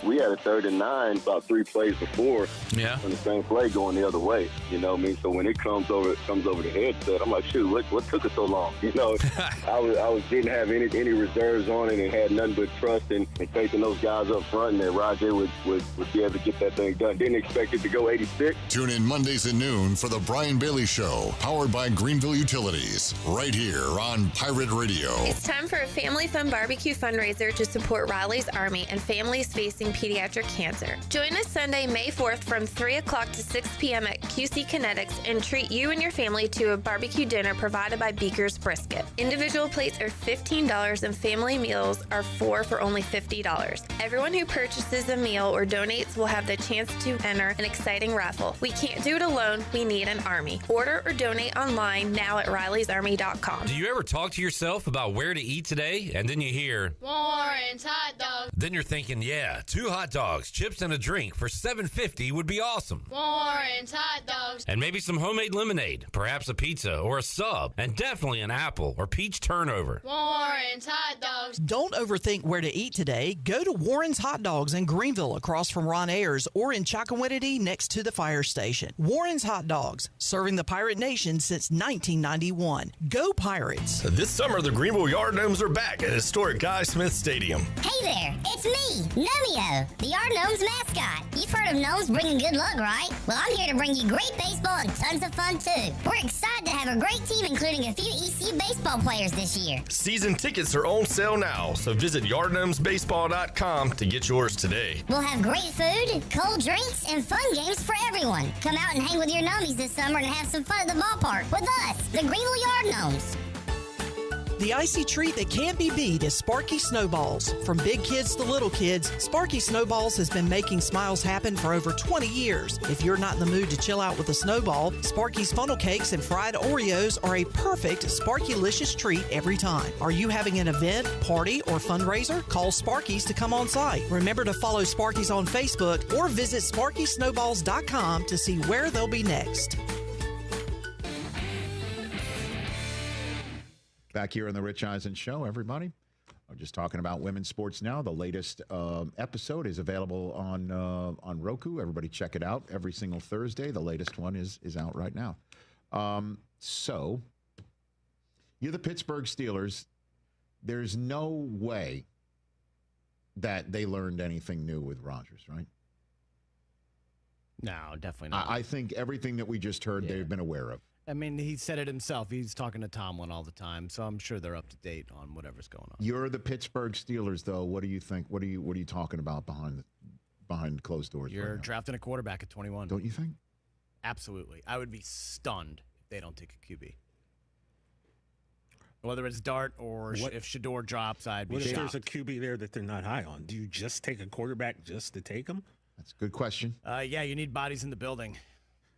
We had a 3rd and 9 about 3 plays before. Yeah. On the same play going the other way. You know what I mean? So when it comes over the headset, I'm like, shoot, what took us so long? You know, I didn't have any reserves on it and had nothing but trust and faith in those guys up front, and that Roger would be able to get that thing done. Didn't expect it to go 86. Tune in Mondays at noon for the Brian Bailey Show, powered by Greenville Utilities, right here on Pirate Radio. It's time for a family fun barbecue fundraiser to support Riley's Army and families facing pediatric cancer. Join us Sunday, May 4th from 3 o'clock to 6 p.m. at QC Kinetics and treat you and your family to a barbecue dinner provided by Beaker's Brisket. Individual plates are $15 and family meals are 4 for only $50. Everyone who purchases a meal or donates will have the chance to enter an exciting raffle. We can't do it alone. We need an army. Order or donate online now at RileysArmy.com. Do you ever talk to yourself about where to eat today, and then you hear Warren's hot dogs? Then you're thinking, yeah, 2 hot dogs, chips, and a drink for $7.50 would be awesome. Warren's hot dogs. And maybe some homemade lemonade, perhaps a pizza or a sub, and definitely an apple or peach turnover. Warren's hot dogs. Don't overthink where to eat today. Go to Warren's Hot Dogs in Greenville across from Ron Ayers or in Chocowinity next to the fire station. Warren's Hot Dogs, serving the Pirate Nation since 1991. Go Pirates! This summer, the Greenville Yard Gnomes are back at historic Guy Smith Stadium. Hey there, it's me, Gnomeo, the Yard Gnomes mascot. You've heard of gnomes bringing good luck, right? Well, I'm here to bring you great baseball and tons of fun, too. We're excited to have a great team, including a few ECU baseball players this year. Season tickets are on sale now, so visit yardgnomesbaseball.com to get yours today. We'll have great food, cold drinks, and fun games for everyone. Come out and hang with your gnomies this summer and have some fun at the ballpark with us, the Greenville Yard Gnomes. The icy treat that can't be beat is Sparky Snowballs. From big kids to little kids, Sparky Snowballs has been making smiles happen for over 20 years. If you're not in the mood to chill out with a snowball, Sparky's funnel cakes and fried Oreos are a perfect Sparky-licious treat every time. Are you having an event, party, or fundraiser? Call Sparky's to come on site. Remember to follow Sparky's on Facebook or visit SparkySnowballs.com to see where they'll be next. Back here on the Rich Eisen Show, everybody. I'm just talking about women's sports now. The latest episode is available on Roku. Everybody check it out every single Thursday. The latest one is out right now. So, you're the Pittsburgh Steelers. There's no way that they learned anything new with Rodgers, right? No, definitely not. I think everything that we just heard, they've been aware of. I mean, he said it himself. He's talking to Tomlin all the time, so I'm sure they're up to date on whatever's going on. You're the Pittsburgh Steelers, though. What do you think? What are you talking about behind closed doors? You're right drafting a quarterback at 21. Don't you think? Absolutely. I would be stunned if they don't take a QB. Whether it's Dart or if Shador drops, I'd be shocked. What if there's a QB there that they're not high on? Do you just take a quarterback just to take him? That's a good question. Yeah, you need bodies in the building.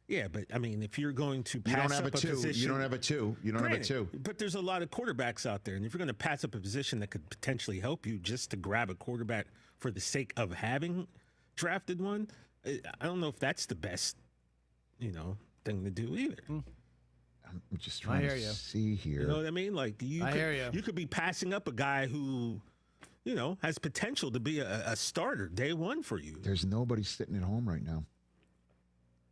Yeah, but I mean, if you're going to pass you don't have up a two. position, You don't have a two. You don't have a two. But there's a lot of quarterbacks out there, and if you're going to pass up a position that could potentially help you just to grab a quarterback for the sake of having drafted one, I don't know if that's the best, thing to do either. I'm just trying to see here. You know what I mean? Like you could be passing up a guy who, has potential to be a starter day one for you. There's nobody sitting at home right now.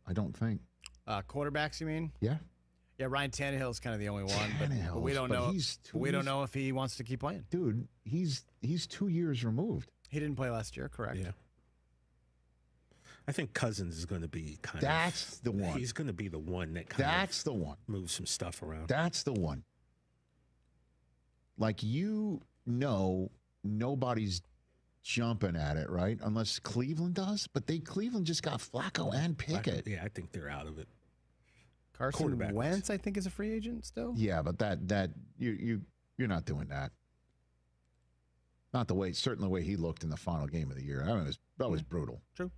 I don't think. Quarterbacks, you mean? Yeah. Yeah, Ryan Tannehill's kind of the only one, but we don't know. We don't know if he wants to keep playing. Dude, he's 2 years removed. He didn't play last year, correct? Yeah. I think Cousins is going to be That's the one. He's going to be the one that That's the one. Moves some stuff around. That's the one. Like, nobody's jumping at it, right? Unless Cleveland does, but Cleveland just got Flacco and Pickett. I think they're out of it. Carson Wentz, I think, is a free agent still. Yeah, but that you're not doing that. Not certainly the way he looked in the final game of the year. I mean, that was brutal. True.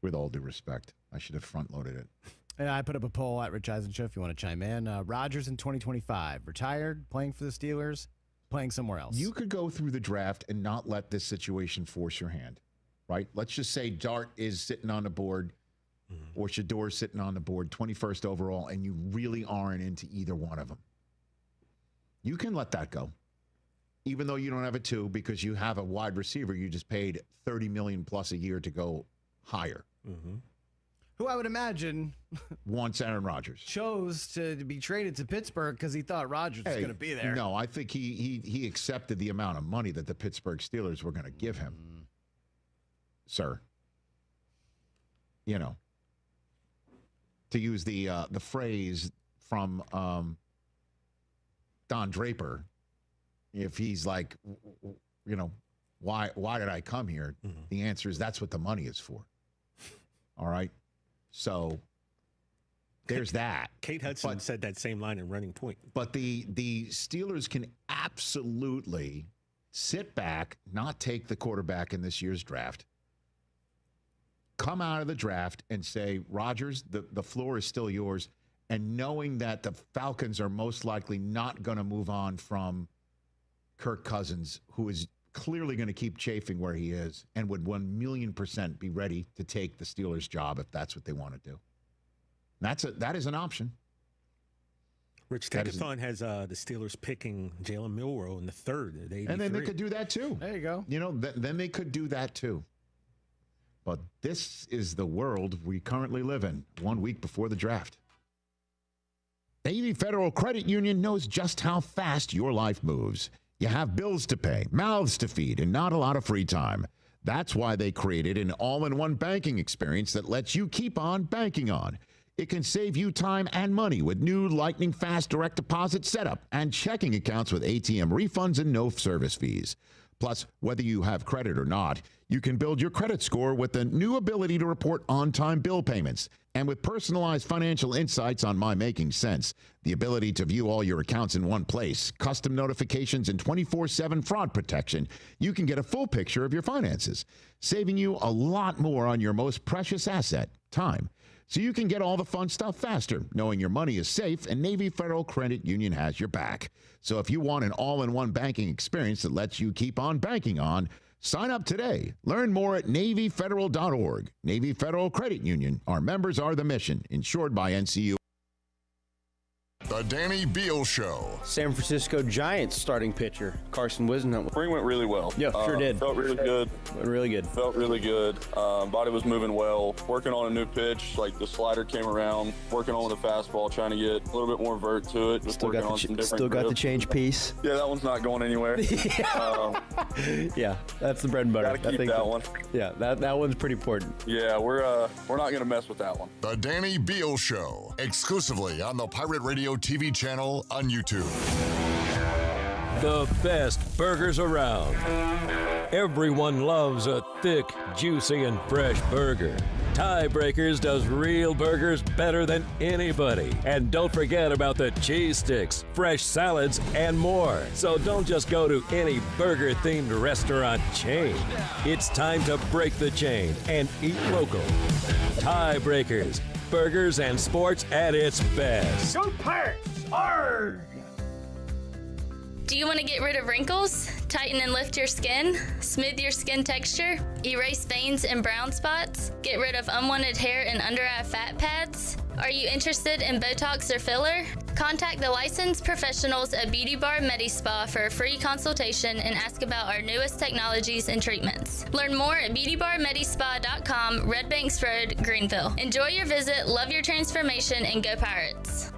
With all due respect, I should have front loaded it. And I put up a poll at Rich Eisen Show if you want to chime in. Rodgers in 2025, retired, playing for the Steelers, playing somewhere else. You could go through the draft and not let this situation force your hand, right? Let's just say Dart is sitting on the board or Shador sitting on the board, 21st overall, and you really aren't into either one of them. You can let that go. even though you don't have a 2 because you have a wide receiver, you just paid $30 million plus a year to go higher. Mm-hmm. Who I would imagine wants Aaron Rodgers. Chose to be traded to Pittsburgh because he thought Rodgers was going to be there. No, I think he accepted the amount of money that the Pittsburgh Steelers were going to give him, sir. You know, to use the phrase from Don Draper, if he's like, you know, why did I come here? Mm-hmm. The answer is that's what the money is for. All right. So there's that. Kate Hudson said that same line in Running Point. But the Steelers can absolutely sit back, not take the quarterback in this year's draft, come out of the draft and say, Rodgers, the floor is still yours. And knowing that the Falcons are most likely not going to move on from Kirk Cousins, who is clearly going to keep chafing where he is and would 1,000,000% be ready to take the Steelers' job if that's what they want to do. That is an option. Rich Tankathon has the Steelers picking Jalen Milroe in the 3rd at 83. And then they could do that too. There you go. You know, then they could do that too. But this is the world we currently live in, 1 week before the draft. Navy Federal Credit Union knows just how fast your life moves. You have bills to pay, mouths to feed, and not a lot of free time. That's why they created an all-in-one banking experience that lets you keep on banking on. It can save you time and money with new lightning-fast direct deposit setup and checking accounts with ATM refunds and no service fees. Plus, whether you have credit or not, you can build your credit score with the new ability to report on-time bill payments. And with personalized financial insights on My Making Sense, the ability to view all your accounts in one place, custom notifications, and 24/7 fraud protection, you can get a full picture of your finances, saving you a lot more on your most precious asset, time. So you can get all the fun stuff faster, knowing your money is safe and Navy Federal Credit Union has your back. So if you want an all-in-one banking experience that lets you keep on banking on, sign up today. Learn more at NavyFederal.org. Navy Federal Credit Union. Our members are the mission, insured by NCU. The Danny Beal Show. San Francisco Giants starting pitcher, Carson Wisdom. Spring went really well. Yeah, sure did. Felt really good. Really good. Felt really good. Body was moving well. Working on a new pitch, like the slider came around. Working on the fastball, trying to get a little bit more vert to it. Just still working on some different Still got grips. the change piece. Yeah, that one's not going anywhere. Yeah, that's the bread and butter. Gotta keep that one. Yeah, that one's pretty important. Yeah, we're not gonna mess with that one. The Danny Beal Show, exclusively on the Pirate Radio TV channel on YouTube. The best burgers around. Everyone loves a thick, juicy, and fresh burger. Tiebreakers does real burgers better than anybody. And don't forget about the cheese sticks, fresh salads, and more. So don't just go to any burger-themed restaurant chain. It's time to break the chain and eat local. Tiebreakers, burgers and sports at its best. Go Pirates! Arrgh! Do you want to get rid of wrinkles, tighten and lift your skin, smooth your skin texture, erase veins and brown spots, get rid of unwanted hair and under-eye fat pads? Are you interested in Botox or filler? Contact the licensed professionals at Beauty Bar MediSpa for a free consultation and ask about our newest technologies and treatments. Learn more at beautybarmedispa.com, Red Banks Road, Greenville. Enjoy your visit, love your transformation, and go Pirates.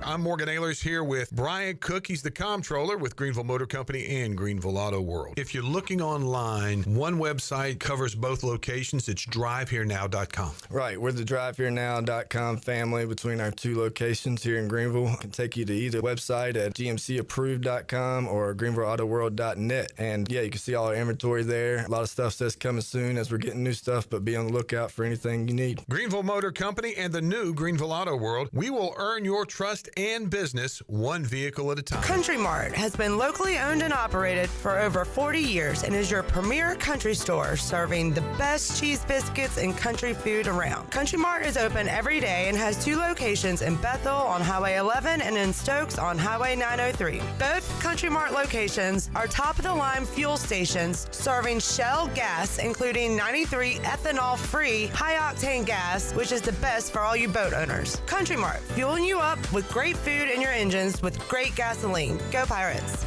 I'm Morgan Ehlers here with Brian Cook. He's the comptroller with Greenville Motor Company and Greenville Auto World. If you're looking online, one website covers both locations. It's driveherenow.com. Right. We're the driveherenow.com family between our two locations here in Greenville. I can take you to either website at gmcapproved.com or greenvilleautoworld.net. And yeah, you can see all our inventory there. A lot of stuff says coming soon as we're getting new stuff, but be on the lookout for anything you need. Greenville Motor Company and the new Greenville Auto World. We will earn your trust and business one vehicle at a time. Country Mart has been locally owned and operated for over 40 years and is your premier country store serving the best cheese biscuits and country food around. Country Mart is open every day and has 2 locations in Bethel on Highway 11 and in Stokes on Highway 903. Both Country Mart locations are top-of-the-line fuel stations serving Shell gas, including 93 ethanol-free high-octane gas, which is the best for all you boat owners. Country Mart, fueling you up with great food in your engines with great gasoline. Go Pirates.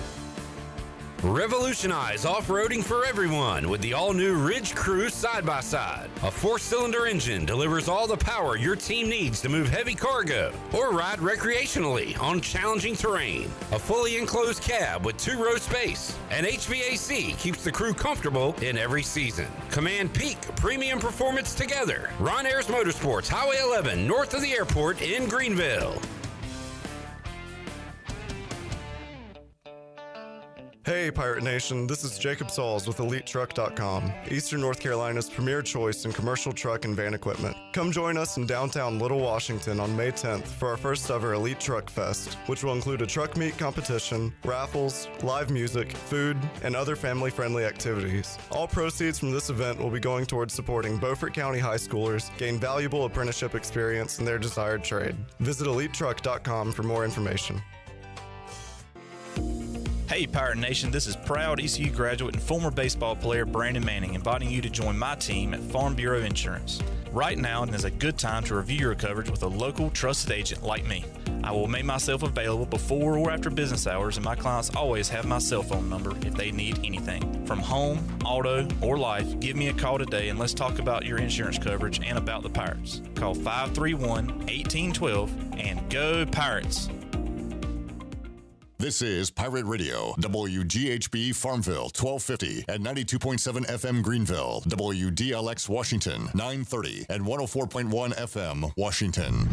Revolutionize off-roading for everyone with the all-new Ridge Crew side-by-side. A 4-cylinder engine delivers all the power your team needs to move heavy cargo or ride recreationally on challenging terrain. A fully enclosed cab with 2-row space. And HVAC keeps the crew comfortable in every season. Command peak premium performance together. Ron Ayers Motorsports, Highway 11, north of the airport in Greenville. Hey Pirate Nation, this is Jacob Sauls with EliteTruck.com, Eastern North Carolina's premier choice in commercial truck and van equipment. Come join us in downtown Little Washington on May 10th for our first ever Elite Truck Fest, which will include a truck meet competition, raffles, live music, food, and other family-friendly activities. All proceeds from this event will be going towards supporting Beaufort County high schoolers gain valuable apprenticeship experience in their desired trade. Visit EliteTruck.com for more information. Hey Pirate Nation, this is proud ECU graduate and former baseball player Brandon Manning inviting you to join my team at Farm Bureau Insurance. Right now is a good time to review your coverage with a local trusted agent like me. I will make myself available before or after business hours, and my clients always have my cell phone number if they need anything. From home, auto, or life, give me a call today and let's talk about your insurance coverage and about the Pirates. Call 531-1812 and go Pirates! This is Pirate Radio, WGHB Farmville, 1250 and 92.7 FM Greenville, WDLX Washington, 930 and 104.1 FM Washington.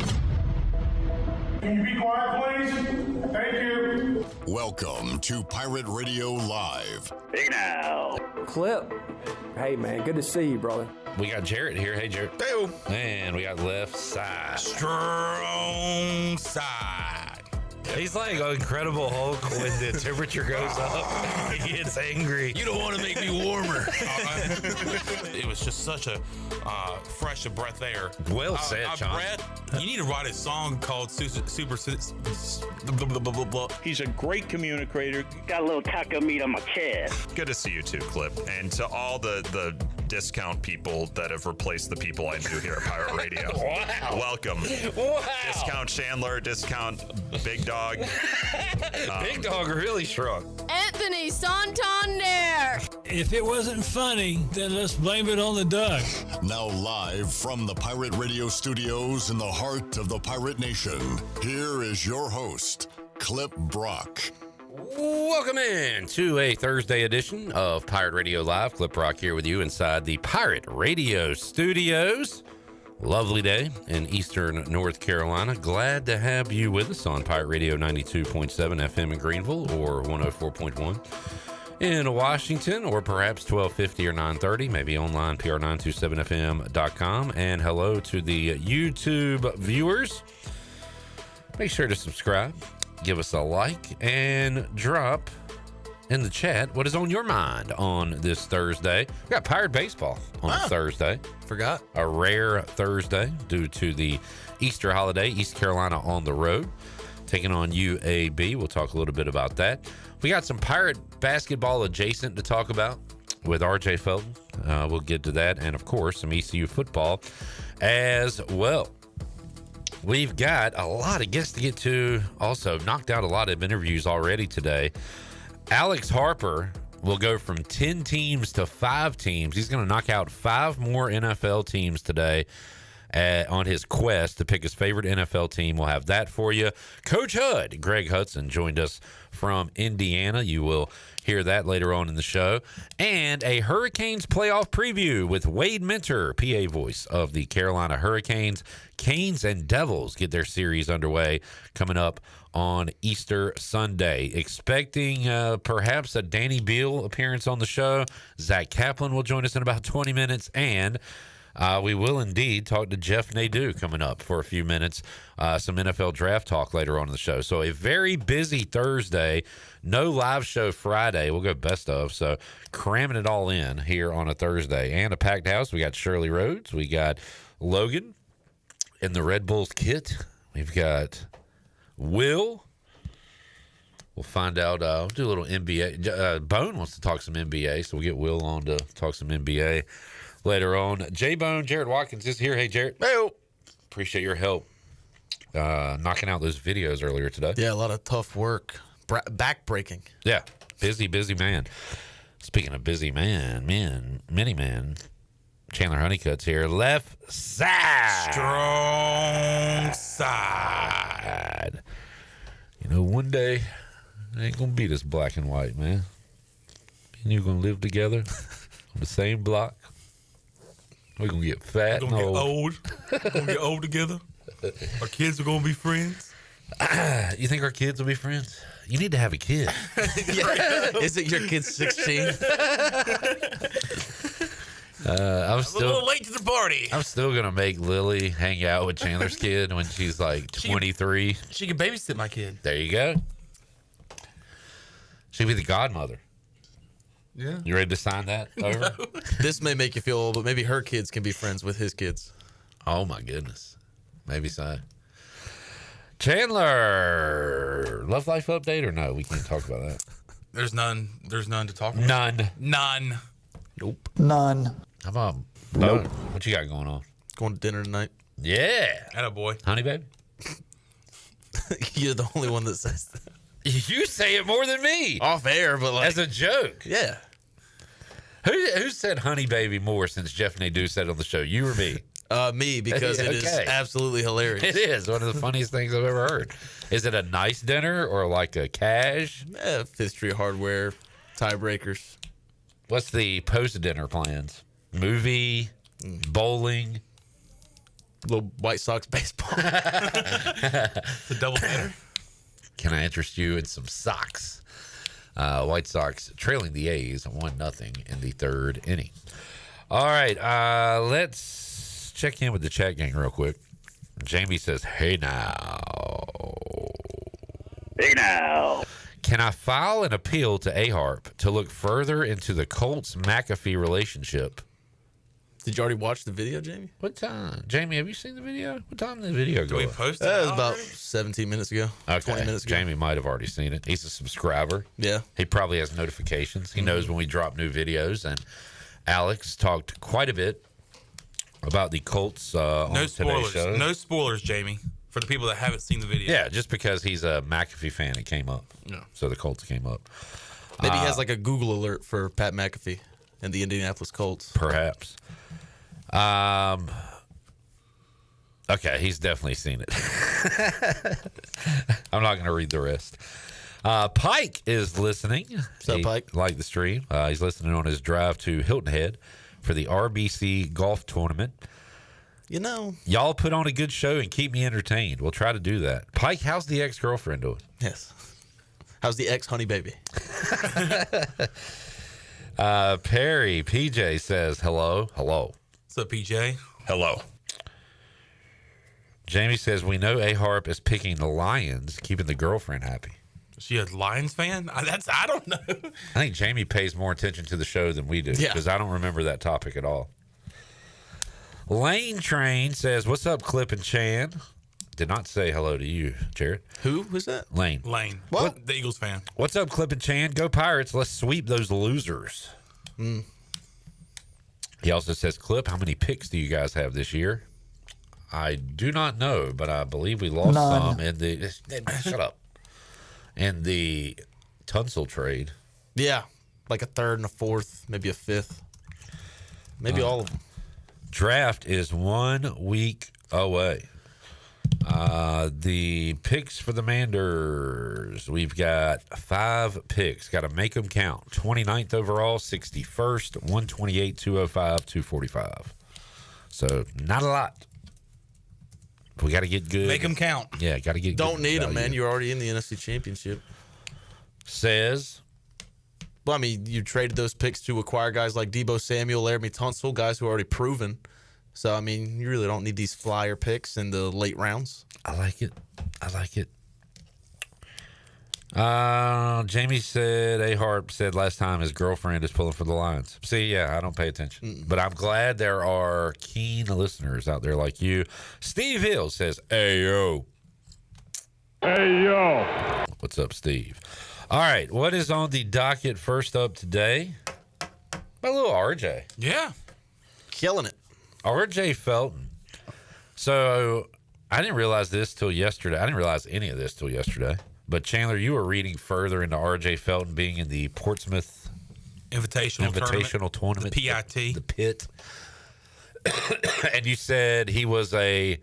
Can you be quiet, please? Thank you. Welcome to Pirate Radio Live. Hey now. Clip. Hey, man, good to see you, brother. We got Jarrett here. Hey, Jarrett. Hey. And we got left side. Strong side. He's like an Incredible Hulk when the temperature goes up. He gets angry. You don't want to make me warmer. All right? It was just such a fresh of breath air. Well said, Sean. Brad, you need to write a song called Super. He's a great communicator. Got a little taco meat on my chest. Good to see you too, Clip. And to all the discount people that have replaced the people I knew here at Pirate Radio. Wow. Welcome. Wow. Discount Chandler, discount Big Dog. Big Dog really shrunk. Anthony Santander. If it wasn't funny, then let's blame it on the duck. Now live from the Pirate Radio studios in the heart of the Pirate Nation, here is your host, Clip Brock. Welcome in to a Thursday edition of Pirate Radio Live. Clip Brock here with you inside the Pirate Radio studios. Lovely day in Eastern North Carolina. Glad to have you with us on Pirate Radio 92.7 FM in Greenville or 104.1 in Washington, or perhaps 1250 or 930, maybe online, pr927fm.com. And hello to the YouTube viewers. Make sure to subscribe, give us a like, and drop in the chat what is on your mind on this Thursday. We got Pirate Baseball on Thursday. Forgot. A rare Thursday due to the Easter holiday. East Carolina on the road, taking on UAB. We'll talk a little bit about that. We got some Pirate basketball adjacent to talk about with RJ Felton. We'll get to that. And, of course, some ECU football as well. We've got a lot of guests to get to. Also, knocked out a lot of interviews already today. Alex Harper will go from 10 teams to 5 teams. He's going to knock out 5 more NFL teams today on his quest to pick his favorite NFL team. We'll have that for you. Coach Hud, Greg Hudson, joined us from Indiana. You will hear that later on in the show. And a Hurricanes playoff preview with Wade Minter, PA voice of the Carolina Hurricanes. Canes and Devils get their series underway coming up on Easter Sunday. Expecting perhaps a Danny Beal appearance on the show. Zach Kaplan will join us in about 20 minutes. And we will indeed talk to Jeff Nadeau coming up for a few minutes. Some NFL draft talk later on in the show. So a very busy Thursday. No live show Friday. We'll go best of. So cramming it all in here on a Thursday. And a packed house. We got Shirley Rhodes. We got Logan in the Red Bulls kit. We've got Will. We'll find out. We'll do a little NBA. Bone wants to talk some NBA. So we'll get Will on to talk some NBA later on. J-Bone, Jared Watkins is here. Hey, Jared. Hey. Appreciate your help knocking out those videos earlier today. Yeah, a lot of tough work. Back breaking. Yeah. Busy man. Speaking of busy mini man, Chandler Honeycutt's here. Left side. Strong side. You know, one day, it ain't going to be this black and white, man. Me and you going to live together on the same block. We're going to get fat We're and going to get old. old. We're going to get old together. Our kids are going to be friends. You think our kids will be friends? You need to have a kid. Is it your kid's 16? I'm a little late to the party. I'm still gonna make Lily hang out with Chandler's kid when she's like 23. She can babysit my kid. There you go. She'll be the godmother. Yeah. You ready to sign that over? This may make you feel old, but maybe her kids can be friends with his kids. Oh my goodness. Maybe so. Chandler, love life update or no? We can't talk about that. There's none to talk about. None. Nope. None. How about Nope. What you got going on? Going to dinner tonight. Yeah. Attaboy. Honey baby? You're the only one that says that. You say it more than me. Off air, but like as a joke. Yeah. Who said honey baby more since Jeff Nadeau said it on the show? You or me? Me, because it is absolutely hilarious. It is one of the funniest things I've ever heard. Is it a nice dinner or like a cash? Fifth Street Hardware, tiebreakers. What's the post-dinner plans? Movie, bowling, little White Sox baseball. It's a double dinner. Can I interest you in some socks? White Sox trailing the A's 1-0 in the third inning. All right, let's check in with the chat gang real quick. Jamie says, hey now. Hey now. Can I file an appeal to Harp to look further into the Colts-McAfee relationship? Did you already watch the video, Jamie? What time? Jamie, have you seen the video? What time did the video go Did we up? post it? That was about 17 minutes ago. Okay. 20 minutes ago. Jamie might have already seen it. He's a subscriber. Yeah. He probably has notifications. He knows when we drop new videos. And Alex talked quite a bit about the Colts on No today's spoilers. show. No spoilers, Jamie. For the people that haven't seen the video. Yeah, just because he's a McAfee fan, it came up. Yeah. So the Colts came up. Maybe he has like a Google alert for Pat McAfee and the Indianapolis Colts. Perhaps. Okay, he's definitely seen it. I'm not going to read the rest. Pike is listening. What's up, Pike? Like the stream. He's listening on his drive to Hilton Head for the RBC golf tournament. You know. Y'all put on a good show and keep me entertained. We'll try to do that. Pike, how's the ex-girlfriend doing? Yes. How's the ex-honey baby? Perry, PJ says, hello. Hello. What's up, PJ? Hello. Jamie says, we know Harp is picking the Lions, keeping the girlfriend happy. Is she a Lions fan? I don't know. I think Jamie pays more attention to the show than we do because I don't remember that topic at all. Lane Train says, what's up, Clip and Chan? Did not say hello to you, Jared. Who was that? Lane. What? The Eagles fan. What's up, Clip and Chan? Go Pirates. Let's sweep those losers. He also says, Clip, how many picks do you guys have this year? I do not know, but I believe we lost some in the... Shut up. In the Tunsil trade. Yeah. Like a third and a fourth, maybe a fifth. Maybe all of them. Draft is 1 week away. The picks for the Manders, we've got 5 picks. Got to make them count. 29th overall, 61st, 128, 205, 245. So not a lot. We got to get good. Make them count. Yeah, got to get good. Don't need them, value. man. You're already in the NFC Championship. Says. Well, I mean, you traded those picks to acquire guys like Deebo Samuel, Laramie Tunsil, guys who are already proven. So, I mean, you really don't need these flyer picks in the late rounds. I like it. Jamie said, Harp said last time his girlfriend is pulling for the Lions. See, yeah, I don't pay attention. But I'm glad there are keen listeners out there like you. Steve Hill says, Ayo. Ayo. What's up, Steve? All right, what is on the docket first up today? My little RJ. Yeah. Killing it. RJ Felton. So I didn't realize this till yesterday. I didn't realize any of this till yesterday. But Chandler, you were reading further into R.J. Felton being in the Portsmouth Invitational tournament, the PIT, the pit, and you said he was a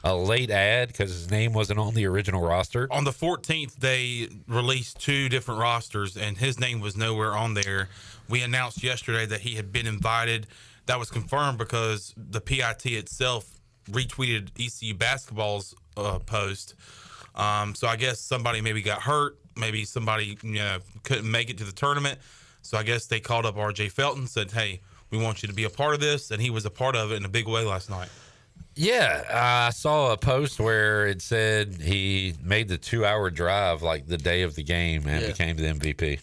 late ad because his name wasn't on the original roster. On the 14th, they released 2 different rosters, and his name was nowhere on there. We announced yesterday that he had been invited. That was confirmed because the PIT itself retweeted ECU basketball's post. So I guess somebody maybe got hurt. Maybe somebody couldn't make it to the tournament. So I guess they called up R.J. Felton, said, hey, we want you to be a part of this. And he was a part of it in a big way last night. Yeah, I saw a post where it said he made the 2-hour drive like the day of the game and became the MVP.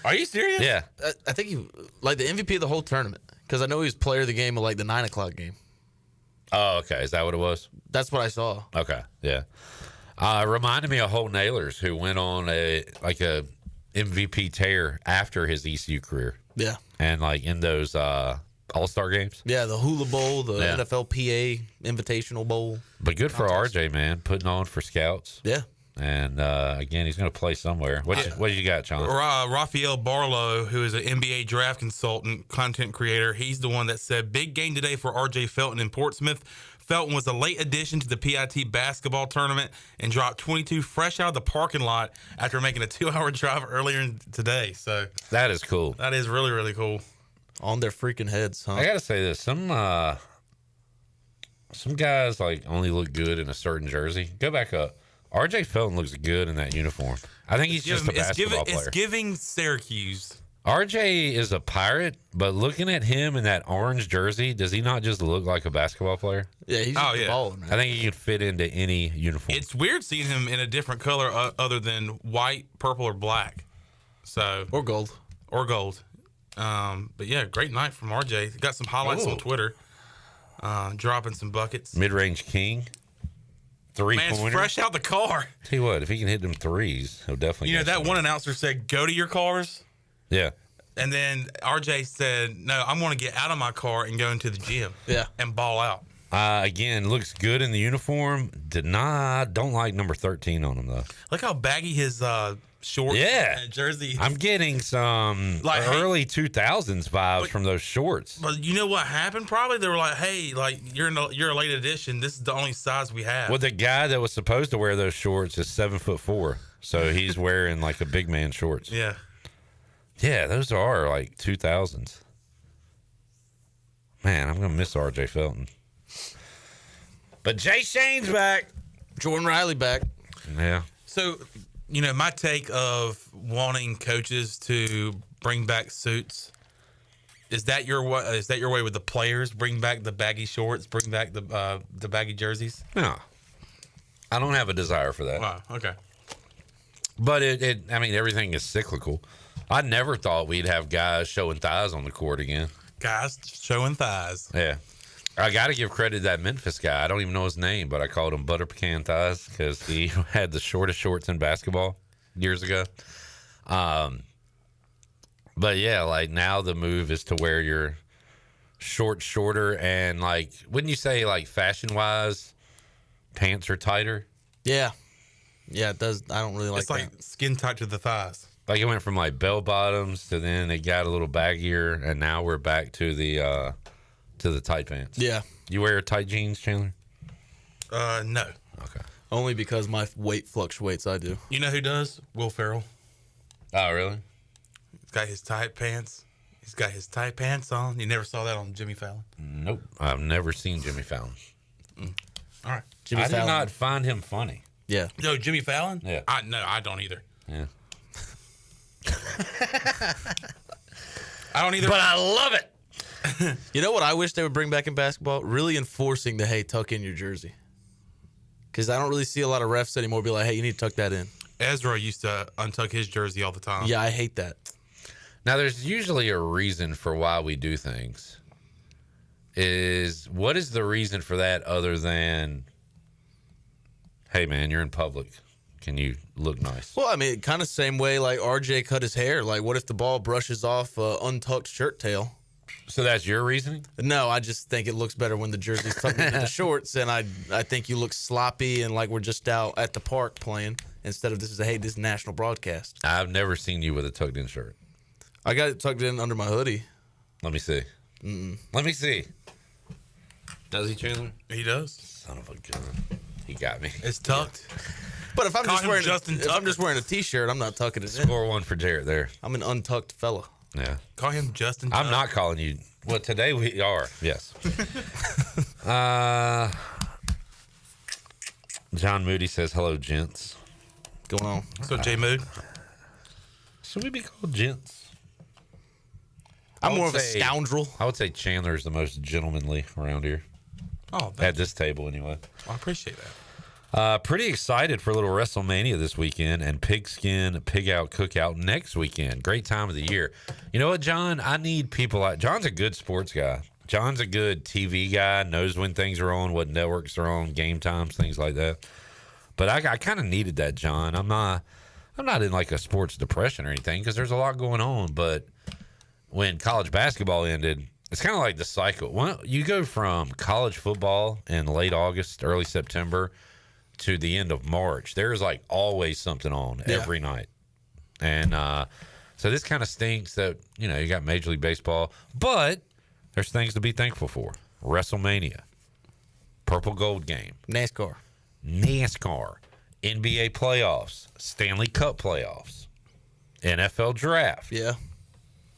Are you serious? Yeah. I think he like the MVP of the whole tournament because I know he was player of the game of like the 9 o'clock game. Oh, okay. Is that what it was? That's what I saw. Okay, yeah. Reminded me of Holt Nailers, who went on a MVP tear after his ECU career. Yeah. And like in those All-Star games. Yeah, the Hula Bowl, the NFLPA Invitational Bowl. But good for RJ, man, putting on for scouts. Yeah. And again, he's going to play somewhere. What do you got, John? Rafael Barlow, who is an NBA draft consultant, content creator, he's the one that said, big game today for R.J. Felton in Portsmouth. Felton was a late addition to the PIT basketball tournament and dropped 22 fresh out of the parking lot after making a 2-hour drive earlier today. So that is cool. That is really, really cool. On their freaking heads, huh? I got to say this. Some guys like only look good in a certain jersey. Go back up. R.J. Felton looks good in that uniform. I think he's just a basketball player. It's giving Syracuse. R.J. is a Pirate, but looking at him in that orange jersey, does he not just look like a basketball player? Yeah, he's balling, man. I think he could fit into any uniform. It's weird seeing him in a different color other than white, purple, or black. Or gold. But yeah, great night from RJ. Got some highlights on Twitter. Dropping some buckets. Mid-range king. 3-pointer. Man, fresh out the car. Tell you what, if he can hit them threes, he'll definitely. You know, that one announcer said, go to your cars. Yeah. And then RJ said, no, I'm going to get out of my car and go into the gym. Yeah. And ball out. Again, looks good in the uniform. Don't like number 13 on him, though. Look how baggy his shorts and jersey. I'm getting some early 2000s vibes from those shorts. But you know what happened? Probably they were like, hey, like you're a late edition. This is the only size we have. Well, the guy that was supposed to wear those shorts is 7'4", so he's wearing like a big man shorts. Yeah. Yeah, those are like 2000s. Man, I'm going to miss R.J. Felton. But Jay Shane's back. Jordan Riley back. Yeah. So, you know, my take of wanting coaches to bring back suits, is that your way with the players? Bring back the baggy shorts, bring back the baggy jerseys? No. I don't have a desire for that. Wow, okay. But I mean, everything is cyclical. I never thought we'd have guys showing thighs on the court again. Guys showing thighs. Yeah. I got to give credit to that Memphis guy. I don't even know his name, but I called him Butter Pecan Thighs because he had the shortest shorts in basketball years ago. But yeah, like now the move is to wear your shorts shorter and like, wouldn't you say like fashion wise, pants are tighter? Yeah. Yeah, it does. I don't really like it's like skin tight to the thighs. Like it went from like bell bottoms to then it got a little baggier, and now we're back to the tight pants. Yeah. You wear tight jeans, Chandler? No. Okay. Only because my weight fluctuates. I do. You know who does? Will Ferrell. Oh, really? He's got his tight pants. He's got his tight pants on. You never saw that on Jimmy Fallon? Nope. I've never seen Jimmy Fallon. All right. Jimmy Fallon. Did not find him funny. Yeah. No, Jimmy Fallon? Yeah. No, I don't either. Yeah. I don't either. But I love it. You know what I wish they would bring back in basketball? Really enforcing the, hey, tuck in your jersey. Because I don't really see a lot of refs anymore be like, hey, you need to tuck that in. Ezra used to untuck his jersey all the time. Yeah, I hate that. Now, there's usually a reason for why we do things. What is the reason for that other than, hey, man, you're in public. Can you look nice? Well, I mean, kind of same way like RJ cut his hair. Like, what if the ball brushes off untucked shirt tail? So that's your reasoning? No, I just think it looks better when the jersey's tucked into the shorts, and I think you look sloppy and like we're just out at the park playing instead of this is national broadcast. I've never seen you with a tucked-in shirt. I got it tucked in under my hoodie. Let me see. Let me see. Does he, Chandler? He does. Son of a gun. He got me. It's tucked. But if I'm Call just him wearing Justin if I'm just wearing a t-shirt, I'm not tucking it in. Score one for Jarrett there. I'm an untucked fella. Yeah. Call him Justin. I'm not calling you. Well, today we are. Yes. John Moody says, hello, gents. Going on. So, J Mood. Should we be called gents? I'm more of a scoundrel. I would say Chandler is the most gentlemanly around here. Oh, at this table, anyway. I appreciate that. Pretty excited for a little WrestleMania this weekend and Pigskin Pig Out Cookout next weekend. Great time of the year. You know what, John? I need people like John's a good sports guy. John's a good TV guy, knows when things are on, what networks are on, game times, things like that. But I kind of needed that, John. I'm not in like a sports depression or anything because there's a lot going on. But when college basketball ended, it's kind of like the cycle. Well, you go from college football in late August, early September to the end of March. There's like always something on every night. And so this kind of stinks that, you know, you got Major League Baseball, but there's things to be thankful for. WrestleMania, Purple Gold Game, NASCAR, NBA playoffs, Stanley Cup playoffs, NFL draft. Yeah.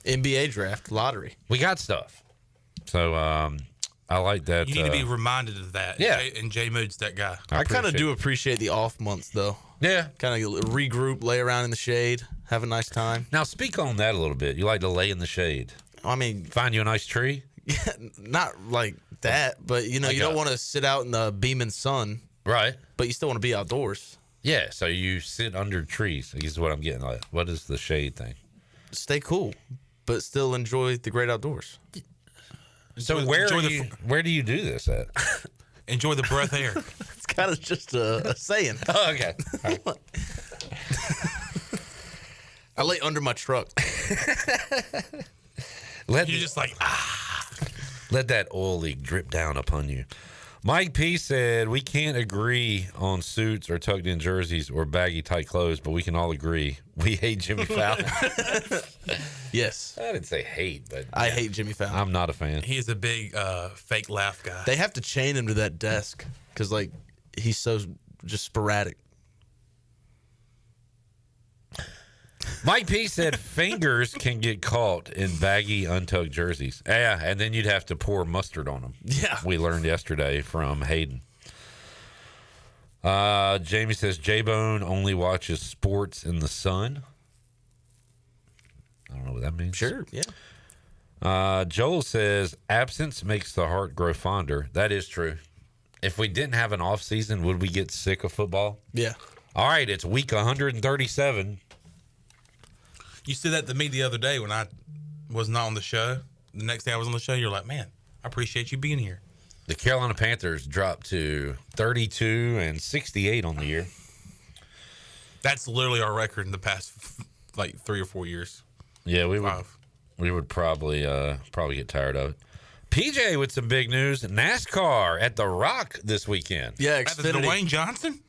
NBA draft, lottery. We got stuff. So I like that. You need to be reminded of that. Yeah. And J Mood's that guy. I kind of do appreciate the off months, though. Yeah. Kind of regroup, lay around in the shade, have a nice time. Now, speak on that a little bit. You like to lay in the shade. I mean, find you a nice tree? Yeah, not like that, but, you know, Like you don't want to sit out in the beaming sun. Right. But you still want to be outdoors. Yeah, so you sit under trees. Is what I'm getting at. What is the shade thing? Stay cool, but still enjoy the great outdoors. So where do you do this at? Enjoy the breath air. It's kind of just a saying. Oh, okay. All right. I lay under my truck. You're just like, Let that oil leak drip down upon you. Mike P said, we can't agree on suits or tucked in jerseys or baggy tight clothes, but we can all agree we hate Jimmy Fallon. Yes. I didn't say hate, but I hate Jimmy Fallon. I'm not a fan. he is a big fake laugh guy. They have to chain him to that desk because, like, he's so just sporadic. Mike P said fingers can get caught in baggy, untucked jerseys. Yeah, and then you'd have to pour mustard on them. Yeah. We learned yesterday from Hayden. Jamie says J-Bone only watches sports in the sun. I don't know what that means. Sure, yeah. Joel says absence makes the heart grow fonder. That is true. If we didn't have an off season, would we get sick of football? Yeah. All right, it's week 137. You said that to me the other day when I was not on the show. The next day I was on the show, you're like, man, I appreciate you being here. The Carolina Panthers dropped to 32 and 68 on the year. That's literally our record in the past like 3 or 4 years. Yeah, we would probably get tired of it. PJ with some big news: NASCAR at the Rock this weekend. Yeah, At the Dwayne Johnson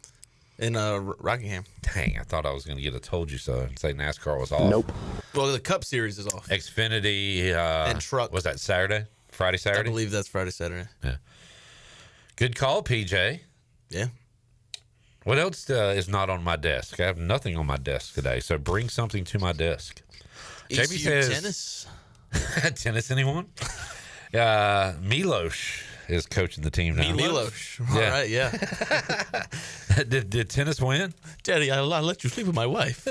in Rockingham. Dang, I thought I was going to get a told you so and say NASCAR was off. Nope. Well, the Cup Series is off. Xfinity and truck. Was that Saturday? Friday, Saturday? I believe that's Friday, Saturday. Yeah. Good call, PJ. Yeah. What else is not on my desk? I have nothing on my desk today, so bring something to my desk. JB says tennis. Tennis, anyone? Milos is coaching the team now. Milos. All right, yeah. Did tennis win? Daddy, I'll let you sleep with my wife.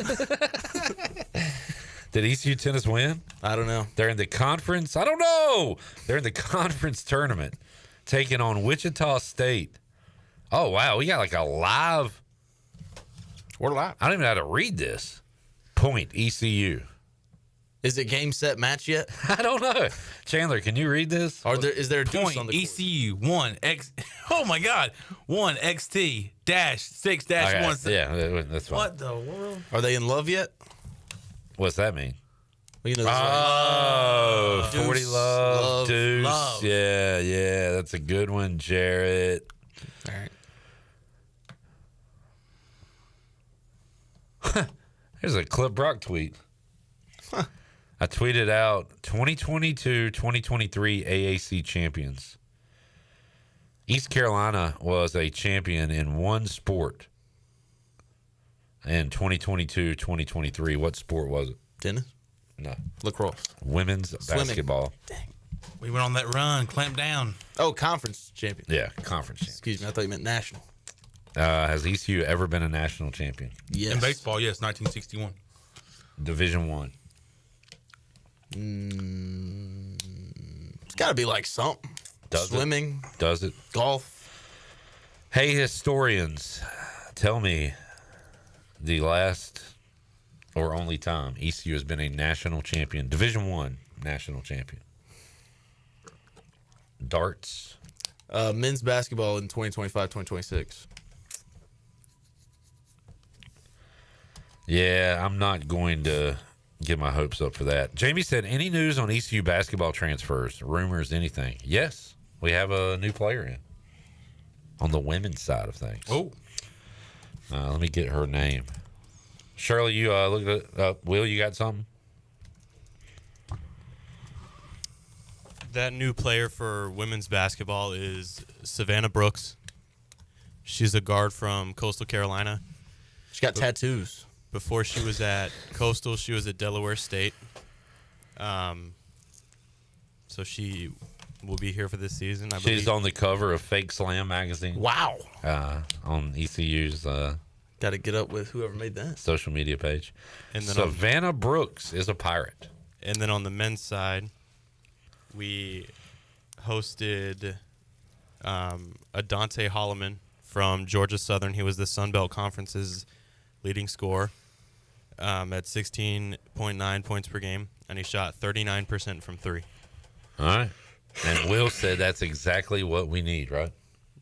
Did ECU tennis win? I don't know. They're in the conference. I don't know. They're in the conference tournament, taking on Wichita State. Oh, wow. We got like a live. We're live. I don't even know how to read this. Point ECU. Is it game, set, match yet? I don't know. Chandler, can you read this? Is there a deuce point on the ECU 1X? Oh my God, 1XT -6 -1. Yeah, that's fine. What the world? Are they in love yet? What's that mean? Well, you know, 40 Love, Deuce. Love. Yeah, that's a good one, Jarrett. All right. Here's a Clip Brock tweet. I tweeted out 2022-2023 AAC champions. East Carolina was a champion in one sport in 2022-2023. What sport was it? Tennis? No. Lacrosse. Women's Swimming. basketball. Dang. We went on that run, clamped down. Oh, conference champion. Yeah, conference champion. Excuse me, I thought you meant national. Has ECU ever been a national champion? Yes. In baseball, yes, 1961. Division I. It's got to be like something. Swimming. Does it? Golf. Hey, historians, tell me the last or only time ECU has been a national champion, Division I national champion. Darts. Men's basketball in 2025-2026. Yeah, I'm not going to get my hopes up for that. Jamie said, any news on ECU basketball transfers, rumors, anything? Yes, we have a new player in on the women's side of things. Oh. Let me get her name. Shirley, you looked it up. Will, you got something? That new player for women's basketball is Savannah Brooks. She's a guard from Coastal Carolina. She got tattoos. Before she was at Coastal, she was at Delaware State. So she will be here for this season, I believe. She's on the cover of Fake Slam magazine. Wow. On ECU's got to get up with whoever made that social media page. And then Savannah Brooks is a Pirate. And then on the men's side, we hosted Adante Holloman from Georgia Southern. He was the Sun Belt Conference's leading scorer at 16.9 points per game, and he shot 39% from three. All right. And Will said that's exactly what we need, right?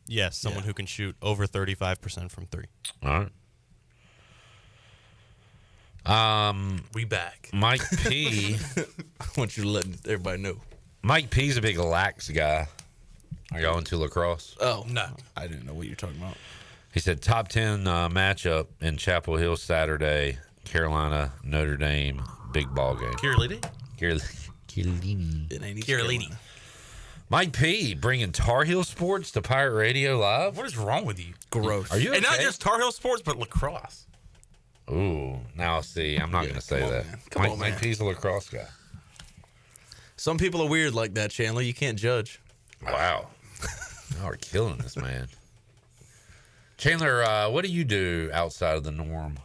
Yes, someone who can shoot over 35% from three. All right. We back. Mike P. I want you to let everybody know. Mike P's a big lax guy. Are y'all into lacrosse? Oh, no. I didn't know what you're talking about. He said top 10 matchup in Chapel Hill Saturday, Carolina, Notre Dame, big ball game. Carolini. It ain't East Carolini. Mike P. bringing Tar Heel Sports to Pirate Radio Live. What is wrong with you? Gross. Are you okay? And not just Tar Heel Sports, but lacrosse. Ooh, now see, I'm not going to say that. Mike P's a lacrosse guy. Some people are weird like that, Chandler. You can't judge. Wow. Y'all are killing this, man. Chandler, what do you do outside of the norm?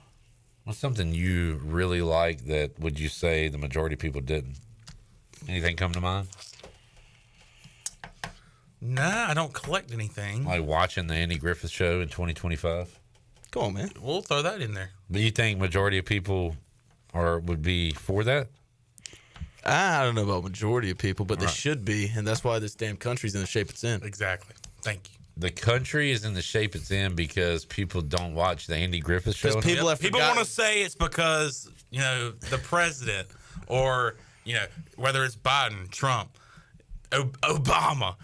What's something you really like that would you say the majority of people didn't? Anything come to mind? Nah, I don't collect anything. Like watching the Andy Griffith Show in 2025? Come on, man. We'll throw that in there. Do you think majority of people would be for that? I don't know about majority of people, but they should be, and that's why this damn country's in the shape it's in. Exactly. Thank you. The country is in the shape it's in because people don't watch the Andy Griffith Show. Because people have People want to say it's because, the president or, whether it's Biden, Trump, Obama.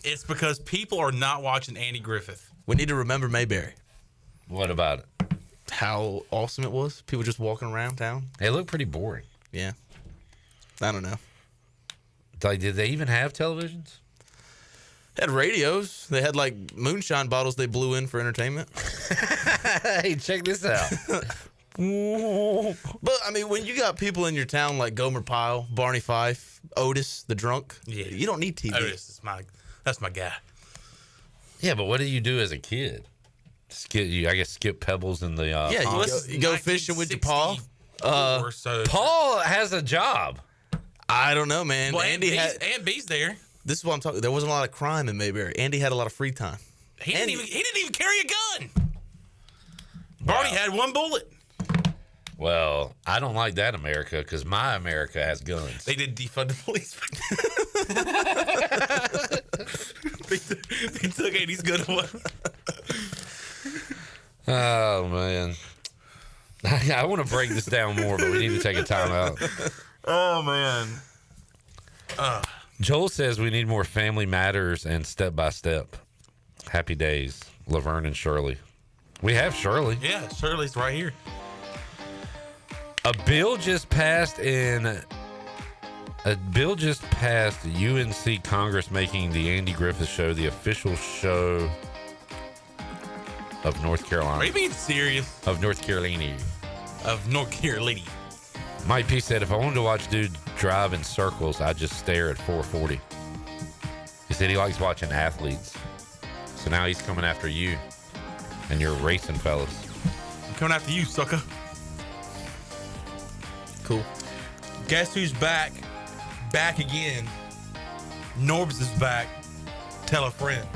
It's because people are not watching Andy Griffith. We need to remember Mayberry. What about it? How awesome it was. People just walking around town. It looked pretty boring. Yeah. I don't know. Like, did they even have televisions? They had radios. They had like moonshine bottles they blew in for entertainment. Hey, check this out. But I mean, when you got people in your town like Gomer Pyle, Barney Fife, Otis the drunk, you don't need TV. Otis is that's my guy. Yeah, but what do you do as a kid? Skip pebbles in the you go fishing with your paw. Paul has a job. I don't know, man. Well, Andy Aunt B's there. This is what I'm talking. There wasn't a lot of crime in Mayberry. Andy had a lot of free time. He didn't even carry a gun. Barney had one bullet. Well, I don't like that America because my America has guns. They did defund the police. they took Andy's gun away. Oh, man. I want to break this down more, but we need to take a time out. Oh, man. Joel says we need more Family Matters and Step by Step. Happy days, Laverne and Shirley. We have Shirley. Yeah, Shirley's right here. A bill just passed UNC Congress, making the Andy Griffith Show the official show of North Carolina. Are you being serious? Of North Carolina. Of North Carolina. Mike P said, if I wanted to watch dude drive in circles, I'd just stare at 440. He said he likes watching athletes. So now he's coming after you and your racing fellas. I'm coming after you, sucker. Cool. Guess who's back? Back again. Norbs is back. Tell a friend.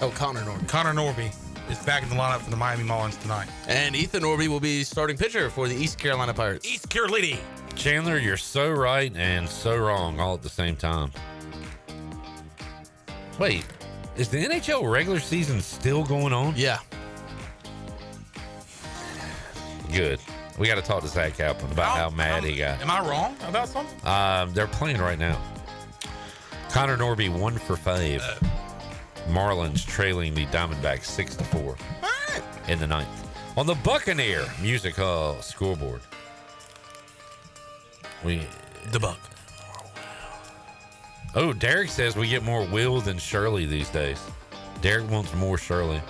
Oh, Connor Norby. Connor Norby is back in the lineup for the Miami Marlins tonight. And Ethan Norby will be starting pitcher for the East Carolina Pirates. East Carolina. Chandler, you're so right and so wrong all at the same time. Wait, is the NHL regular season still going on? Yeah. Good. We got to talk to Zach Kaplan about how mad he got. Am I wrong about something? They're playing right now. Connor Norby 1 for 5. Marlins trailing the Diamondbacks 6-4 in the 9th. On the Buccaneer Music Hall scoreboard. The Buck. Oh, Derek says we get more Will than Shirley these days. Derek wants more Shirley.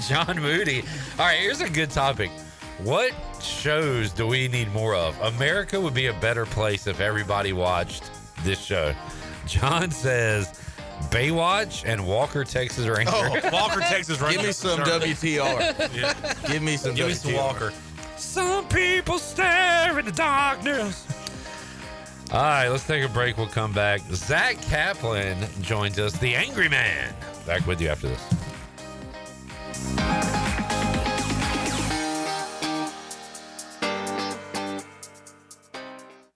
John Moody. All right, here's a good topic. What shows do we need more of? America would be a better place if everybody watched this show. John says Baywatch and Walker, Texas Ranger. Oh, Walker, Texas Ranger. Give me some WTR. Yeah. Give me some Walker. Some people stare in the darkness. All right, let's take a break. We'll come back. Zach Kaplan joins us, the Angry Man. Back with you after this.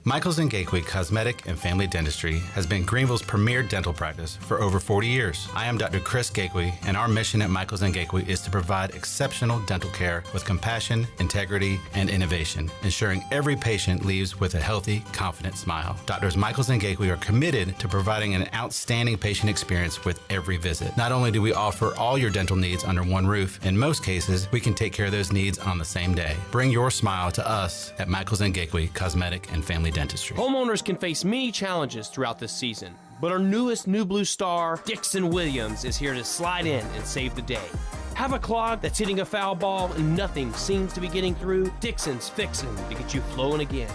Michaels & Gateway Cosmetic and Family Dentistry has been Greenville's premier dental practice for over 40 years. I am Dr. Chris Gateway, and our mission at Michaels & Gateway is to provide exceptional dental care with compassion, integrity, and innovation, ensuring every patient leaves with a healthy, confident smile. Doctors Michaels & Gateway are committed to providing an outstanding patient experience with every visit. Not only do we offer all your dental needs under one roof, in most cases, we can take care of those needs on the same day. Bring your smile to us at Michaels & Gateway Cosmetic and Family Dentistry. Homeowners can face many challenges throughout this season, but our newest New Blue star, Dixon Williams, is here to slide in and save the day. Have a clog that's hitting a foul ball and nothing seems to be getting through? Dixon's fixing to get you flowing again.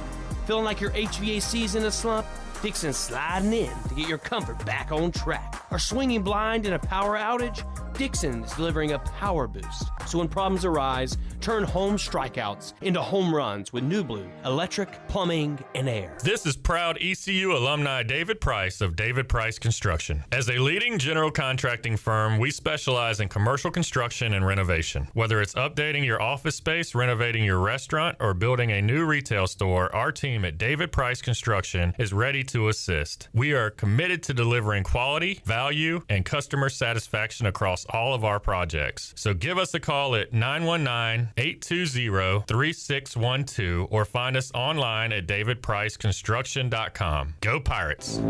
Feeling like your HVAC's in a slump? Dixon's sliding in to get your comfort back on track. Are swinging blind in a power outage? Dixon is delivering a power boost. So when problems arise, turn home strikeouts into home runs with New Blue, electric, plumbing, and air. This is proud ECU alumni David Price of David Price Construction. As a leading general contracting firm, we specialize in commercial construction and renovation. Whether it's updating your office space, renovating your restaurant, or building a new retail store, our team at David Price Construction is ready to assist. We are committed to delivering quality, value, and customer satisfaction across all of our projects. So give us a call at 919-820-3612 or find us online at davidpriceconstruction.com. Go Pirates!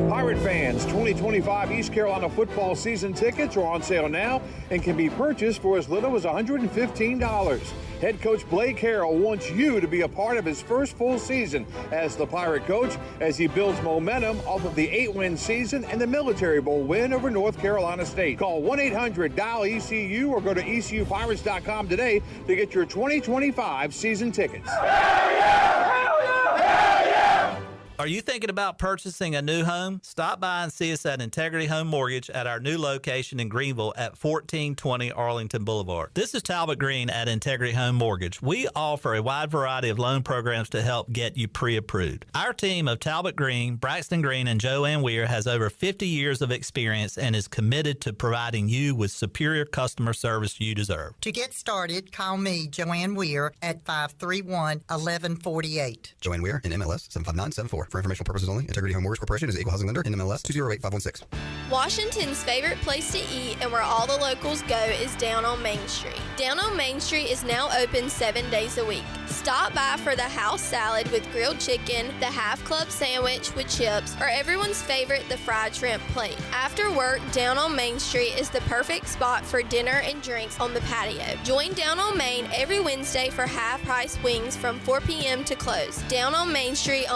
Pirate fans, 2025 East Carolina football season tickets are on sale now and can be purchased for as little as $115. Head coach Blake Harrell wants you to be a part of his first full season as the Pirate coach as he builds momentum off of the 8-win season and the Military Bowl win over North Carolina State. Call 1-800-DIAL-ECU or go to ECUPirates.com today to get your 2025 season tickets. Hell yeah! Hell yeah! Hell yeah! Are you thinking about purchasing a new home? Stop by and see us at Integrity Home Mortgage at our new location in Greenville at 1420 Arlington Boulevard. This is Talbot Green at Integrity Home Mortgage. We offer a wide variety of loan programs to help get you pre-approved. Our team of Talbot Green, Braxton Green, and Joanne Weir has over 50 years of experience and is committed to providing you with superior customer service you deserve. To get started, call me, Joanne Weir, at 531-1148. Joanne Weir in MLS 75974. For informational purposes only, Integrity Home Mortgage Corporation is an equal housing lender. NMLS 208516. Washington's favorite place to eat and where all the locals go is down on Main Street. Down on Main Street is now open 7 days a week. Stop by for the house salad with grilled chicken, the half club sandwich with chips, or everyone's favorite, the fried shrimp plate. After work, Down on Main Street is the perfect spot for dinner and drinks on the patio. Join Down on Main every Wednesday for half-price wings from 4 p.m. to close. Down on Main Street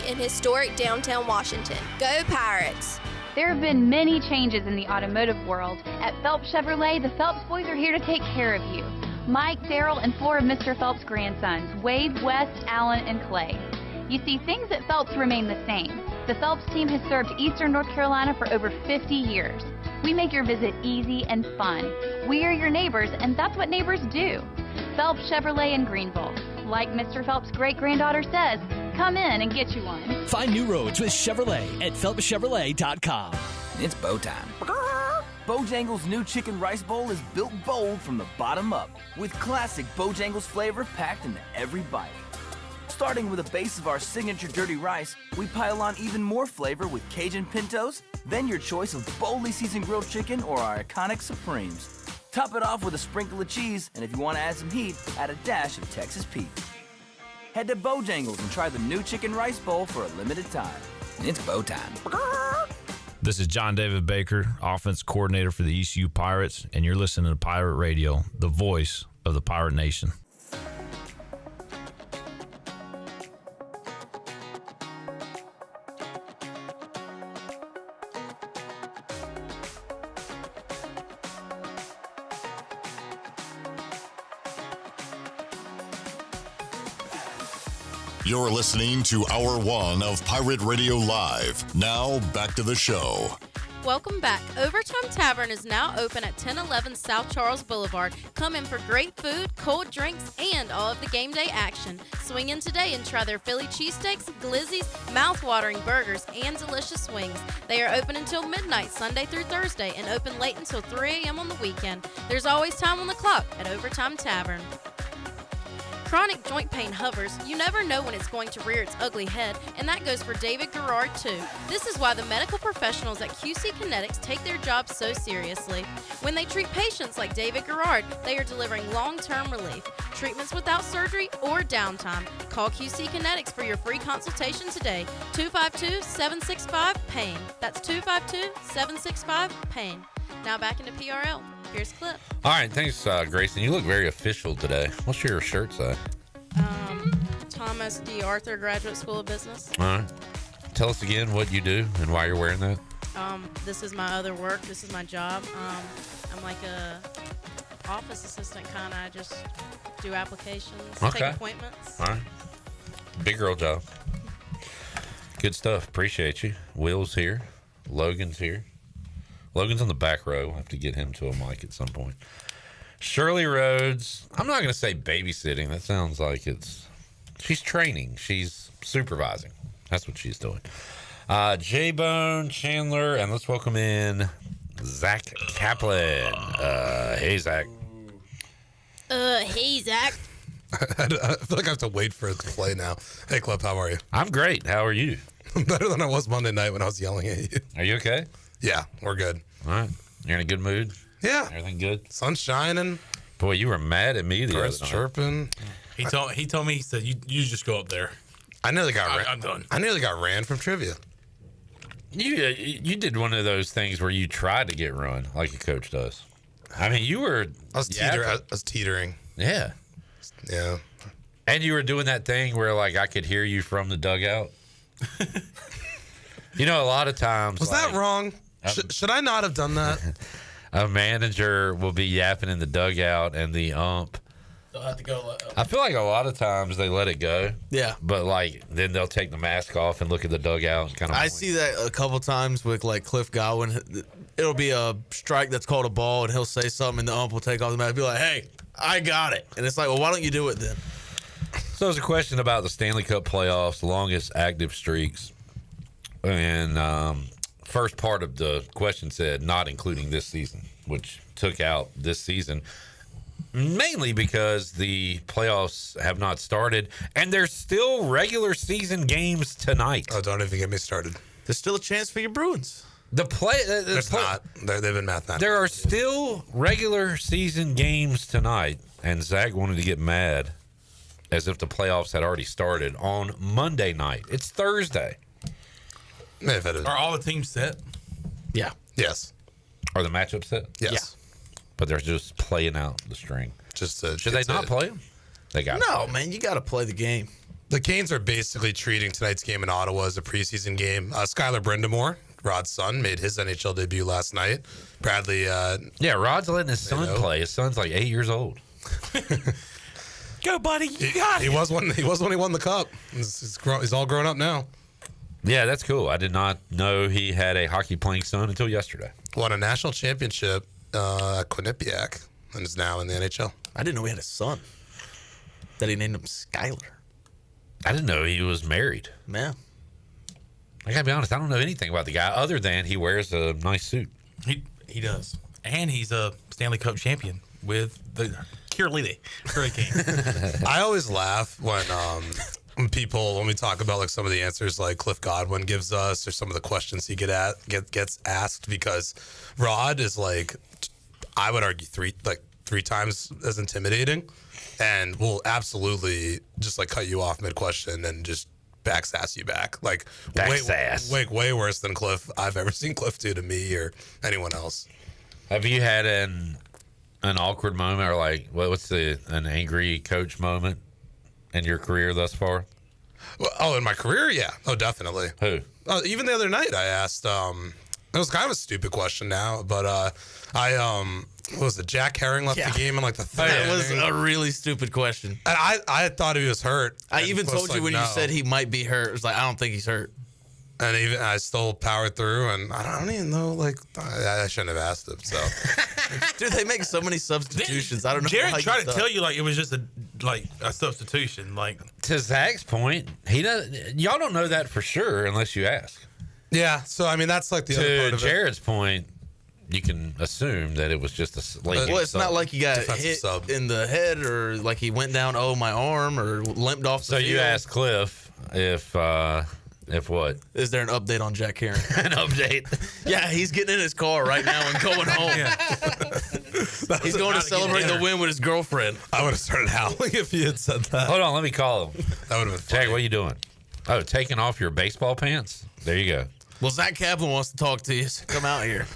in historic downtown Washington. Go Pirates! There have been many changes in the automotive world. At Phelps Chevrolet, the Phelps boys are here to take care of you. Mike, Daryl, and 4 of Mr. Phelps' grandsons, Wade, West, Allen, and Clay. You see, things at Phelps remain the same. The Phelps team has served Eastern North Carolina for over 50 years. We make your visit easy and fun. We are your neighbors, and that's what neighbors do. Phelps Chevrolet in Greenville. Like Mr. Phelps' great-granddaughter says, come in and get you one. Find new roads with Chevrolet at PhelpsChevrolet.com. It's bow time. Bojangles' new chicken rice bowl is built bold from the bottom up, with classic Bojangles flavor packed into every bite. Starting with a base of our signature dirty rice, we pile on even more flavor with Cajun pintos, then your choice of boldly seasoned grilled chicken or our iconic Supremes. Top it off with a sprinkle of cheese, and if you want to add some heat, add a dash of Texas Pete. Head to Bojangles and try the new chicken rice bowl for a limited time. It's bow time. This is John David Baker, offense coordinator for the ECU Pirates, and you're listening to Pirate Radio, the voice of the Pirate Nation. You're listening to Hour 1 of Pirate Radio Live. Now, back to the show. Welcome back. Overtime Tavern is now open at 1011 South Charles Boulevard. Come in for great food, cold drinks, and all of the game day action. Swing in today and try their Philly cheesesteaks, glizzies, mouth-watering burgers, and delicious wings. They are open until midnight, Sunday through Thursday, and open late until 3 a.m. on the weekend. There's always time on the clock at Overtime Tavern. Chronic joint pain hovers. You never know when it's going to rear its ugly head, and that goes for David Garrard too. This is why the medical professionals at QC Kinetics take their job so seriously. When they treat patients like David Garrard, they are delivering long-term relief. Treatments without surgery or downtime. Call QC Kinetics for your free consultation today. 252-765-PAIN. That's 252-765-PAIN. Now back into PRL. Here's Clip. All right, thanks, Grayson. You look very official today. What's your shirt say? Thomas D. Arthur Graduate School of Business. All right. Tell us again what you do and why you're wearing that. This is my other work. This is my job. I'm like a office assistant kind of. I just do applications, take appointments. All right. Big girl job. Good stuff. Appreciate you. Will's here. Logan's here. Logan's on the back row. We'll have to get him to a mic at some point. Shirley Rhodes. I'm not going to say babysitting. That sounds like she's training. She's supervising. That's what she's doing. J-Bone, Chandler, and let's welcome in Zach Kaplan. Hey, Zach. Hey, Zach. I feel like I have to wait for it to play now. Hey, Club, how are you? I'm great. How are you? Better than I was Monday night when I was yelling at you. Are you okay? Yeah, we're good. All right. You're in a good mood? Yeah. Everything good? Sun's shining. Boy, you were mad at me the other night. Chirping. He told me, he said, you just go up there. I nearly got I'm done. I nearly got ran from trivia. You did one of those things where you tried to get run like a coach does. I mean, you were... I was teetering. Yeah. Yeah. And you were doing that thing where, like, I could hear you from the dugout. You know, a lot of times... Was that wrong? Should I not have done that? A manager will be yapping in the dugout and the ump. They'll have to go. I feel like a lot of times they let it go. Yeah. But, like, then they'll take the mask off and look at the dugout. And kind of. I see that a couple times with, like, Cliff Godwin. It'll be a strike that's called a ball, and he'll say something, and the ump will take off the mask and be like, hey, I got it. And it's like, well, why don't you do it then? So there's a question about the Stanley Cup playoffs, the longest active streaks. And first part of the question said not including this season, which took out this season. mainly because the playoffs have not started, and there's still regular season games tonight. Oh, don't even get me started. There's still a chance for your Bruins. There's not. They've been mathematically. There are still regular season games tonight, and Zach wanted to get mad as if the playoffs had already started on Monday night. It's Thursday. Are all the teams set? Yeah. Yes. Are the matchups set? Yes. Yeah. But they're just playing out the string. Should they not play them? They got No, man, you got to play the game. The Canes are basically treating tonight's game in Ottawa as a preseason game. Skylar Brindamore, Rod's son, made his NHL debut last night. Bradley. Rod's letting his son play. His son's like 8 years old. Go, buddy. You got it. He was when he won the cup. He's all grown up now. Yeah, that's cool. I did not know he had a hockey playing son until yesterday. Won a national championship at Quinnipiac and is now in the NHL. I didn't know he had a son. That he named him Skylar. I didn't know he was married. Man. I gotta be honest, I don't know anything about the guy other than he wears a nice suit. He does. And he's a Stanley Cup champion with the Carolina Hurricanes. I always laugh when we talk about like some of the answers like Cliff Godwin gives us or some of the questions he gets asked, because Rod is like, I would argue three times as intimidating, and will absolutely just like cut you off mid question and just backsass you back. Like way worse than Cliff I've ever seen Cliff do to me or anyone else. Have you had an awkward moment or like what's an angry coach moment in your career thus far? Well, in my career, yeah. Oh, definitely. Who? Even the other night I asked, it was kind of a stupid question now, but what was it? Jack Herring left the game in like the third That was inning. a really stupid question. And I thought he was hurt. I And even Cliff's told you like, when no. you said he might be hurt. It was like, I don't think he's hurt. And I still powered through, and I don't even know, like, I shouldn't have asked him, so. Dude, they make so many substitutions. I don't know. Jared how tried you to thought. tell you like it was just a substitution. Like, to Zach's point, y'all don't know that for sure unless you ask. Yeah, so I mean that's like the other part To of Jared's point, you can assume that it was just a late Well, it's not like he got Defensive hit sub. in the head or like he went down, my arm, or limped off the So field. you asked Cliff if what? Is there an update on Jack Herring? An update? Yeah, he's getting in his car right now and going home. He's going to celebrate the win with his girlfriend. I would have started howling if he had said that. Hold on, let me call him. That would have been funny. Jack, what are you doing? Oh, taking off your baseball pants? There you go. Well, Zach Kaplan wants to talk to you, so come out here.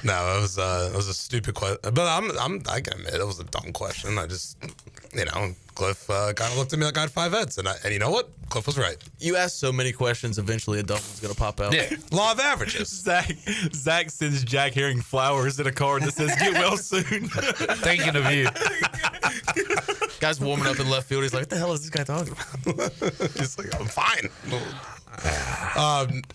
No, it was a stupid question, but I can admit it was a dumb question. I just, Cliff kind of looked at me like I had 5 heads, and you know what? Cliff was right. You asked so many questions, eventually a dumb one's going to pop out. Yeah, law of averages. Zach sends Jack Herring flowers in a card that says "Get well soon." Thinking of you. Guy's warming up in left field. He's like, what the hell is this guy talking about? He's like, I'm fine.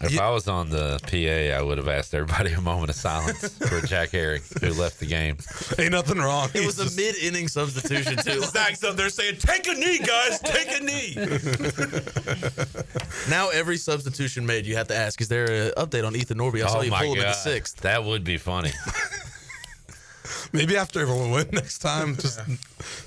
If I was on the PA, I would have asked everybody a moment of silence for Jack Herring, who left the game. Ain't nothing wrong. It was a mid-inning substitution, too. Zach's up there saying, "Take a knee, guys. Take a knee." Now every substitution made, you have to ask, is there an update on Ethan Norby? I saw you pull him in the 6th. That would be funny. Maybe after everyone win next time, just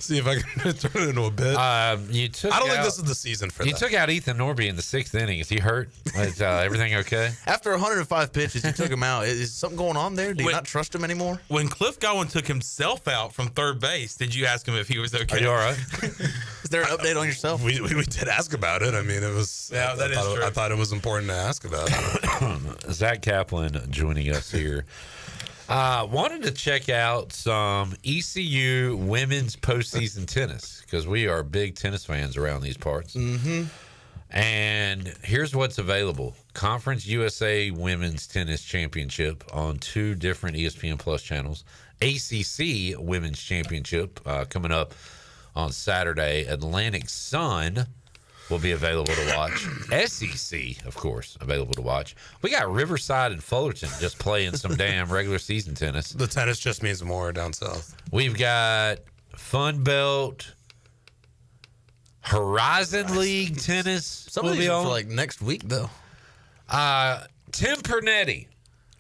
see if I can turn it into a bit. I don't think this is the season for you that. took out Ethan Norby in the 6th inning. Is he hurt? Is everything okay? After 105 pitches, you took him out. Is something going on there? Do you not trust him anymore? When Cliff Godwin took himself out from third base, did you ask him if he was okay? Are you all right? Is there an update on yourself? We did ask about it. I mean, it was. Yeah, that is true. I thought it was important to ask about. Zach Kaplan joining us here. Wanted to check out some ECU women's postseason tennis because we are big tennis fans around these parts. Mm-hmm. And here's what's available. Conference USA Women's Tennis Championship on 2 different ESPN Plus channels. ACC Women's Championship coming up on Saturday. Atlantic Sun will be available to watch. SEC, of course, available to watch. We got Riverside and Fullerton just playing some damn regular season tennis. The tennis just means more down south. We've got Fun Belt, Horizon League tennis. Some of these are for like next week, though. Tim Pernetti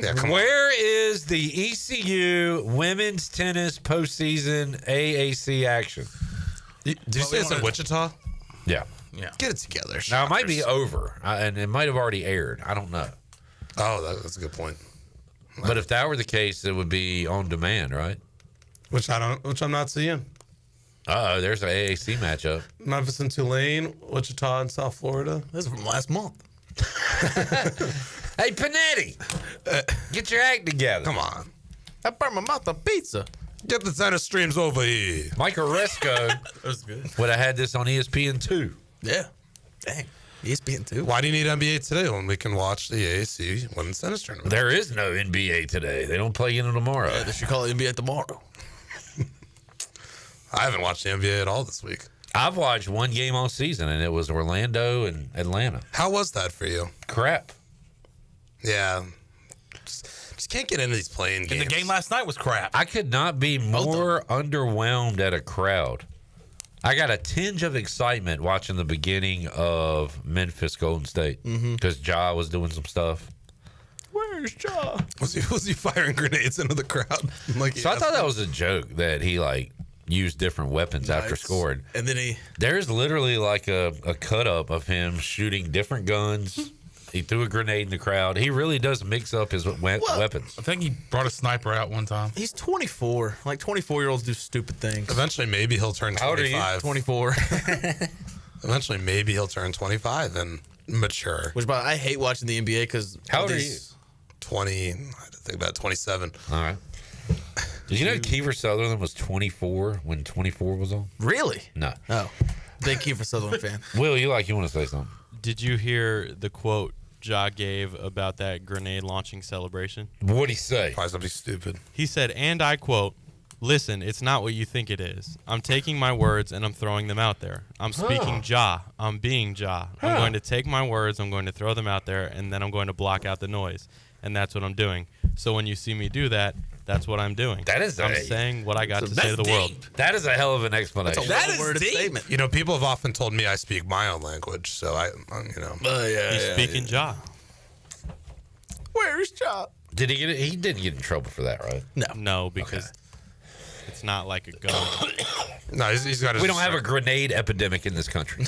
Yeah, come on. Where is the ECU women's tennis postseason AAC action? Did you say it's in Wichita? Yeah. Yeah. Get it together. Now, it might be shockers. over, and it might have already aired. I don't know. Oh, that's a good point. But if that were the case, it would be on demand, right? Which I'm not seeing. There's an AAC matchup. Memphis and Tulane, Wichita and South Florida. This is from last month. Hey, Panetti, get your act together. Come on. I burned my mouth on pizza. Get the tennis streams over here. Mike Oresco That's good. would have had this on ESPN2. Yeah. Dang. ESPN2. Why do you need NBA today when we can watch the AAC women's tennis tournament? There is no NBA today. They don't play until tomorrow. Yeah, they should call it NBA tomorrow. I haven't watched the NBA at all this week. I've watched one game all season, and it was Orlando and Atlanta. How was that for you? Crap. Yeah. Just can't get into these playing games. And the game last night was crap. I could not be more underwhelmed at a crowd. I got a tinge of excitement watching the beginning of Memphis Golden State because Ja was doing some stuff. Where's Ja? Was he firing grenades into the crowd? So I thought that was a joke that he used different weapons after scoring. And then there's literally a cut up of him shooting different guns. He threw a grenade in the crowd. He really does mix up his weapons. I think he brought a sniper out one time. He's 24. 24-year-olds do stupid things. Eventually, maybe he'll turn 25. How old are you? 24. Eventually, maybe he'll turn 25 and mature. Which, I hate watching the NBA because how old are you? 20. I think about 27. All right. Did you know Kiefer Sutherland was 24 when 24 was on? Really? No. Oh. Big Kiefer Sutherland fan. Will, you want to say something? Did you hear the quote Ja gave about that grenade launching celebration? What'd he say? Probably something stupid. He said, and I quote, "Listen, it's not what you think it is. I'm taking my words and I'm throwing them out there. I'm speaking Ja. I'm being Ja. I'm going to take my words, I'm going to throw them out there, and then I'm going to block out the noise. And that's what I'm doing. So when you see me do that, that's what I'm doing. I'm saying what I got to say to the world." That is a hell of an explanation. That is deep. Statement. You know, people have often told me I speak my own language, so He's speaking Ja. Where's Ja? Did he get it? He didn't get in trouble for that, right? No, because it's not like a gun. No, he's got. We don't have a grenade epidemic in this country.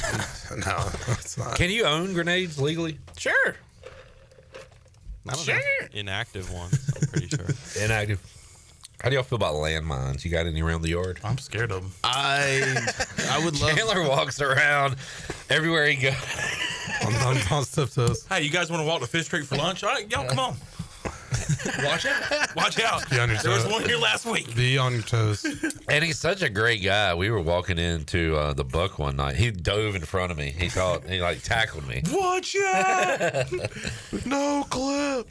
No, it's not. Can you own grenades legally? Sure. I don't know. Inactive ones, I'm pretty sure. Inactive. How do y'all feel about landmines? You got any around the yard? I'm scared of them. I would love. Chandler walks around everywhere he goes. on stuff toes. Hey, you guys want to walk to Fifth Street for lunch? All right, y'all, come on. Watch out. Watch out. Be on your There was toes. one here last week. Be on your toes. And he's such a great guy. We were walking into the Buck one night. He dove in front of me. He tackled me. Watch out! No clip.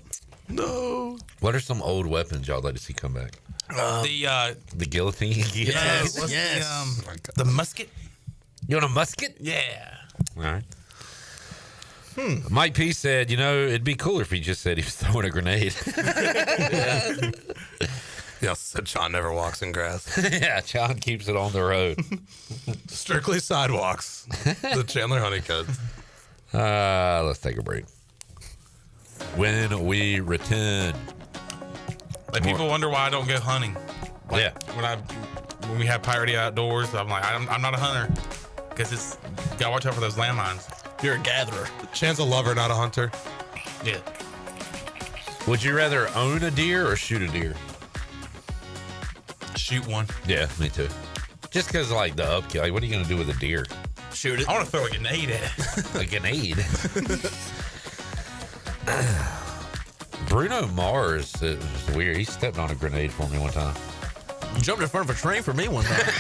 No. What are some old weapons y'all like to see come back? The guillotine. Yes. The musket. You want a musket? Yeah. All right. Mike P said, it'd be cooler if he just said he was throwing a grenade. He also said John never walks in grass. Yeah, John keeps it on the road. Strictly sidewalks. The Chandler Honeycutt. Let's take a break. When we return. People wonder why I don't go hunting. Yeah. When we have Pirate Outdoors, I'm like, I'm not a hunter. Because it's, gotta watch out for those landmines. You're a gatherer. Chan's a lover, not a hunter. Yeah. Would you rather own a deer or shoot a deer? Shoot one. Yeah, me too. Just because, the upkill. What are you going to do with a deer? Shoot it. I want to throw a grenade at it. A grenade? Bruno Mars, it was weird. He stepped on a grenade for me one time. You jumped in front of a train for me one time.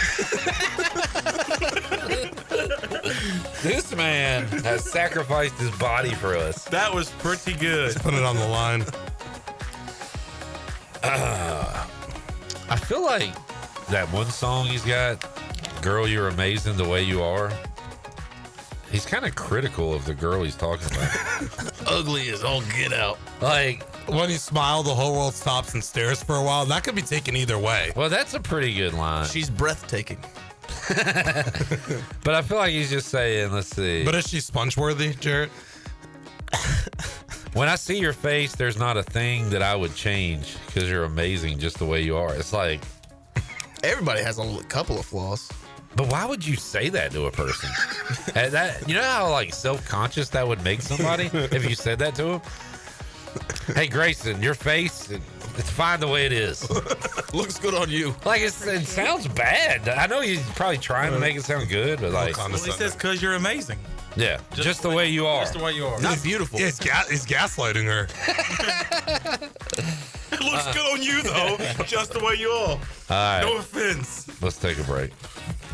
This man has sacrificed his body for us. That was pretty good. Put it on the line. I feel like that one song he's got, "Girl, You're Amazing the Way You Are," he's kind of critical of the girl he's talking about. Ugly as all get out. When you smile, the whole world stops and stares for a while. That could be taken either way. Well, that's a pretty good line. She's breathtaking. But I feel like he's just saying, let's see. But is she sponge-worthy, Jarrett? When I see your face, there's not a thing that I would change because you're amazing just the way you are. It's like everybody has a couple of flaws. But why would you say that to a person? And that, you know how like self-conscious that would make somebody if you said that to him? Hey, Grayson, your face, it's fine the way it is. Looks good on you. Like, it sounds bad. I know he's probably trying to make it sound good, but like... Well, he says because you're amazing. Yeah, just the way you are. Just the way you are. Not beautiful. Yeah, he's gaslighting her. It looks good on you, though. Just the way you are. All right. No offense. Let's take a break.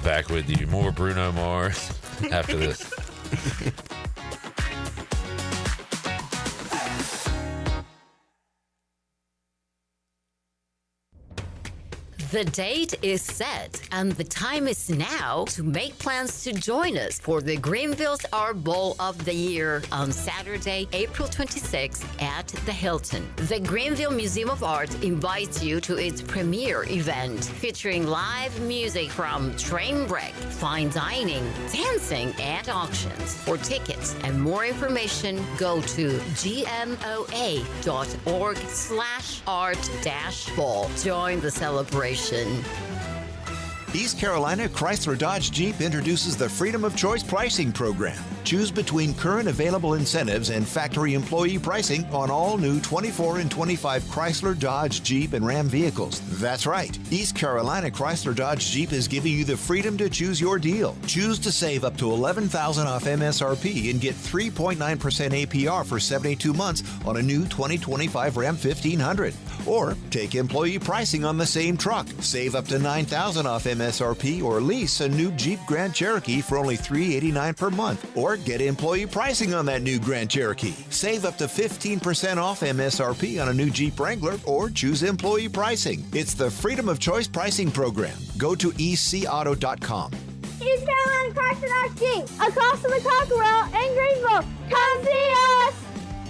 Back with you. More Bruno Mars after this. The date is set, and the time is now to make plans to join us for the Greenville's Art Bowl of the Year on Saturday, April 26th at the Hilton. The Greenville Museum of Art invites you to its premiere event featuring live music from Trainwreck, fine dining, dancing, and auctions. For tickets and more information, go to gmoa.org/art-ball. Join the celebration. East Carolina Chrysler Dodge Jeep introduces the Freedom of Choice pricing program. Choose between current available incentives and factory employee pricing on all new 24 and 25 Chrysler, Dodge, Jeep, and Ram vehicles. That's right. East Carolina Chrysler Dodge Jeep is giving you the freedom to choose your deal. Choose to save up to $11,000 off MSRP and get 3.9% APR for 72 months on a new 2025 Ram 1500. Or take employee pricing on the same truck. Save up to $9,000 off MSRP or lease a new Jeep Grand Cherokee for only $389 per month. Or get employee pricing on that new Grand Cherokee. Save up to 15% off MSRP on a new Jeep Wrangler or choose employee pricing. It's the Freedom of Choice pricing program. Go to ecauto.com. East Carolina Chrysler Dodge Jeep, across from the Cockerel in Greenville. Come see us!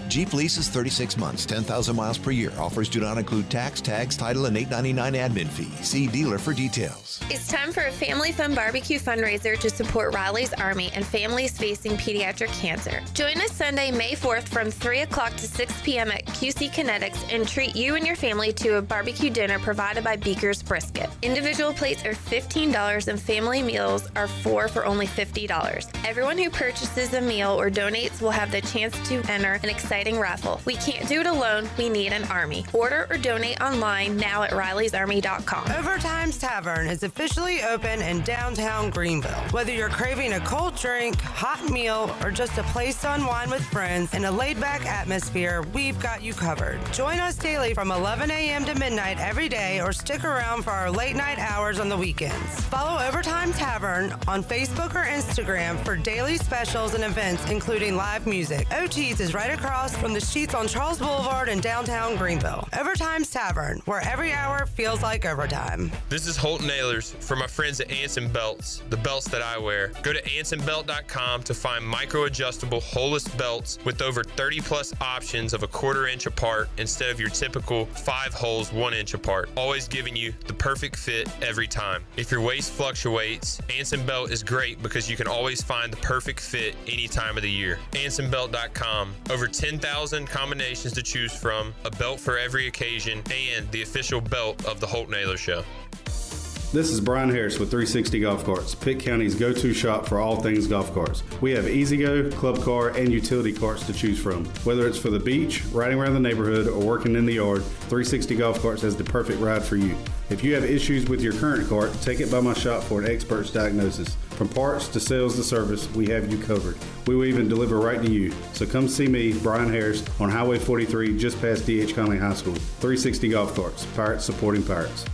Jeep leases 36 months, 10,000 miles per year. Offers do not include tax, tags, title, and $8.99 admin fee. See dealer for details. It's time for a Family Fun Barbecue fundraiser to support Riley's Army and families facing pediatric cancer. Join us Sunday, May 4th from 3 o'clock to 6 p.m. at QC Kinetics and treat you and your family to a barbecue dinner provided by Beaker's Brisket. Individual plates are $15 and family meals are $4 for only $50. Everyone who purchases a meal or donates will have the chance to enter an exciting raffle. We can't do it alone. We need an army. Order or donate online now at Riley'sArmy.com. Overtime's Tavern is officially open in downtown Greenville. Whether you're craving a cold drink, hot meal, or just a place to unwind with friends in a laid-back atmosphere, we've got you covered. Join us daily from 11 a.m. to midnight every day or stick around for our late-night hours on the weekends. Follow Overtime Tavern on Facebook or Instagram for daily specials and events, including live music. OT's is right across from the Sheets on Charles Boulevard in downtown Greenville. Overtime's Tavern, where every hour feels like overtime. This is Holt Nailers for my friends at Anson Belts, the belts that I wear. Go to ansonbelt.com to find micro-adjustable holeless belts with over 30 plus options of a 1/4 inch apart instead of your typical 5 holes 1 inch apart, always giving you the perfect fit every time. If your waist fluctuates, Anson Belt is great because you can always find the perfect fit any time of the year. ansonbelt.com, over 10,000 combinations to choose from, a belt for every occasion, and the official belt of the Holt Naylor Show. This is Brian Harris with 360 Golf Carts, Pitt County's go-to shop for all things golf carts. We have E-Z-Go, club car, and utility carts to choose from. Whether it's for the beach, riding around the neighborhood, or working in the yard, 360 Golf Carts has the perfect ride for you. If you have issues with your current cart, take it by my shop for an expert's diagnosis. From parts to sales to service, we have you covered. We will even deliver right to you. So come see me, Brian Harris, on Highway 43, just past D.H. Conley High School. 360 Golf Carts, Pirates supporting Pirates.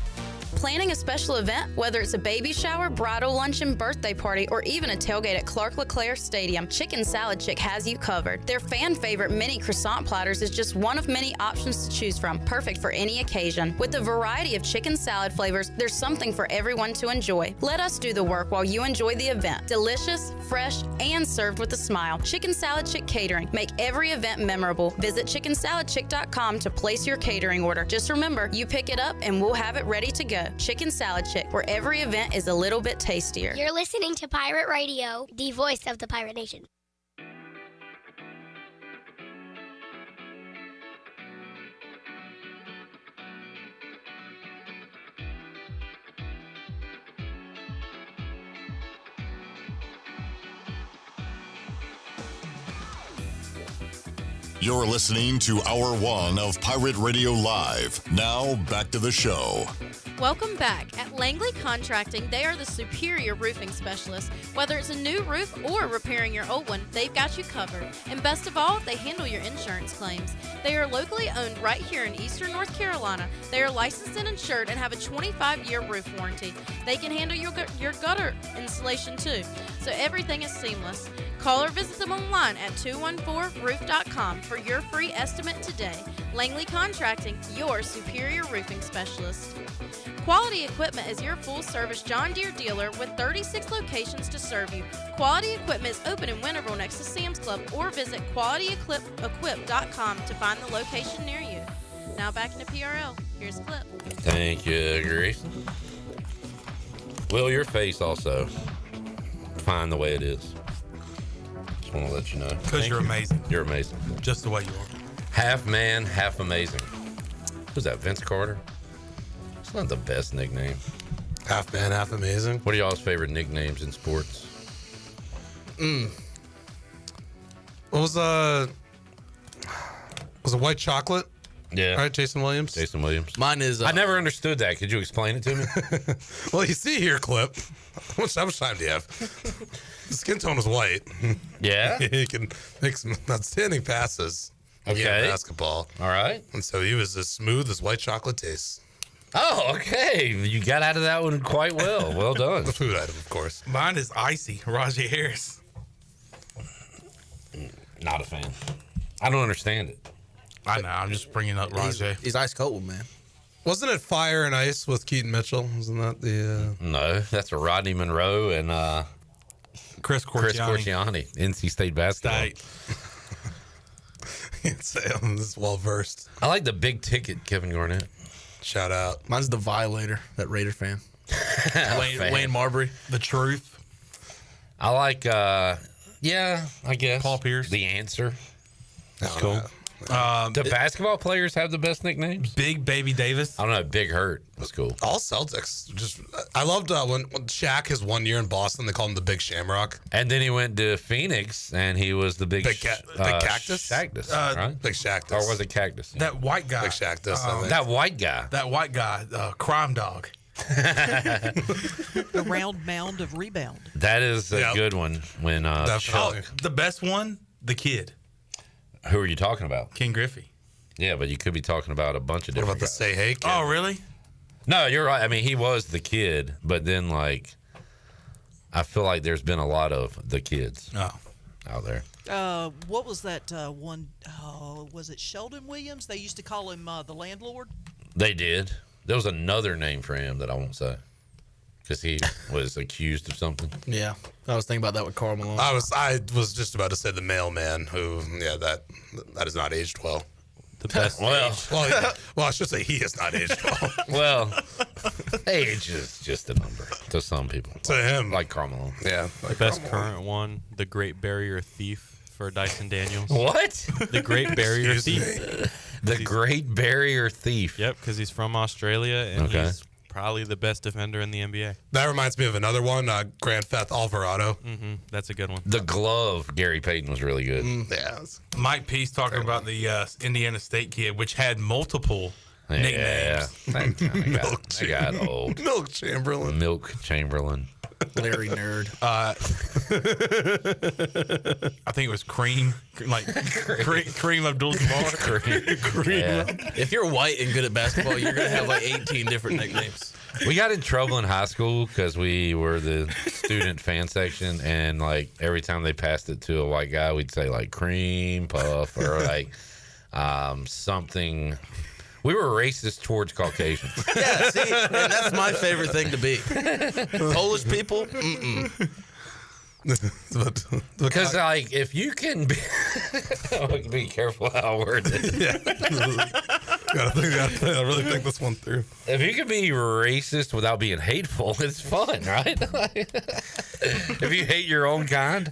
Planning a special event, whether it's a baby shower, bridal luncheon, birthday party, or even a tailgate at Clark LeClaire Stadium, Chicken Salad Chick has you covered. Their fan favorite mini croissant platters is just one of many options to choose from, perfect for any occasion. With a variety of chicken salad flavors, there's something for everyone to enjoy. Let us do the work while you enjoy the event. Delicious, fresh, and served with a smile. Chicken Salad Chick Catering. Make every event memorable. Visit chickensaladchick.com to place your catering order. Just remember, you pick it up and we'll have it ready to go. Chicken Salad Chick, where every event is a little bit tastier. You're listening to Pirate Radio, the voice of the Pirate Nation. You're listening to Hour 1 of Pirate Radio Live. Now, back to the show. Welcome back. At Langley Contracting, they are the superior roofing specialists. Whether it's a new roof or repairing your old one, they've got you covered. And best of all, they handle your insurance claims. They are locally owned right here in eastern North Carolina. They are licensed and insured and have a 25-year roof warranty. They can handle your gutter installation too, so everything is seamless. Call or visit them online at 214roof.com for your free estimate today. Langley Contracting, your superior roofing specialist. Quality Equipment is your full-service John Deere dealer with 36 locations to serve you. Quality Equipment is open in Winterville next to Sam's Club, or visit qualityequip.com to find the location near you. Now back into PRL. Here's Clip. Thank you, Grace. Will, your face also fine the way it is. Just want to let you know. Because you're amazing. You're amazing. Just the way you are. Half man, half amazing. Who's that, Vince Carter? It's not the best nickname. Half man, half amazing. What are y'all's favorite nicknames in sports? What was it white chocolate? Yeah. Right, Jason Williams? Jason Williams. Mine is. I never understood that. Could you explain it to me? Well, you see here, Clip. How much time do you have? The skin tone is white. Yeah? He can make some outstanding passes. Okay. In basketball. All right. And so he was as smooth as white chocolate tastes. Oh, okay. You got out of that one quite well. Well done. The food item, of course. Mine is Icy, Rajay Harris. Not a fan. I don't understand it. I know. I'm just bringing up Rajay. He's ice cold, man. Wasn't it Fire and Ice with Keaton Mitchell? Wasn't that the... No, that's a Rodney Monroe and Chris Corchiani. NC State basketball. Can't say I'm this well-versed. I like the big ticket Kevin Garnett. Shout out. Mine's the Violator, that Raider fan. Wayne Marbury. The Truth. I like, I guess. Paul Pierce. The Answer. That's cool. Yeah. Do basketball players have the best nicknames? Big Baby Davis. I don't know. Big Hurt was cool. All Celtics. I loved when Shaq his 1 year in Boston, they called him the Big Shamrock. And then he went to Phoenix, and he was the Big Cactus? Cactus, right? Big Shactus. Or was it Cactus? That white guy. Big Shactus, I think. That white guy. That white guy. Crime Dog. The round mound of rebound. That is a good one. When the best one, the kid. Who are you talking about? King Griffey. Yeah, but you could be talking about a bunch of What different about the guys. Say Hey kid? Oh, really? No, you're right. I mean, he was the kid, but then I feel like there's been a lot of the kids out there. What was that one? Oh, was it Sheldon Williams? They used to call him the landlord. They did. There was another name for him that I won't say because he was accused of something. Yeah, I was thinking about that with Karl Malone. I was just about to say the mailman who, that is not aged well. The best. Well, I should say he is not aged well. Well, age is just a number to some people. To him. Like Karl Malone. Yeah. The best current one, the Great Barrier Thief for Dyson Daniels. What? The Great Barrier Thief. The Great Barrier Thief. Yep, because he's from Australia and Okay. he's probably the best defender in the NBA. That reminds me of another one, Grand Theft Alvarado. Mm-hmm. That's a good one. The glove, Gary Payton was really good. Yeah. Mike Peace talking about the Indiana State kid, which had multiple nicknames. That got old. Milk Chamberlain. Milk Chamberlain. Larry Nerd. I think it was Cream, Cream Abdul-Jabbar. Cream. Yeah. If you're white and good at basketball, you're gonna have 18 different nicknames. We got in trouble in high school because we were the student fan section, and every time they passed it to a white guy, we'd say Cream Puff or something. We were racist towards Caucasians. Yeah, see, and that's my favorite thing to be. Polish people, Because if you can be careful how I word it. Gotta really think this one through. If you can be racist without being hateful, it's fun, right? If you hate your own kind.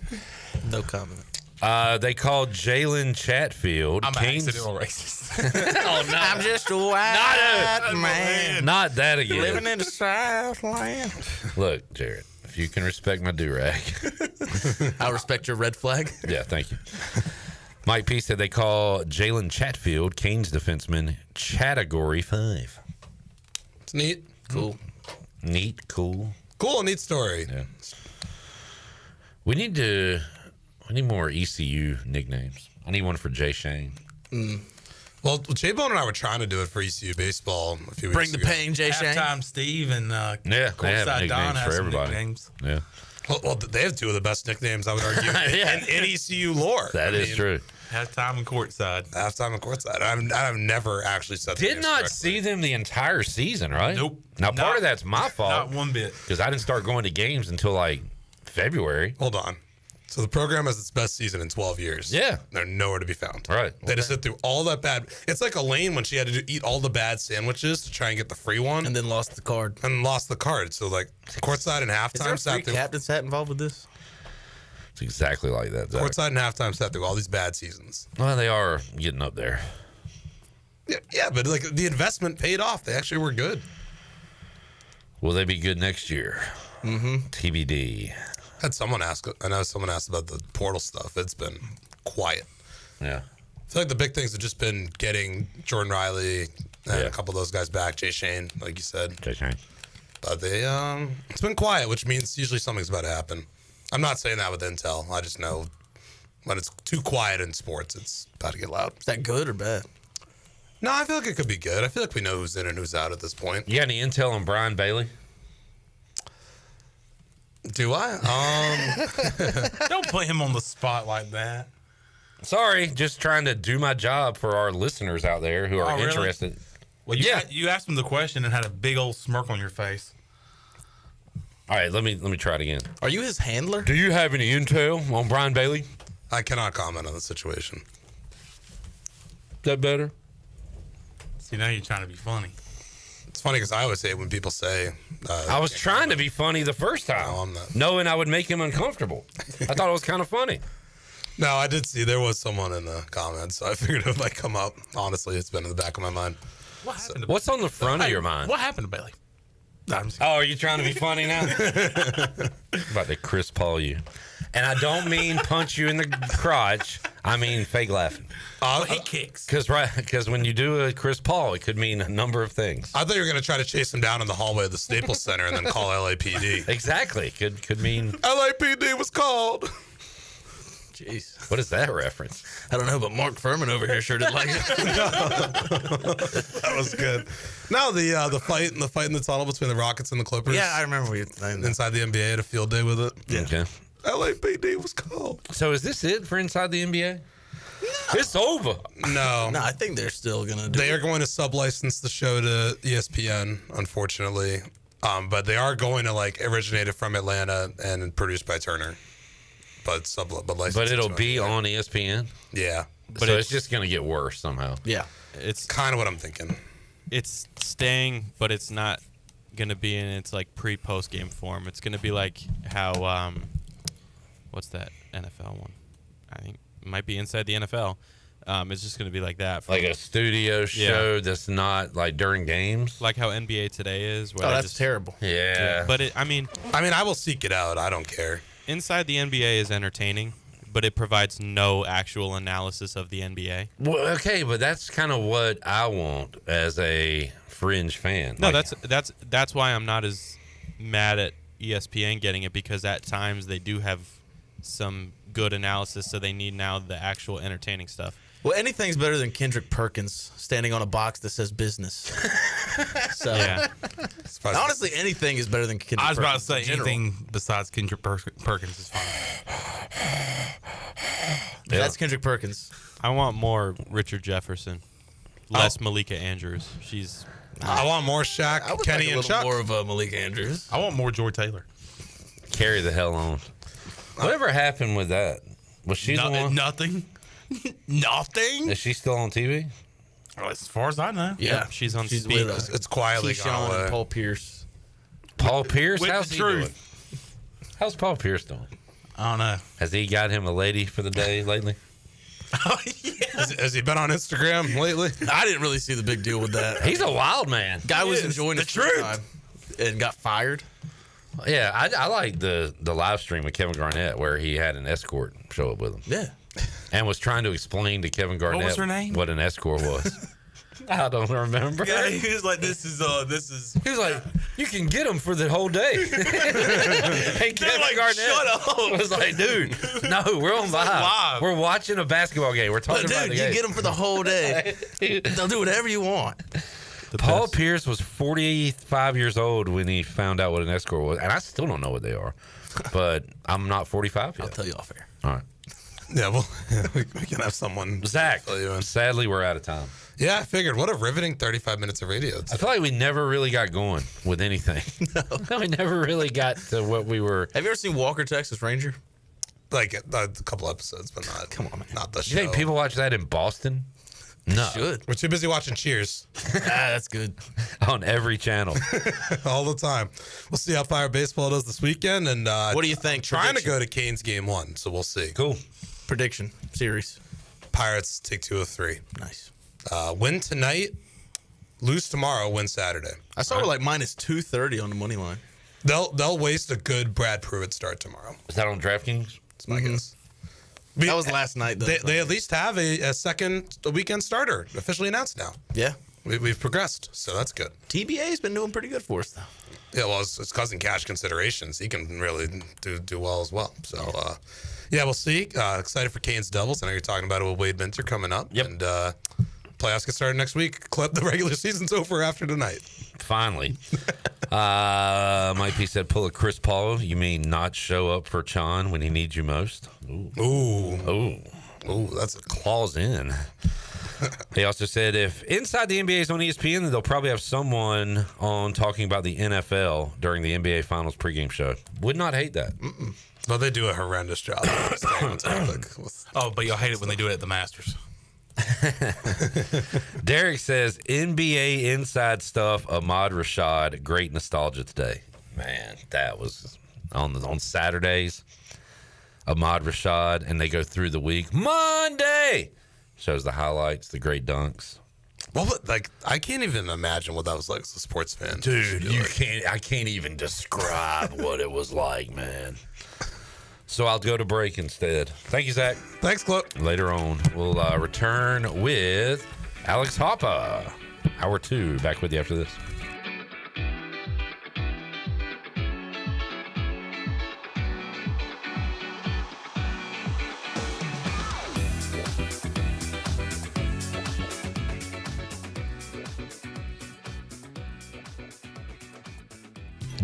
No comment. They called Jalen Chatfield. I'm an accidental racist. Oh, no. I'm just a white man. Not that again. Living in the Southland. Look, Jared, if you can respect my do-rag. I respect your red flag. Yeah, thank you. Mike P said they call Jalen Chatfield, Canes defenseman, Category 5. It's neat. Cool. Neat, cool. Cool, neat story. Yeah. We need more ECU nicknames. I need one for Jay Shane. Well, J-Bone and I were trying to do it for ECU baseball a few weeks Bring the ago. pain, Jay Shane. Halftime Steve and They have Courtside Don nicknames has for some everybody. nicknames. Yeah, Well, they have two of the best nicknames, I would argue, in ECU lore. that is true. Halftime and Courtside. Halftime and Courtside. I've never actually said the Did names not correctly. see them the entire season, right? Nope. Now, part Not- of that's my fault. Not one bit. Because I didn't start going to games until like February. Hold on. So the program has its best season in 12 years. Yeah. They're nowhere to be found. Right. They just sit through all that bad. It's like Elaine when she had to eat all the bad sandwiches to try and get the free one. And then lost the card. So, like, Courtside and Is there a halftime sat free through. captain's hat involved with this? It's exactly like that, Zach. Courtside and halftime sat through all these bad seasons. Well, they are getting up there. Yeah, but like the investment paid off. They actually were good. Will they be good next year? TBD. I know someone asked about the portal stuff. It's been quiet. Yeah. I feel like the big things have just been getting Jordan Riley and a couple of those guys back. Jay Shane, like you said. Jay Shane. But it's been quiet, which means usually something's about to happen. I'm not saying that with intel. I just know when it's too quiet in sports, it's about to get loud. Is that good or bad? No, I feel like it could be good. I feel like we know who's in and who's out at this point. You got any intel on Brian Bailey? Do I? Don't put him on the spot like that. Sorry, just trying to do my job for our listeners out there who are Oh, really? interested. Well, you asked him the question and had a big old smirk on your face. All right, let me try it again. Are you his handler? Do you have any intel on Brian Bailey? I cannot comment on the situation. Is that better? See, now you're trying to be funny. It's funny because I always say it when people say... I was trying to be funny the first time, No, I'm not. knowing I would make him uncomfortable. I thought it was kind of funny. No, I did see there was someone in the comments, so I figured it might come up. Honestly, it's been in the back of my mind. What happened to What's on the front of your mind? What happened to Bailey? Oh, are you trying to be funny now? About to Chris Paul you. And I don't mean punch you in the crotch. I mean fake laughing. He kicks. Because when you do a Chris Paul, it could mean a number of things. I thought you were going to try to chase him down in the hallway of the Staples Center and then call LAPD. Exactly. Could mean... LAPD was called. Jeez. What is that reference? I don't know, but Mark Furman over here sure did like it. That was good. No, the fight in the tunnel between the Rockets and the Clippers. Yeah, I remember we named that. Inside the NBA had a field day with it. Yeah. Okay. LAPD was called. So is this it for Inside the NBA? It's over. No. No, I think they're still going to do They it. are going to sublicense the show to ESPN, unfortunately. But they are going to originate it from Atlanta and produced by Turner. But licensed. But it'll to be NBA. on ESPN? Yeah. But so it's just going to get worse somehow. Yeah. It's kind of what I'm thinking. It's staying, but it's not going to be in its pre-post game form. It's going to be like how what's that NFL one? I think it might be Inside the NFL. It's just going to be like that. Like a studio show that's not during games? Like how NBA Today is. Where Oh, they that's just, terrible. Yeah. But I mean, I will seek it out. I don't care. Inside the NBA is entertaining, but it provides no actual analysis of the NBA. Well, okay, but that's kind of what I want as a fringe fan. No, that's why I'm not as mad at ESPN getting it, because at times they do have some good analysis, so they need now the actual entertaining stuff. Well, anything's better than Kendrick Perkins standing on a box that says business. So, Yeah. honestly, anything is better than Kendrick Perkins. I was about to say in general. anything besides Kendrick Perkins is fine. That's Kendrick Perkins. I want more Richard Jefferson, less Malika Andrews. She's. I want more Shaq, I would Kenny, like a and little Chuck. more of Malika Andrews. I want more Joy Taylor. Carry the hell on. Whatever happened with that? Was she the one? Nothing. Nothing. Is she still on TV? Well, as far as I know. Yeah, she's on she's Speed. with It's quietly Keyshawn gone away. and Paul Pierce. Paul Pierce? With How's the he truth. doing? How's Paul Pierce doing? I don't know. Has he got him a lady for the day lately? Has he been on Instagram lately? I didn't really see the big deal with that. He's a wild man. Guy was is. enjoying The his free truth. time and got fired. Yeah, I like the live stream with Kevin Garnett where he had an escort show up with him. Yeah. and was trying to explain to Kevin Garnett was her name? what an escort was. I don't remember. Yeah, he was like, this is. He was like, you can get them for the whole day. Hey, Kevin Garnett shut up. was like, dude, no, we're on live. We're watching a basketball game. We're talking about the game. You get them for the whole day. They'll do whatever you want. Paul Pierce was 45 years old when he found out what an escort was, and I still don't know what they are. But I'm not 45 yet. I'll tell you off air. All right. Yeah, well, we can have someone. Zach, sadly, we're out of time. Yeah, I figured. What a riveting 35 minutes of radio. I feel like we never really got going with anything. No. We never really got to what we were. Have you ever seen Walker, Texas Ranger? Like a couple episodes, but not. Come on, man. Not the You show. think people watch that in Boston? No. Should. We're too busy watching Cheers. That's good. On every channel. All the time. We'll see how Pirate Baseball does this weekend. And what do you think? Trying to go to Canes game 1, so we'll see. Cool. Prediction series. Pirates take 2 of 3. Nice. Win tonight, lose tomorrow, win Saturday. I saw we're like minus 230 on the money line. They'll waste a good Brad Pruitt start tomorrow. Is that on DraftKings? That's my guess. That was last night, though. They at least have a weekend starter officially announced now. Yeah. We've progressed, so that's good. TBA's been doing pretty good for us, though. Yeah, well, it's cousin Cash considerations. He can really do well as well. So, yeah, we'll see. Excited for Canes doubles. I know you're talking about it with Wade Minter coming up. Yep. And playoffs get started next week. The regular season's over after tonight. Finally. Mike P said, pull a Chris Paul. You mean not show up for Chon when he needs you most? Ooh, that's a clause in. He also said, if Inside the NBA is on ESPN, then they'll probably have someone on talking about the NFL during the NBA Finals pregame show. Would not hate that. Well, they do a horrendous job of staying on topic. Oh, but you'll hate it when they do it at the Masters. Derek says, NBA inside stuff, Ahmad Rashad, great nostalgia today. Man, that was on Saturdays. Ahmad Rashad, and they go through the week. Monday shows the highlights, the great dunks. Well, but I can't even imagine what that was like as a sports fan. Dude, I can't even describe what it was like, man. So I'll go to break instead. Thank you, Zach. Thanks, Clip. Later on, we'll return with Alex Hoppe. Hour 2. Back with you after this.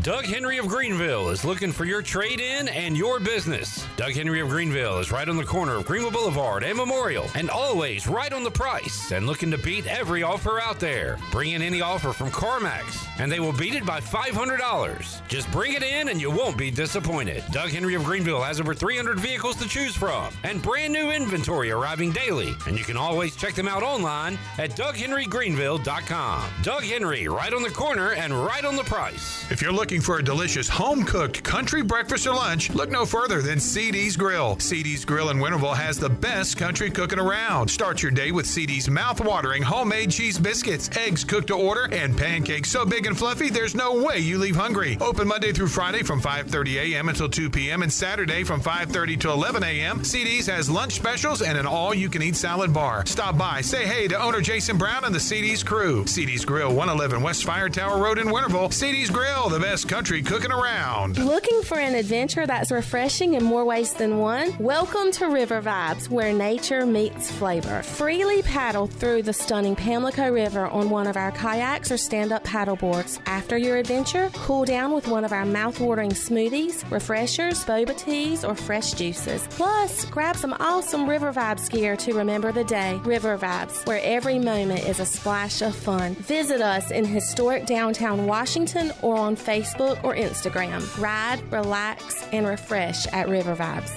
Doug Henry of Greenville is looking for your trade-in and your business. Doug Henry of Greenville is right on the corner of Greenville Boulevard and Memorial, and always right on the price and looking to beat every offer out there. Bring in any offer from CarMax, and they will beat it by $500. Just bring it in and you won't be disappointed. Doug Henry of Greenville has over 300 vehicles to choose from and brand new inventory arriving daily, and you can always check them out online at DougHenryGreenville.com. Doug Henry, right on the corner and right on the price. If you're looking for a delicious home-cooked country breakfast or lunch, look no further than CD's Grill. CD's Grill in Winterville has the best country cooking around. Start your day with CD's mouth-watering homemade cheese biscuits, eggs cooked to order, and pancakes so big and fluffy there's no way you leave hungry. Open Monday through Friday from 5:30 a.m. until 2 p.m. and Saturday from 5:30 to 11 a.m. CD's has lunch specials and an all-you-can-eat salad bar. Stop by, say hey to owner Jason Brown and the CD's crew. CD's Grill, 111 West Fire Tower Road in Winterville. CD's Grill, the best country cooking around. Looking for an adventure that's refreshing in more ways than one? Welcome to River Vibes, where nature meets flavor. Freely paddle through the stunning Pamlico River on one of our kayaks or stand-up paddle boards. After your adventure, cool down with one of our mouth-watering smoothies, refreshers, boba teas, or fresh juices. Plus, grab some awesome River Vibes gear to remember the day. River Vibes, where every moment is a splash of fun. Visit us in historic downtown Washington or on Facebook or Instagram. Ride, relax, and refresh at River Vibes.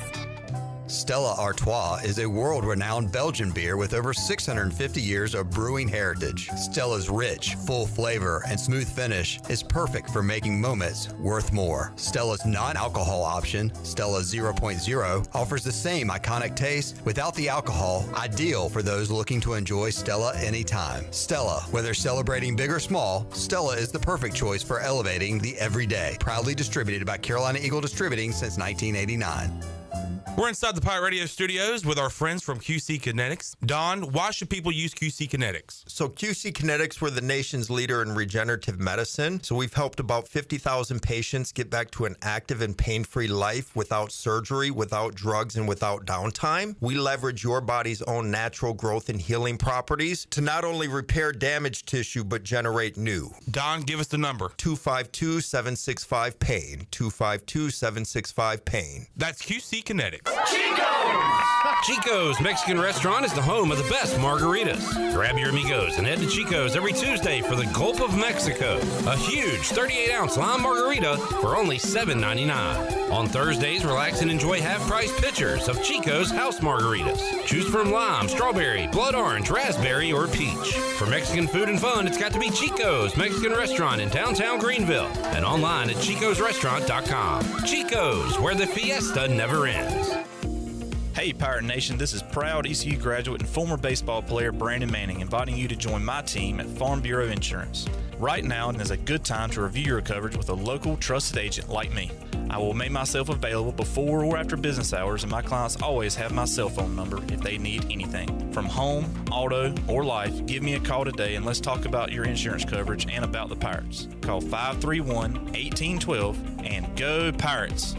Stella Artois is a world-renowned Belgian beer with over 650 years of brewing heritage. Stella's rich, full flavor and smooth finish is perfect for making moments worth more. Stella's non-alcohol option, Stella 0.0, offers the same iconic taste without the alcohol, ideal for those looking to enjoy Stella anytime. Stella, whether celebrating big or small, Stella is the perfect choice for elevating the everyday. Proudly distributed by Carolina Eagle Distributing since 1989. We're inside the Pirate Radio studios with our friends from QC Kinetics. Don, why should people use QC Kinetics? So QC Kinetics, we're the nation's leader in regenerative medicine. So we've helped about 50,000 patients get back to an active and pain-free life without surgery, without drugs, and without downtime. We leverage your body's own natural growth and healing properties to not only repair damaged tissue, but generate new. Don, give us the number. 252-765-PAIN. 252-765-PAIN. That's QC Kinetics. Chico's Mexican restaurant is the home of the best margaritas. Grab your amigos and head to Chico's every Tuesday for the Gulp of Mexico, a huge 38-ounce lime margarita for only $7.99. On Thursdays, relax and enjoy half-price pitchers of Chico's house margaritas. Choose from lime, strawberry, blood orange, raspberry, or peach. For Mexican food and fun, it's got to be Chico's Mexican restaurant in downtown Greenville and online at chicosrestaurant.com. Chico's, where the fiesta never ends. Hey Pirate Nation, this is proud ECU graduate and former baseball player Brandon Manning inviting you to join my team at Farm Bureau Insurance. Right now is a good time to review your coverage with a local trusted agent like me. I will make myself available before or after business hours, and my clients always have my cell phone number if they need anything. From home, auto, or life, give me a call today and let's talk about your insurance coverage and about the Pirates. Call 531-1812 and go Pirates!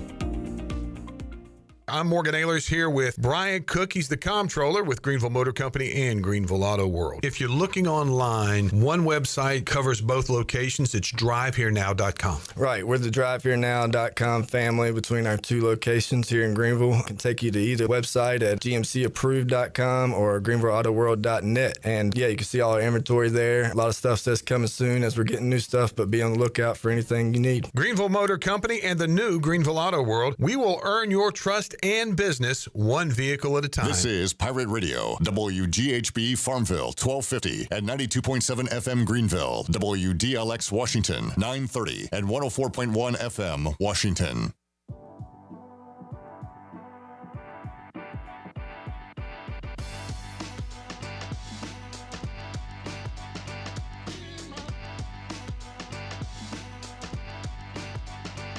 I'm Morgan Ehlers here with Brian Cook. He's the comptroller with Greenville Motor Company and Greenville Auto World. If you're looking online, one website covers both locations. It's driveherenow.com. Right. We're the driveherenow.com family between our two locations here in Greenville. I can take you to either website at gmcapproved.com or greenvilleautoworld.net. And yeah, you can see all our inventory there. A lot of stuff says coming soon as we're getting new stuff, but be on the lookout for anything you need. Greenville Motor Company and the new Greenville Auto World. We will earn your trust and business one vehicle at a time. This is Pirate Radio, WGHB Farmville, 1250 at 92.7 FM Greenville, WDLX Washington, 930 and 104.1 FM Washington.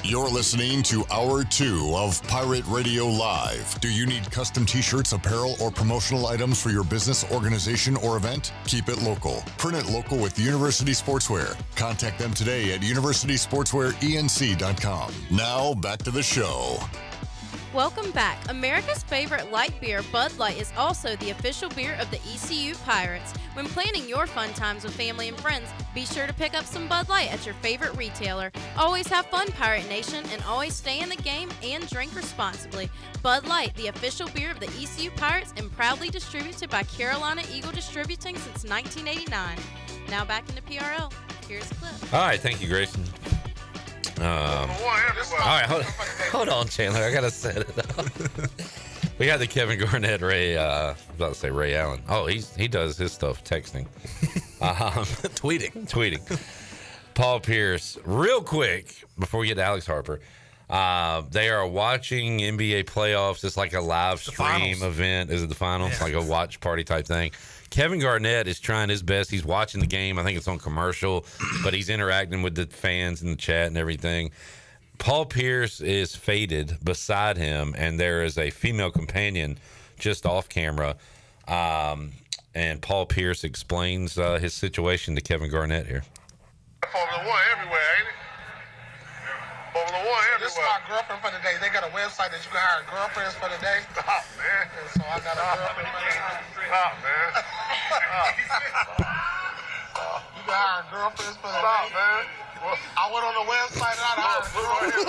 You're listening to Hour 2 of Pirate Radio Live. Do you need custom t-shirts, apparel, or promotional items for your business, organization, or event? Keep it local. Print it local with University Sportswear. Contact them today at universitysportswearenc.com. Now, back to the show. Welcome back. America's favorite light beer, Bud Light, is also the official beer of the ECU Pirates. When planning your fun times with family and friends, be sure to pick up some Bud Light at your favorite retailer. Always have fun, Pirate Nation, and always stay in the game and drink responsibly. Bud Light, the official beer of the ECU Pirates, and proudly distributed by Carolina Eagle Distributing since 1989. Now back into PRL. Here's a clip. All right, thank you, Grayson. All right, hold on, Chandler. I gotta set it up. We got the Kevin Garnett, I was about to say Ray Allen. Oh, he does his stuff texting, tweeting. Paul Pierce, real quick before we get to Alex Harper. They are watching NBA playoffs. It's like a live stream event. Is it the finals? Yeah. Like a watch party type thing. Kevin Garnett is trying his best. He's watching the game. I think it's on commercial, but he's interacting with the fans in the chat and everything. Paul Pierce is faded beside him, and there is a female companion just off camera. And Paul Pierce explains his situation to Kevin Garnett here. Formula One everywhere, ain't it? Formula One everywhere. This is my girlfriend for the day. They got a website that you can hire girlfriends for the day. Stop, man. And so I got a girlfriend for the day. Stop, man. You can hire girlfriends for the day. Stop, man. Well, I went on the website and I hired girlfriends.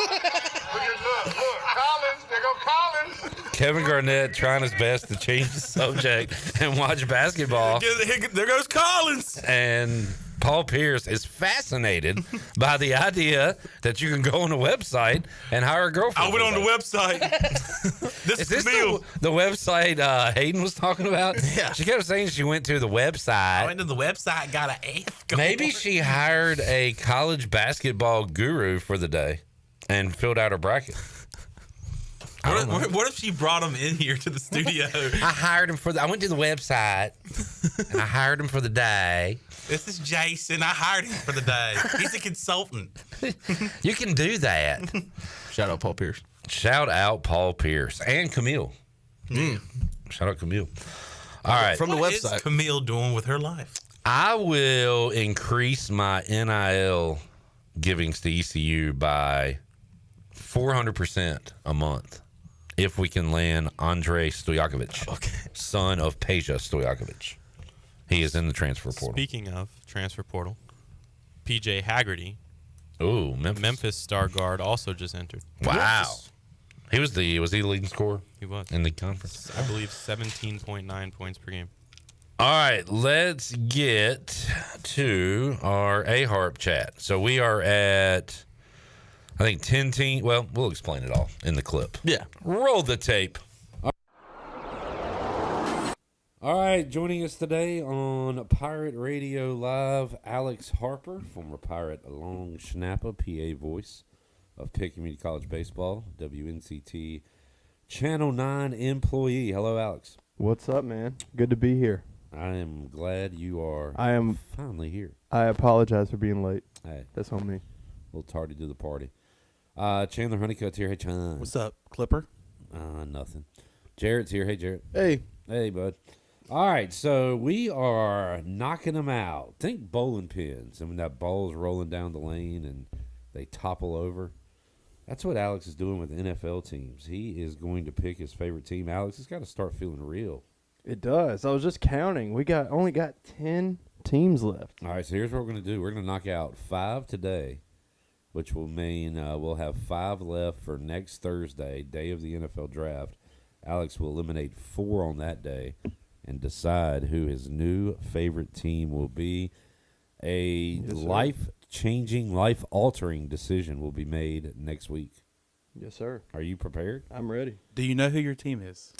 Look, Collins. There go Collins. Kevin Garnett trying his best to change the subject and watch basketball. There goes Collins. And Paul Pierce is fascinated by the idea that you can go on a website and hire a girlfriend. I went on the website. Is this the website Hayden was talking about? Yeah. She kept saying she went to the website. I went to the website, got an F. Maybe she hired a college basketball guru for the day and filled out her bracket. What if she brought him in here to the studio? I hired him I went to the website and I hired him for the day. This is Jason. I hired him for the day. He's a consultant. You can do that. Shout out Paul Pierce. Shout out Paul Pierce and Camille. Shout out Camille. All right. From the What website. is Camille doing with her life? I will increase my NIL givings to ECU by 400% a month if we can land Andrei Stojakovic, son of Peja Stojakovic. He is in the transfer portal. Speaking of transfer portal, PJ Haggerty, Ooh, Memphis star guard, also just entered. Wow. Was he the leading scorer? He was. In the conference? I believe 17.9 points per game. All right, let's get to our Harp chat. So we are at, I think, 10 teams. Well, we'll explain it all in the clip. Yeah. Roll the tape. All right, joining us today on Pirate Radio Live, Alex Harper, former Pirate long snapper, PA voice of Pitt Community College Baseball, WNCT Channel 9 employee. Hello, Alex. What's up, man? Good to be here. I am glad you are finally here. I apologize for being late. Hey. That's on me. A little tardy to the party. Chandler Honeycutt's here. Hey, Chan. What's up, Clipper? Nothing. Jarrett's here. Hey, Jarrett. Hey. Hey, bud. All right, so we are knocking them out. Think bowling pins. And when that ball's rolling down the lane and they topple over. That's what Alex is doing with NFL teams. He is going to pick his favorite team. Alex has got to start feeling real. It does. I was just counting. We only got 10 teams left. All right, so here's what we're going to do. We're going to knock out 5 today, which will mean we'll have 5 left for next Thursday, day of the NFL draft. Alex will eliminate 4 on that day and decide who his new favorite team will be. A life-changing, life-altering decision will be made next week. Yes, sir. Are you prepared? I'm ready. Do you know who your team is?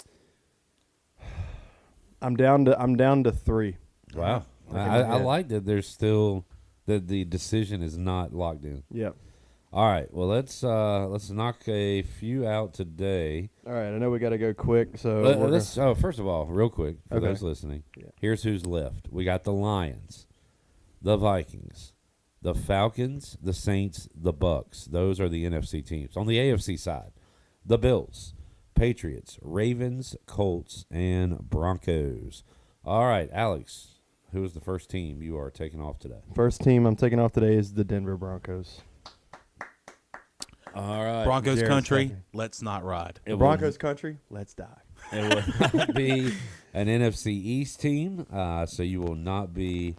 I'm down to 3. Wow. I like that there's still that the decision is not locked in. Yep. All right. Well, let's knock a few out today. All right. I know we got to go quick. So first of all, real quick for Okay. those listening, here's who's left. We got the Lions, the Vikings, the Falcons, the Saints, the Bucks. Those are the NFC teams. On the AFC side, the Bills, Patriots, Ravens, Colts, and Broncos. All right, Alex, who is the first team you are taking off today? First team I'm taking off today is the Denver Broncos. All right. Broncos Jared's country, second. let's not ride. Broncos country, let's die. It will not be an NFC East team, so you will not be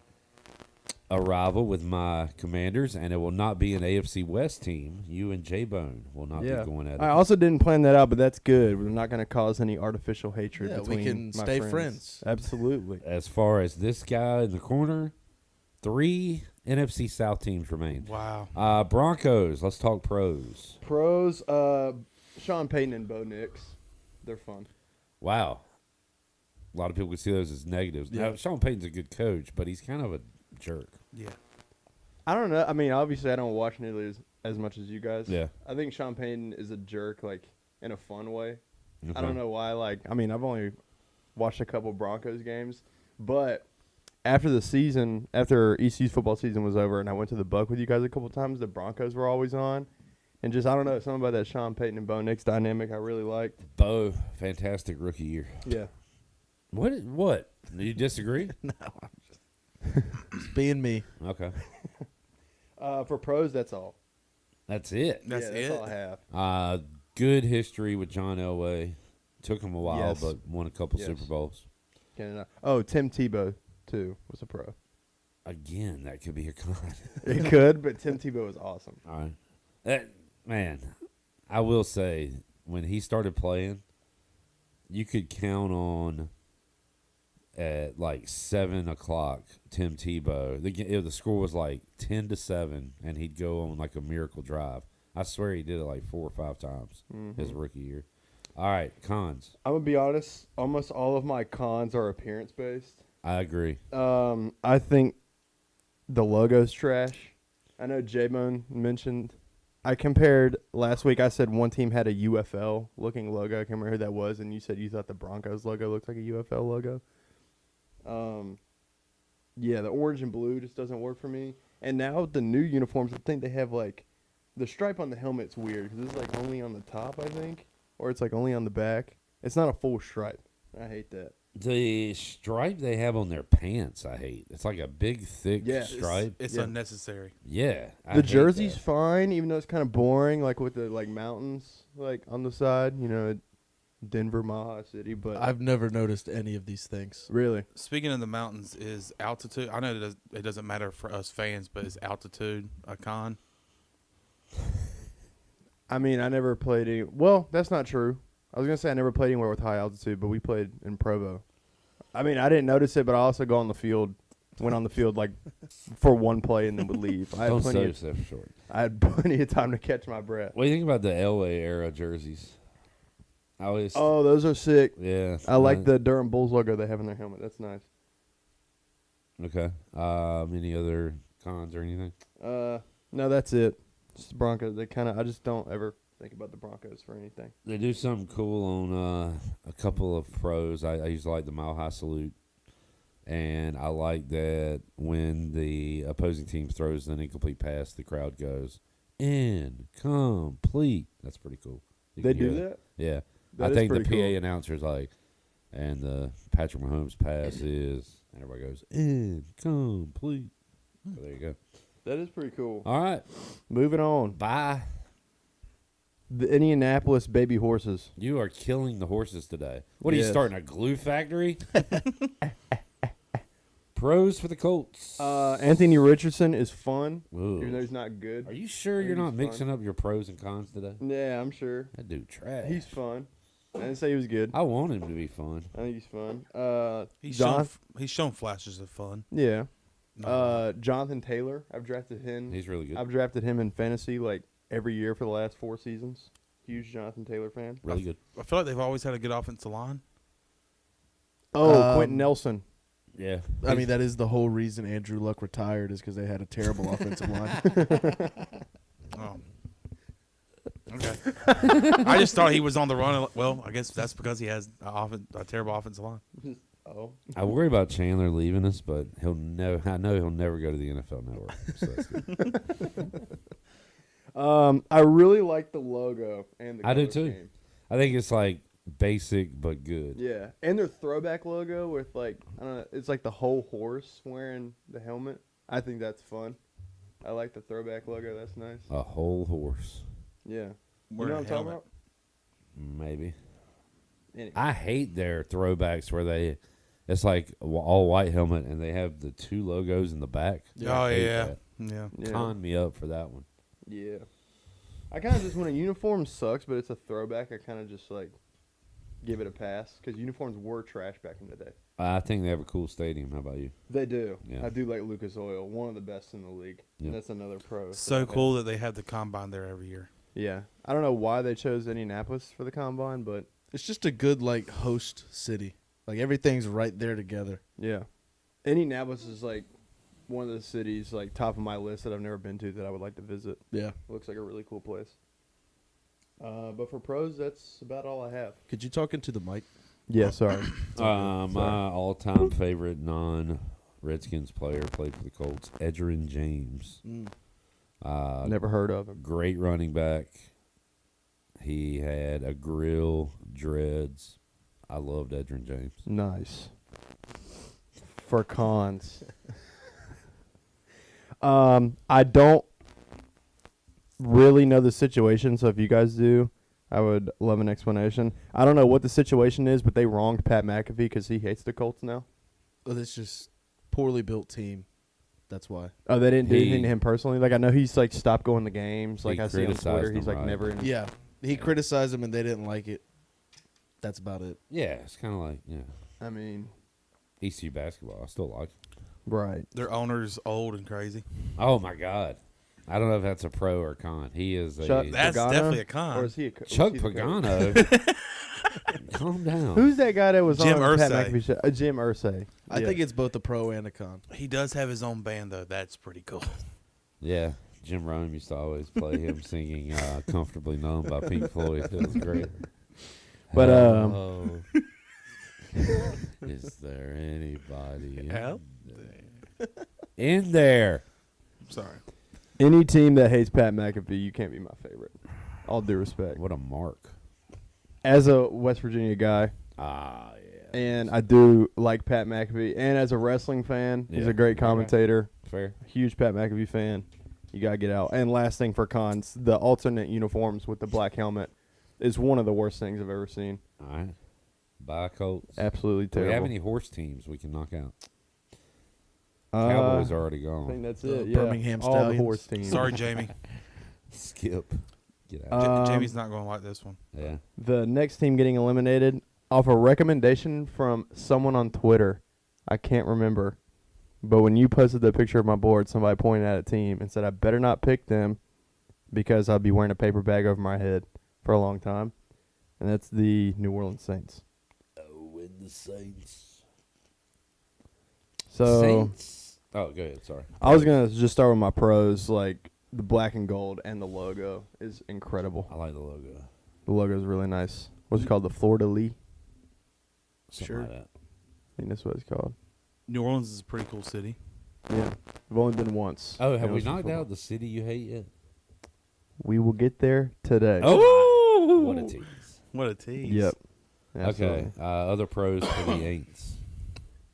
a rival with my Commanders, and it will not be an AFC West team. You and J-Bone will not be going at it. I also didn't plan that out, but that's good. We're not going to cause any artificial hatred Yeah, between we can my stay friends. Absolutely. As far as this guy in the corner, 3 NFC South teams remain. Wow. Broncos, let's talk pros. Pros, Sean Payton and Bo Nix. They're fun. Wow. A lot of people could see those as negatives. Yeah. Now, Sean Payton's a good coach, but he's kind of a jerk. Yeah. I don't know. I mean, obviously, I don't watch nearly as much as you guys. Yeah. I think Sean Payton is a jerk, like, in a fun way. Okay. I don't know why. Like, I mean, I've only watched a couple Broncos games, but after the season, after ECU's football season was over, and I went to the Buck with you guys a couple times, the Broncos were always on. And just, I don't know, something about that Sean Payton and Bo Nix dynamic I really liked. Bo, fantastic rookie year. Yeah. What? Do you disagree? No, I'm just being me. Okay. For pros, that's all. That's it. That's all I have. Good history with John Elway. Took him a while, Yes. but won a couple Yes. Super Bowls. Tim Tebow, too, was a pro. Again, that could be a con. It could, but Tim Tebow was awesome. All right. Man, I will say, when he started playing, you could count on at like 7 o'clock Tim Tebow. The score was like 10-7, and he'd go on like a miracle drive. I swear he did it like 4 or 5 times his rookie year. All right, cons. I'm going to be honest. Almost all of my cons are appearance-based. I agree. I think the logo's trash. I know J-Bone mentioned. I compared last week. I said one team had a UFL-looking logo. I can't remember who that was, and you said you thought the Broncos logo looked like a UFL logo. Yeah, the orange and blue just doesn't work for me. And now the new uniforms, I think they have like the stripe on the helmet's weird because it's like only on the top, I think, or it's like only on the back. It's not a full stripe. I hate that. The stripe they have on their pants, I hate. It's like a big, thick stripe. It's unnecessary. Yeah. I The hate jersey's that. fine, even though it's kind of boring, like with the like mountains like on the side. You know, Denver, Maha City. But I've never noticed any of these things. Really, Speaking of the mountains, is altitude? I know it doesn't matter for us fans, but is altitude a con? I mean, I never played any. Well, that's not true. I was gonna say I never played anywhere with high altitude, but we played in Provo. I mean, I didn't notice it, but I also go on the field, went on the field like for one play and then would leave. I had Don't plenty sell of yourself short. I had plenty of time to catch my breath. What do you think about the Elway era jerseys? I always. Oh, those are sick. Yeah. I like the Durham Bulls logo they have in their helmet. That's nice. Okay. Any other cons or anything? No, that's it. Just the Broncos. I just don't ever think about the Broncos for anything. They do something cool on a couple of pros. I used to like the Mile High Salute. And I like that when the opposing team throws an incomplete pass, the crowd goes, incomplete. That's pretty cool. You They can hear do that? Yeah. That I is think the pretty PA cool. announcer's like, and the Patrick Mahomes pass is, and everybody goes, incomplete. So there you go. That is pretty cool. All right. Moving on. Bye. The Indianapolis baby horses. You are killing the horses today. What are you Yes. starting, a glue factory? Pros for the Colts. Anthony Richardson is fun, Ooh. even though he's not good. Are you sure you're not mixing up your pros and cons today? Yeah, I'm sure. That dude trash. He's fun. I didn't say he was good. I want him to be fun. I think he's fun. He's shown flashes of fun. Yeah. Jonathan Taylor. I've drafted him. He's really good. I've drafted him in fantasy like every year for the last 4 seasons. Huge Jonathan Taylor fan. Really good. I feel like they've always had a good offensive line. Oh, Quentin Nelson. Yeah. I mean, that is the whole reason Andrew Luck retired is because they had a terrible offensive line. Oh. Okay. I just thought he was on the run. Well, I guess that's because he has a terrible offensive line. Oh. I worry about Chandler leaving us, but he'll never. I know he'll never go to the NFL Network. So that's good. I really like the logo and the I do color too. scheme. I think it's like basic but good. Yeah, and their throwback logo with like I don't know, it's like the whole horse wearing the helmet. I think that's fun. I like the throwback logo. That's nice. A whole horse. Yeah, Wear you know a what I'm talking helmet. about? Maybe. Anyway. I hate their throwbacks where it's like all white helmet and they have the 2 logos in the back. Oh, I hate yeah. that. Yeah. Con me up for that one. Yeah, I kind of just when a uniform sucks, but it's a throwback. I kind of just like give it a pass because uniforms were trash back in the day. I think they have a cool stadium. How about you? They do. Yeah. I do like Lucas Oil, one of the best in the league. Yeah. And that's another pro. So cool that they have the combine there every year. Yeah, I don't know why they chose Indianapolis for the combine, but It's just a good like host city. Like everything's right there together. yeah, Indianapolis is like one of the cities like top of my list that I've never been to that I would like to visit. Yeah. Looks like a really cool place. But for pros, that's about all I have. Could you talk into the mic? Yeah, sorry. My all-time favorite non-Redskins player played for the Colts, Edgerrin James. Never heard of him. Great running back. He had a grill, dreads. I loved Edgerrin James. Nice. For cons. I don't really know the situation, so if you guys do, I would love an explanation. I don't know what the situation is, but they wronged Pat McAfee because he hates the Colts now. Well, it's just poorly built team. That's why. Oh, they didn't do anything to him personally? Like, I know he's, like, stopped going to games. Like, He I see on criticized Twitter, he's, them, like, right? never in. Yeah. He criticized them and they didn't like it. That's about it. Yeah, it's kind of like, I mean, ECU basketball. I still like it. right. Their owner's old and crazy. Oh, my God. I don't know if that's a pro or con. He is a... Chuck That's Pagano? definitely a con. Or is he a Chuck was he the coach? Pagano. Calm down. Who's that guy that was Jim on Pat Irsay. McAfee show? Jim Irsay. I Yeah. think it's both a pro and a con. He does have his own band, though. That's pretty cool. Yeah, Jim Rome used to always play him singing "Comfortably Numb" by Pink Floyd. It was great. But, Hello. Is there anybody Help? in there? Sorry. Any team that hates Pat McAfee, you can't be my favorite. All due respect. What a mark. As a West Virginia guy. Yeah. And I do like Pat McAfee. And as a wrestling fan, he's Yeah. a great commentator. Fair. Huge Pat McAfee fan. You got to get out. And last thing for cons, the alternate uniforms with the black helmet is one of the worst things I've ever seen. All right. Bye, Colts. Absolutely Do we have terrible. any horse teams we can knock out? Cowboys are already gone. I think that's The it. Yeah. Birmingham All the Stallions. horse teams. Sorry, Jamie. Skip. Get out. Jamie's not going to like this one. Yeah. The next team getting eliminated off a recommendation from someone on Twitter. I can't remember. But when you posted the picture of my board, somebody pointed at a team and said I better not pick them because I'd be wearing a paper bag over my head for a long time. And that's the New Orleans Saints. Oh, and the Saints. So Saints. Oh, go ahead. Sorry. I was going to just start with my pros. Like the black and gold and the logo is incredible. I like the logo. The logo is really nice. What's it called? The Florida Lee? Something like that. I think that's what it's called. New Orleans is a pretty cool city. Yeah. I've only been once. Oh, have It we was knocked football. out the city you hate yet? We will get there today. Oh, what a tease. What a tease. Yep. Okay. Other pros for the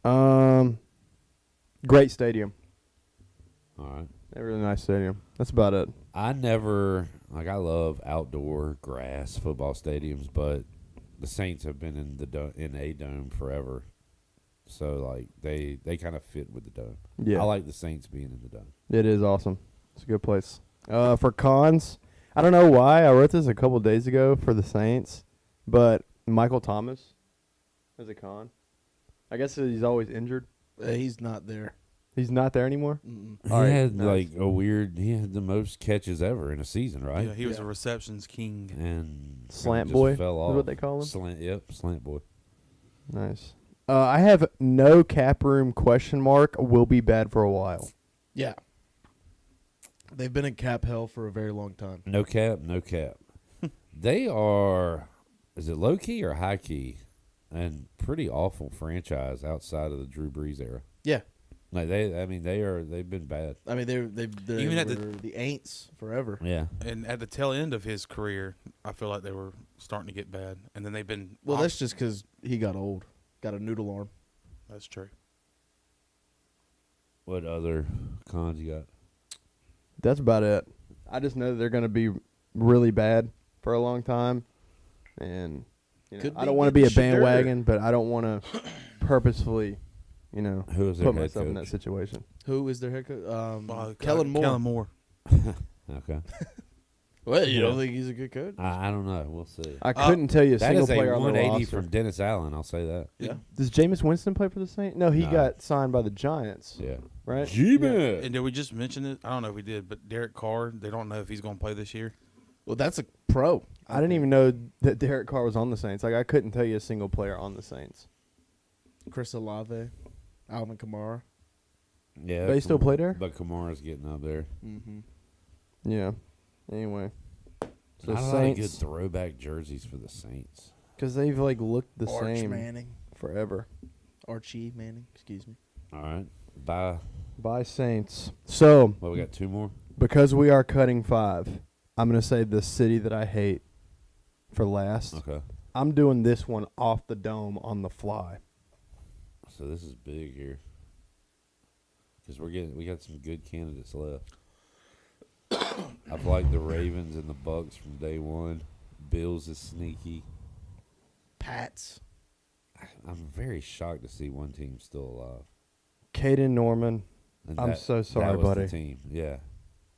Aints. Great stadium. All right. A really nice stadium. That's about it. I love outdoor grass football stadiums, but the Saints have been in a dome forever. So, like, they kind of fit with the dome. Yeah. I like the Saints being in the dome. It is awesome. It's a good place. For cons, I don't know why. I wrote this a couple days ago for the Saints, but Michael Thomas is a con. I guess he's always injured. He's not there. He's not there anymore? He had he had the most catches ever in a season, right? Yeah, he was a receptions king. And Slant just boy fell is off. what they call him? Slant boy. Nice. I have no cap room question mark. Will be bad for a while. Yeah. They've been in cap hell for a very long time. No cap. They are, is it low key or high key? And pretty awful franchise outside of the Drew Brees era. Yeah. Like they've been bad. I mean, they Even were at the Aints forever. Yeah. And at the tail end of his career, I feel like they were starting to get bad. And then they've been. Well, that's just because he got old. Got a noodle arm. That's true. What other cons you got? That's about it. I just know they're going to be really bad for a long time. And I don't want to be a bandwagon, but I don't want to purposefully, Who is their put head myself in coach? that situation. Who is their head coach? Kellen Moore. Kellen Moore. Okay. Well, you don't think he's a good coach? I don't know. We'll see. I couldn't tell you a single player on the 180 roster. from Dennis Allen. I'll say that. Yeah. Does Jameis Winston play for the Saints? No, he No. got signed by the Giants. Yeah. Right? G-Man. And did we just mention it? I don't know if we did, but Derek Carr, they don't know if he's going to play this year. Well, that's a pro. I didn't even know that Derek Carr was on the Saints. Like, I couldn't tell you a single player on the Saints. Chris Olave, Alvin Kamara. Yeah. They still play there? But Kamara's getting up there. Mm-hmm. Yeah. Anyway. So Not a lot of good Saints, throwback jerseys for the Saints. because they've, like, looked the Arch same Manning. forever. Archie Manning, excuse me. All right. Bye. Bye, Saints. So, Well, we got two more. because we are cutting 5, I'm going to say the city that I hate for last. Okay. I'm doing this one off the dome on the fly. So this is big here. Because we got some good candidates left. I've liked the Ravens and the Bucks from day one. Bills is sneaky. Pats. I'm very shocked to see one team still alive. Caden Norman. And I'm so sorry, that was buddy. The team, yeah.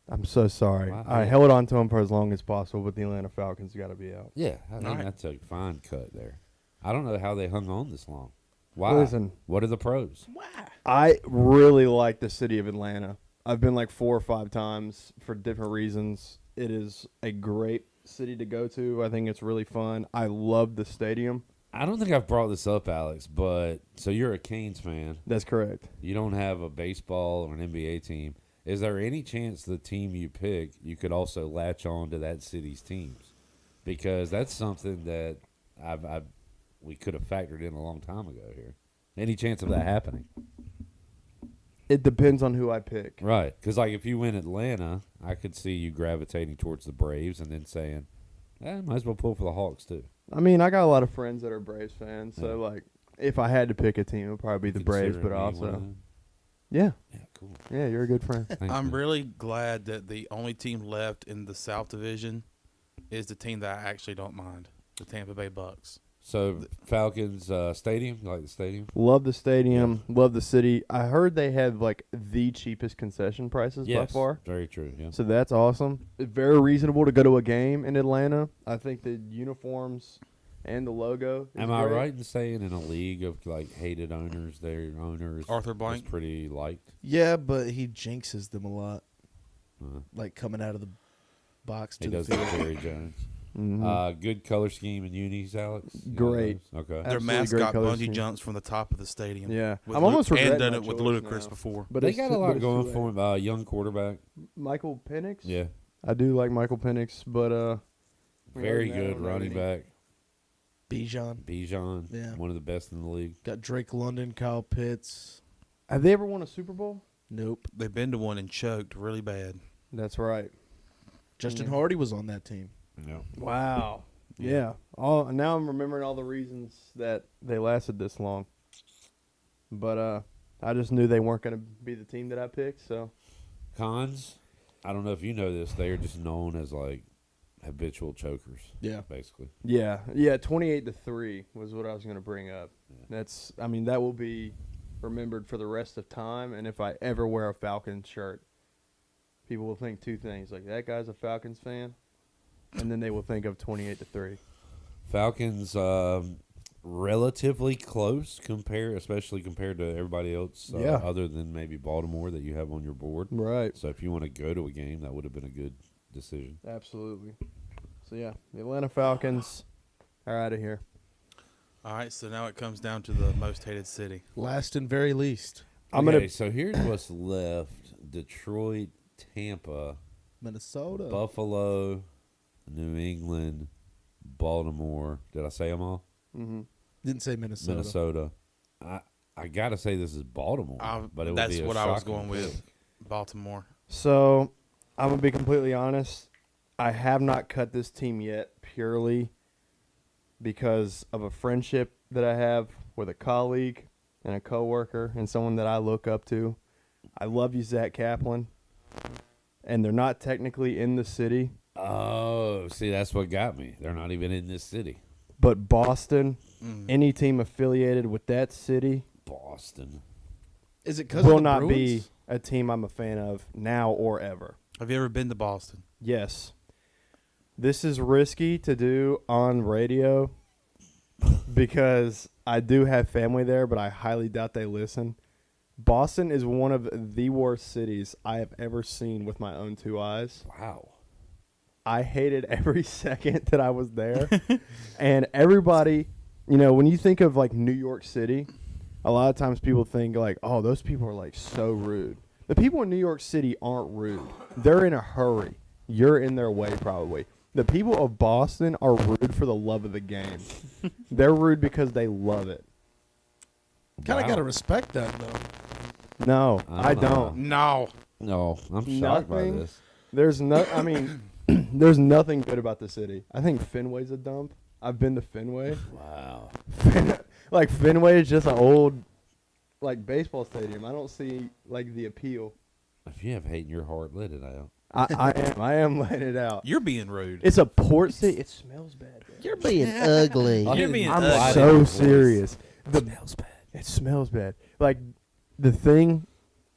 I'm so sorry. Wow. I held on to him for as long as possible, but the Atlanta Falcons got to be out. Yeah, I think that's a fine cut there. I don't know how they hung on this long. Why? Listen. What are the pros? I really like the city of Atlanta. I've been like 4 or 5 times for different reasons. It is a great city to go to. I think it's really fun. I love the stadium. I don't think I've brought this up, Alex, but so you're a Canes fan. That's correct. You don't have a baseball or an NBA team. Is there any chance the team you pick, you could also latch on to that city's teams? Because that's something that we could have factored in a long time ago here. Any chance of that happening? It depends on who I pick. Right. Because, like, if you win Atlanta, I could see you gravitating towards the Braves and then saying, might as well pull for the Hawks, too. I mean, I got a lot of friends that are Braves fans, so, like, if I had to pick a team, it would probably be the Braves, but also. Yeah. Yeah, cool. Yeah, you're a good friend. I'm really glad that the only team left in the South Division is the team that I actually don't mind, the Tampa Bay Bucks. So, Falcons Stadium? You like the stadium? Love the stadium. Love the city. I heard they have, like, the cheapest concession prices by far. Very true, yeah. So that's awesome. It's very reasonable to go to a game in Atlanta. I think the uniforms and the logo is Am I great. right in saying in a league of, like, hated owners, their owners Arthur Blank? is pretty liked? Yeah, but he jinxes them a lot. Like coming out of the box to He the does field. like Jerry Jones. Mhm. Good color scheme in unis, Alex? You know Great. those? Okay. Their Absolutely great mascot color bungee scheme. jumps from the top of the stadium. Yeah. With I'm almost and regretting done my it with choice Ludacris now. before. But They it's got too- a but lot it's going too for late. him. Young quarterback. Michael Penix? Yeah. I do like Michael Penix, but Very I good don't know running any. back. Bijan. Bijan. Yeah. One of the best in the league. Got Drake London, Kyle Pitts. Have they ever won a Super Bowl? Nope. They've been to one and choked really bad. That's right. Justin Yeah. Hardy was on that team. Yeah. Wow. Yeah. Now I'm remembering all the reasons that they lasted this long. But I just knew they weren't going to be the team that I picked. So Cons, I don't know if you know this, they are just known as like habitual chokers. Yeah. Basically. yeah, 28-3 was what I was going to bring up. That's, I mean, that will be remembered for the rest of time. And if I ever wear a Falcons shirt, people will think two things: like that guy's a Falcons fan, and then they will think of 28-3. Falcons, relatively close especially compared to everybody else, Yeah. other than maybe Baltimore that you have on your board. Right. So if you want to go to a game, that would have been a good decision. Absolutely. So yeah, the Atlanta Falcons are out of here. All right, so now it comes down to the most hated city. Last and very least. Okay, so here's what's left: Detroit, Tampa, Minnesota, Buffalo, New England, Baltimore. Did I say them all? Mm-hmm. Didn't say Minnesota. Minnesota. I gotta say this is Baltimore, but it would That's be a what I was shocking going with. pick. Baltimore. So I'm gonna be completely honest. I have not cut this team yet, purely because of a friendship that I have with a colleague and a coworker and someone that I look up to. I love you, Zach Kaplan, and they're not technically in the city, Oh, see, that's what got me. They're not even in this city. but Boston, any team affiliated with that city, Boston. Is it because will of the not Bruins? be a team I'm a fan of now or ever. Have you ever been to Boston? Yes. This is risky to do on radio because I do have family there, but I highly doubt they listen. Boston is one of the worst cities I have ever seen with my own two eyes. Wow. I hated every second that I was there. And everybody, you know, when you think of like New York City, a lot of times people think like, oh, those people are like so rude. The people in New York City aren't rude. They're in a hurry. You're in their way probably. The people of Boston are rude for the love of the game. They're rude because they love it. Kind of got to respect that, though. No, I know. don't. No. No, I'm shocked by Nothing. this. There's no. I mean, there's nothing good about the city. I think Fenway's a dump. I've been to Fenway. Wow. Like Fenway is just an old, like baseball stadium. I don't see like the appeal. If you have hate in your heart, let it out. I am letting it out. You're being rude. It's a port city. It smells bad. Bro. You're being ugly. You're being I'm ugly. so serious. It smells bad. It smells bad. Like the thing,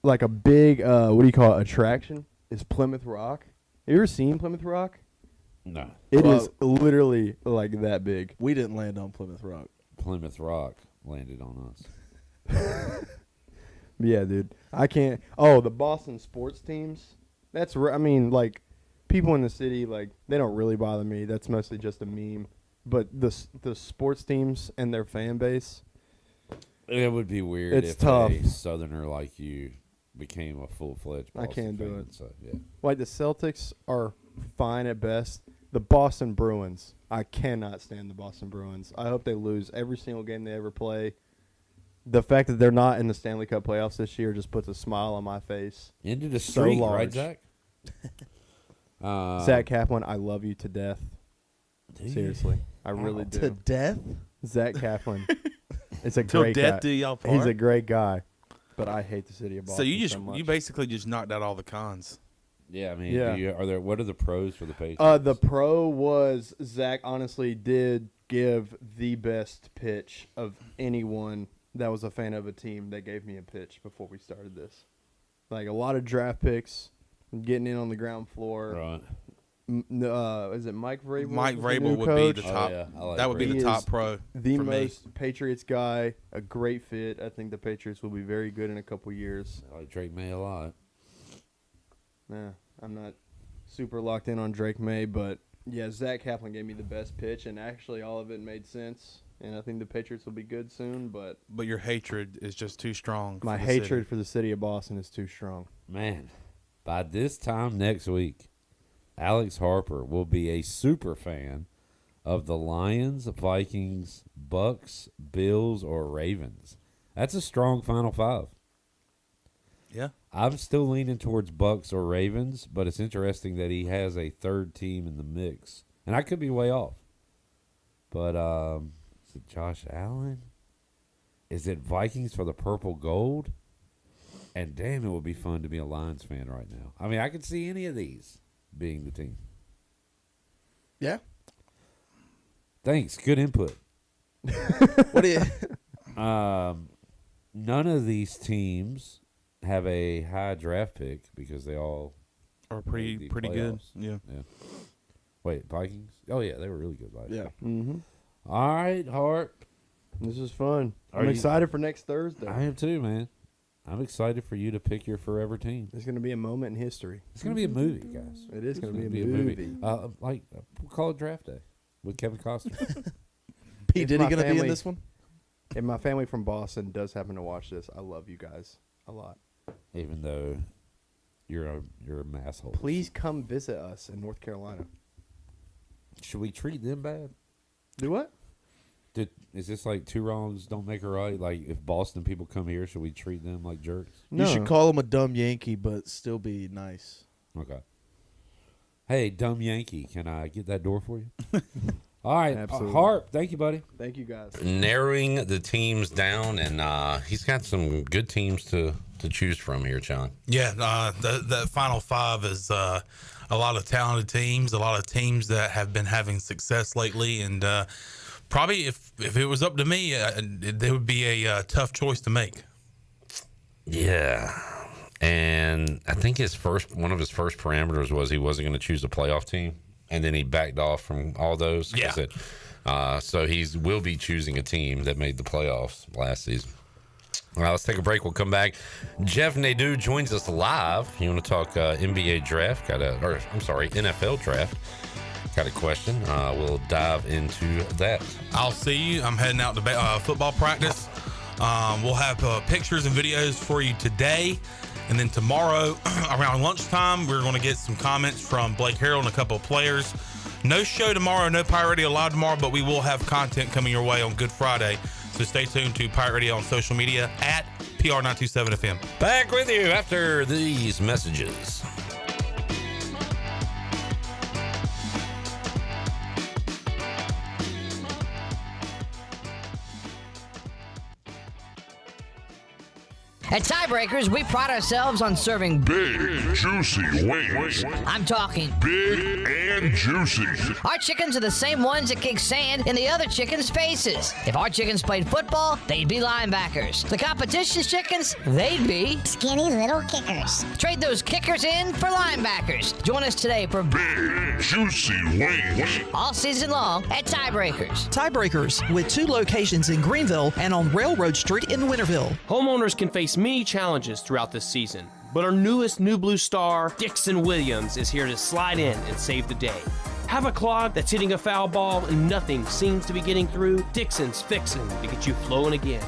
like a big what do you call it, attraction is Plymouth Rock. Have you ever seen Plymouth Rock? No. It is literally like that big. We didn't land on Plymouth Rock. Plymouth Rock landed on us. Yeah, dude. I can't. Oh, the Boston sports teams. That's. I mean, like, people in the city, like, they don't really bother me. That's mostly just a meme. But the sports teams and their fan base. It would be weird It's if tough. a Southerner like you became a full-fledged Boston I can't do fan, it. So, yeah. Like, the Celtics are fine at best. The Boston Bruins. I cannot stand the Boston Bruins. I hope they lose every single game they ever play. The fact that they're not in the Stanley Cup playoffs this year just puts a smile on my face. Into the streak, so right, Zach? Zach Kaplan, I love you to death. Seriously, I really do. To death? Zach Kaplan. It's a Till great death guy. do y'all He's part? a great guy, but I hate the city of Boston. So you much. basically just knocked out all the cons. Yeah, I mean, Yeah. what are the pros for the Patriots? The pro was Zach honestly did give the best pitch of anyone that was a fan of a team that gave me a pitch before we started this. Like a lot of draft picks, getting in on the ground floor. Right. Is it Mike Vrabel? Mike is the Vrabel new would coach? be the top. That would be He the top is pro. The for me. most Patriots guy, a great fit. I think the Patriots will be very good in a couple years. I like Drake May a lot. Yeah, I'm not super locked in on Drake May, but yeah, Zach Kaplan gave me the best pitch, and actually all of it made sense. And I think the Patriots will be good soon, but your hatred is just too strong. my hatred for the city of Boston is too strong. Man, by this time next week, Alex Harper will be a super fan of the Lions, Vikings, Bucks, Bills, or Ravens. That's a strong Final Five. Yeah. I'm still leaning towards Bucks or Ravens, but it's interesting that he has a third team in the mix. And I could be way off. But is it Josh Allen? Is it Vikings for the purple gold? And damn, it would be fun to be a Lions fan right now. I mean, I could see any of these being the team. Yeah. Thanks. Good input. What do you? None of these teams have a high draft pick because they all are made the pretty good. playoffs. Yeah. Wait, Vikings? Oh yeah, they were really good last year. Mm-hmm. All right, Harp. This is fun. Are I'm you- excited for next Thursday. I am too, man. I'm excited for you to pick your forever team. It's going to be a moment in history. It's going to be a movie, guys. It is It's going to gonna be a movie. We'll call it Draft Day with Kevin Costner. P. If Diddy my going to be in family- this one? If my family from Boston does happen to watch this, I love you guys a lot. Even though you're a masshole. Please come visit us in North Carolina. Should we treat them bad? Do what? Is this like two wrongs don't make a right? Like if Boston people come here, should we treat them like jerks? You should call him a dumb Yankee, but still be nice. Okay. Hey, dumb Yankee, can I get that door for you? All right, Absolutely. Harp, thank you, buddy. Thank you, guys. Narrowing the teams down, and he's got some good teams to choose from here, John. Yeah, that Final Five is a lot of talented teams, a lot of teams that have been having success lately, and probably if it was up to me, there would be a tough choice to make. Yeah, and I think one of his first parameters was he wasn't going to choose a playoff team, and then he backed off from all those. 'Cause so he will be choosing a team that made the playoffs last season. All right, let's take a break. We'll come back. Jeff Nadeau joins us live. You want to talk NBA draft? NFL draft. Got a question. We'll dive into that. I'll see you. I'm heading out to football practice. We'll have pictures and videos for you today. And then tomorrow, around lunchtime, we're going to get some comments from Blake Harrell and a couple of players. No show tomorrow, no Pirate Radio Live tomorrow, but we will have content coming your way on Good Friday. So stay tuned to Pirate Radio on social media at PR927FM. Back with you after these messages. At Tiebreakers, we pride ourselves on serving big, juicy wings. I'm talking big and juicy. Our chickens are the same ones that kick sand in the other chickens' faces. If our chickens played football, they'd be linebackers. The competition's chickens, they'd be skinny little kickers. Trade those kickers in for linebackers. Join us today for big, juicy wings. All season long at Tiebreakers. Tiebreakers, with 2 locations in Greenville and on Railroad Street in Winterville. Homeowners can face many challenges throughout this season, but our newest New Blue star, Dixon Williams, is here to slide in and save the day. Have a clog that's hitting a foul ball and nothing seems to be getting through? Dixon's fixing to get you flowing again.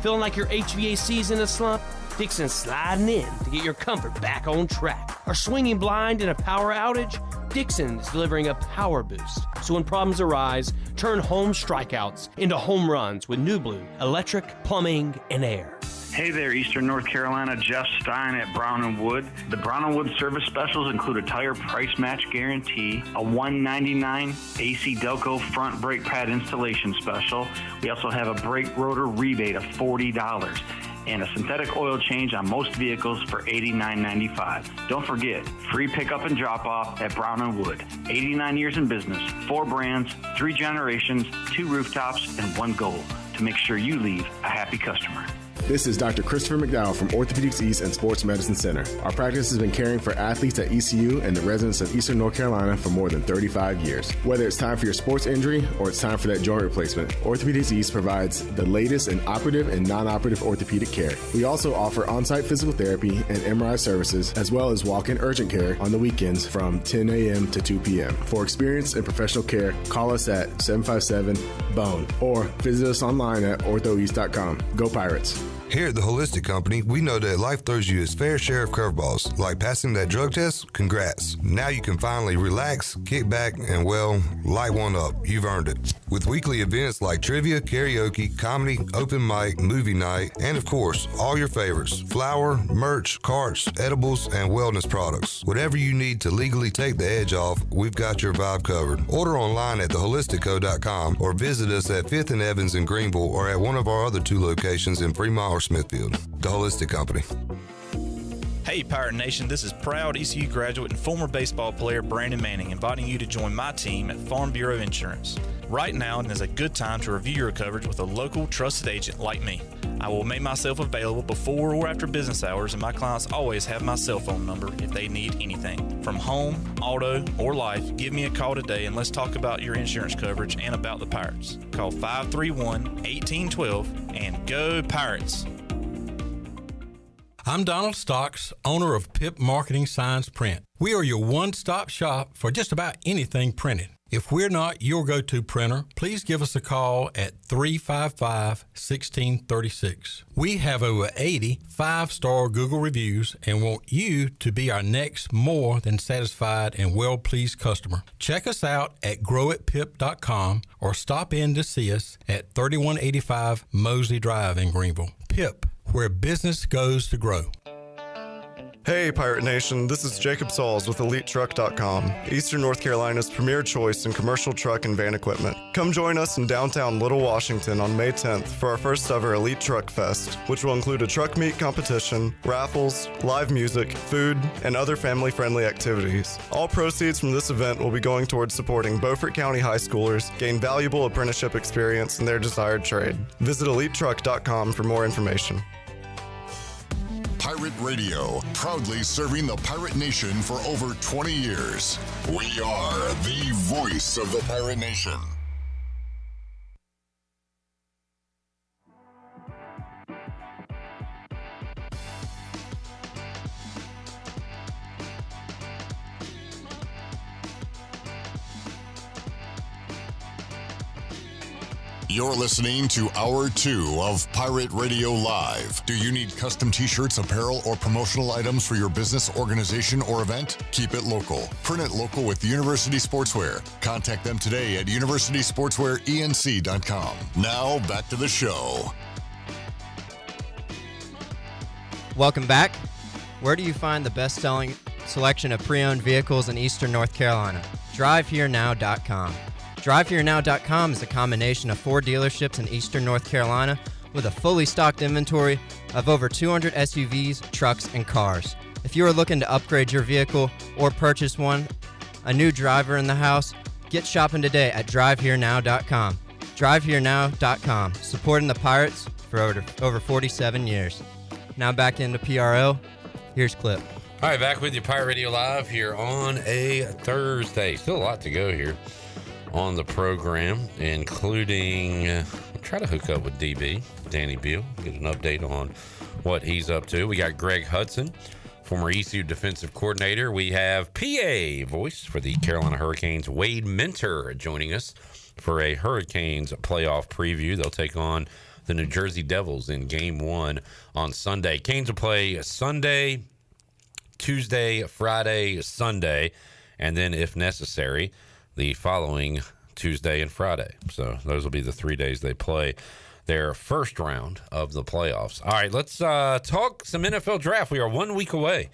Feeling like your HVAC's in a slump? Dixon's sliding in to get your comfort back on track. Are swinging blind in a power outage? Dixon is delivering a power boost. So when problems arise, turn home strikeouts into home runs with New Blue, electric, plumbing, and air. Hey there, Eastern North Carolina. Jeff Stein at Brown & Wood. The Brown & Wood service specials include a tire price match guarantee, a $199 AC Delco front brake pad installation special. We also have a brake rotor rebate of $40 and a synthetic oil change on most vehicles for $89.95. Don't forget, free pickup and drop-off at Brown & Wood. 89 years in business, 4 brands, 3 generations, 2 rooftops, and 1 goal to make sure you leave a happy customer. This is Dr. Christopher McDowell from Orthopedics East and Sports Medicine Center. Our practice has been caring for athletes at ECU and the residents of Eastern North Carolina for more than 35 years. Whether it's time for your sports injury or it's time for that joint replacement, Orthopedics East provides the latest in operative and non-operative orthopedic care. We also offer on-site physical therapy and MRI services, as well as walk-in urgent care on the weekends from 10 a.m. to 2 p.m. For experience and professional care, call us at 757-BONE or visit us online at orthoeast.com. Go Pirates! Here at the Holistic Company, we know that life throws you its fair share of curveballs. Like passing that drug test? Congrats. Now you can finally relax, kick back, and, well, light one up. You've earned it. With weekly events like trivia, karaoke, comedy, open mic, movie night, and, of course, all your favorites: flour, merch, carts, edibles, and wellness products. Whatever you need to legally take the edge off, we've got your vibe covered. Order online at theholisticco.com or visit us at 5th and Evans in Greenville or at one of our other 2 locations in Fremont or Smithfield. The Holistic Company. Hey Pirate Nation, this is proud ECU graduate and former baseball player Brandon Manning inviting you to join my team at Farm Bureau Insurance. Right now is a good time to review your coverage with a local trusted agent like me. I will make myself available before or after business hours, and my clients always have my cell phone number if they need anything. From home, auto, or life, give me a call today and let's talk about your insurance coverage and about the Pirates. Call 531-1812 and go Pirates! I'm Donald Stocks, owner of Pip Marketing Signs Print. We are your one-stop shop for just about anything printed. If we're not your go-to printer, please give us a call at 355-1636. We have over 80 5-star Google reviews and want you to be our next more than satisfied and well-pleased customer. Check us out at growatpip.com or stop in to see us at 3185 Mosley Drive in Greenville. Pip, where business goes to grow. Hey Pirate Nation, this is Jacob Sauls with EliteTruck.com, Eastern North Carolina's premier choice in commercial truck and van equipment. Come join us in downtown Little Washington on May 10th for our first ever Elite Truck Fest, which will include a truck meet competition, raffles, live music, food, and other family-friendly activities. All proceeds from this event will be going towards supporting Beaufort County high schoolers gain valuable apprenticeship experience in their desired trade. Visit EliteTruck.com for more information. Pirate Radio, proudly serving the Pirate Nation for over 20 years. We are the voice of the Pirate Nation. You're listening to Hour 2 of Pirate Radio Live. Do you need custom t-shirts, apparel, or promotional items for your business, organization, or event? Keep it local. Print it local with University Sportswear. Contact them today at universitysportswearenc.com. Now, back to the show. Welcome back. Where do you find the best-selling selection of pre-owned vehicles in Eastern North Carolina? DriveHereNow.com. DriveHereNow.com is a combination of 4 dealerships in Eastern North Carolina with a fully stocked inventory of over 200 SUVs, trucks, and cars. If you are looking to upgrade your vehicle or purchase one, a new driver in the house, get shopping today at DriveHereNow.com. DriveHereNow.com, supporting the Pirates for over 47 years. Now back into PRO. Here's Clip. All right, back with you, Pirate Radio Live here on a Thursday. Still a lot to go here on the program, including try to hook up with DB, Danny Beal, get an update on what he's up to. We got Greg Hudson, former ECU defensive coordinator. We have PA voice for the Carolina Hurricanes, Wade Minter, joining us for a Hurricanes playoff preview. They'll take on the New Jersey Devils in Game 1 on Sunday. Canes will play Sunday, Tuesday, Friday, Sunday, and then, if necessary, the following Tuesday and Friday. So those will be the 3 days they play their first round of the playoffs. All right, let's talk some NFL draft. We are 1 week away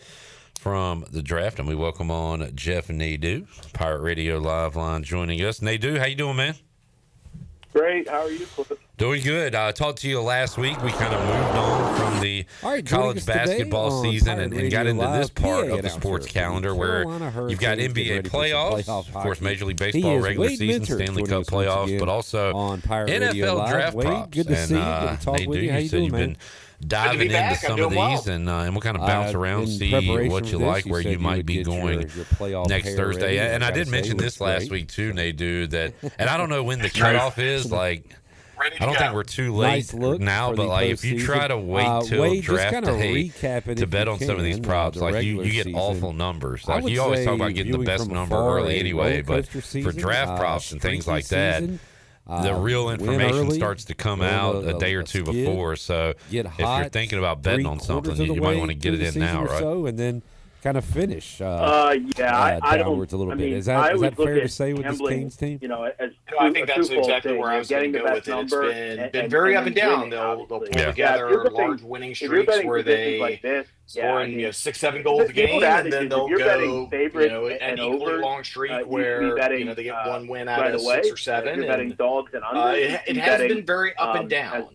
from the draft, and we welcome on Jeff Nadeau, Pirate Radio Live Line, joining us. Nadeau, how you doing, man? Great. How are you, Cliff? Doing good. I talked to you last week. We kind of moved on from the college basketball season and got into this part of the sports calendar where you've got NBA playoffs, of course, Major League Baseball regular season, Stanley Cup playoffs, but also NFL draft props. Good to see you. Good to talk with you. How you doing, you've been diving into some of these, and we'll kind of bounce around, see what you like, where you might be going next Thursday. And I did mention this last week too, Nadeau, that, and I don't know when the cutoff is, like, I don't think we're too late now, but like if you try to wait till draft day to bet on some of these props, like you get awful numbers. Like you always talk about getting the best number early anyway, but for draft props and things like that, the real information starts to come out a day or two before. So if you're thinking about betting on something, you might want to get it in now, right? And then kind of finish. I downwards a little bit. Is that fair to say with this Canes team? I think that's exactly where I was going to go with it. It's been very up and down. They'll pull together large winning streaks where they scoring 6-7 goals a game, and then they'll go an equally long streak where they get one win out of 6 or 7. And it has been very up and down.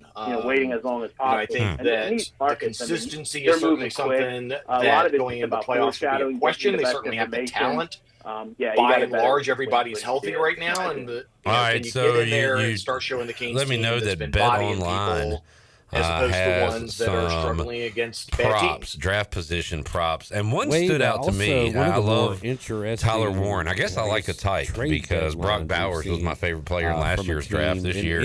Waiting as long as possible. I think that the consistency is certainly something that going into the playoffs will be a question. They certainly have the talent. By and large, everybody's healthy right now, and all right, so get in there and start showing the Canes. Let me know that Bet Online as opposed to has ones that are struggling against bad props, teams. draft position props, and one stood out to me. I love Tyler Warren. I guess I like a type because Brock Bowers was my favorite player in last year's draft. This year,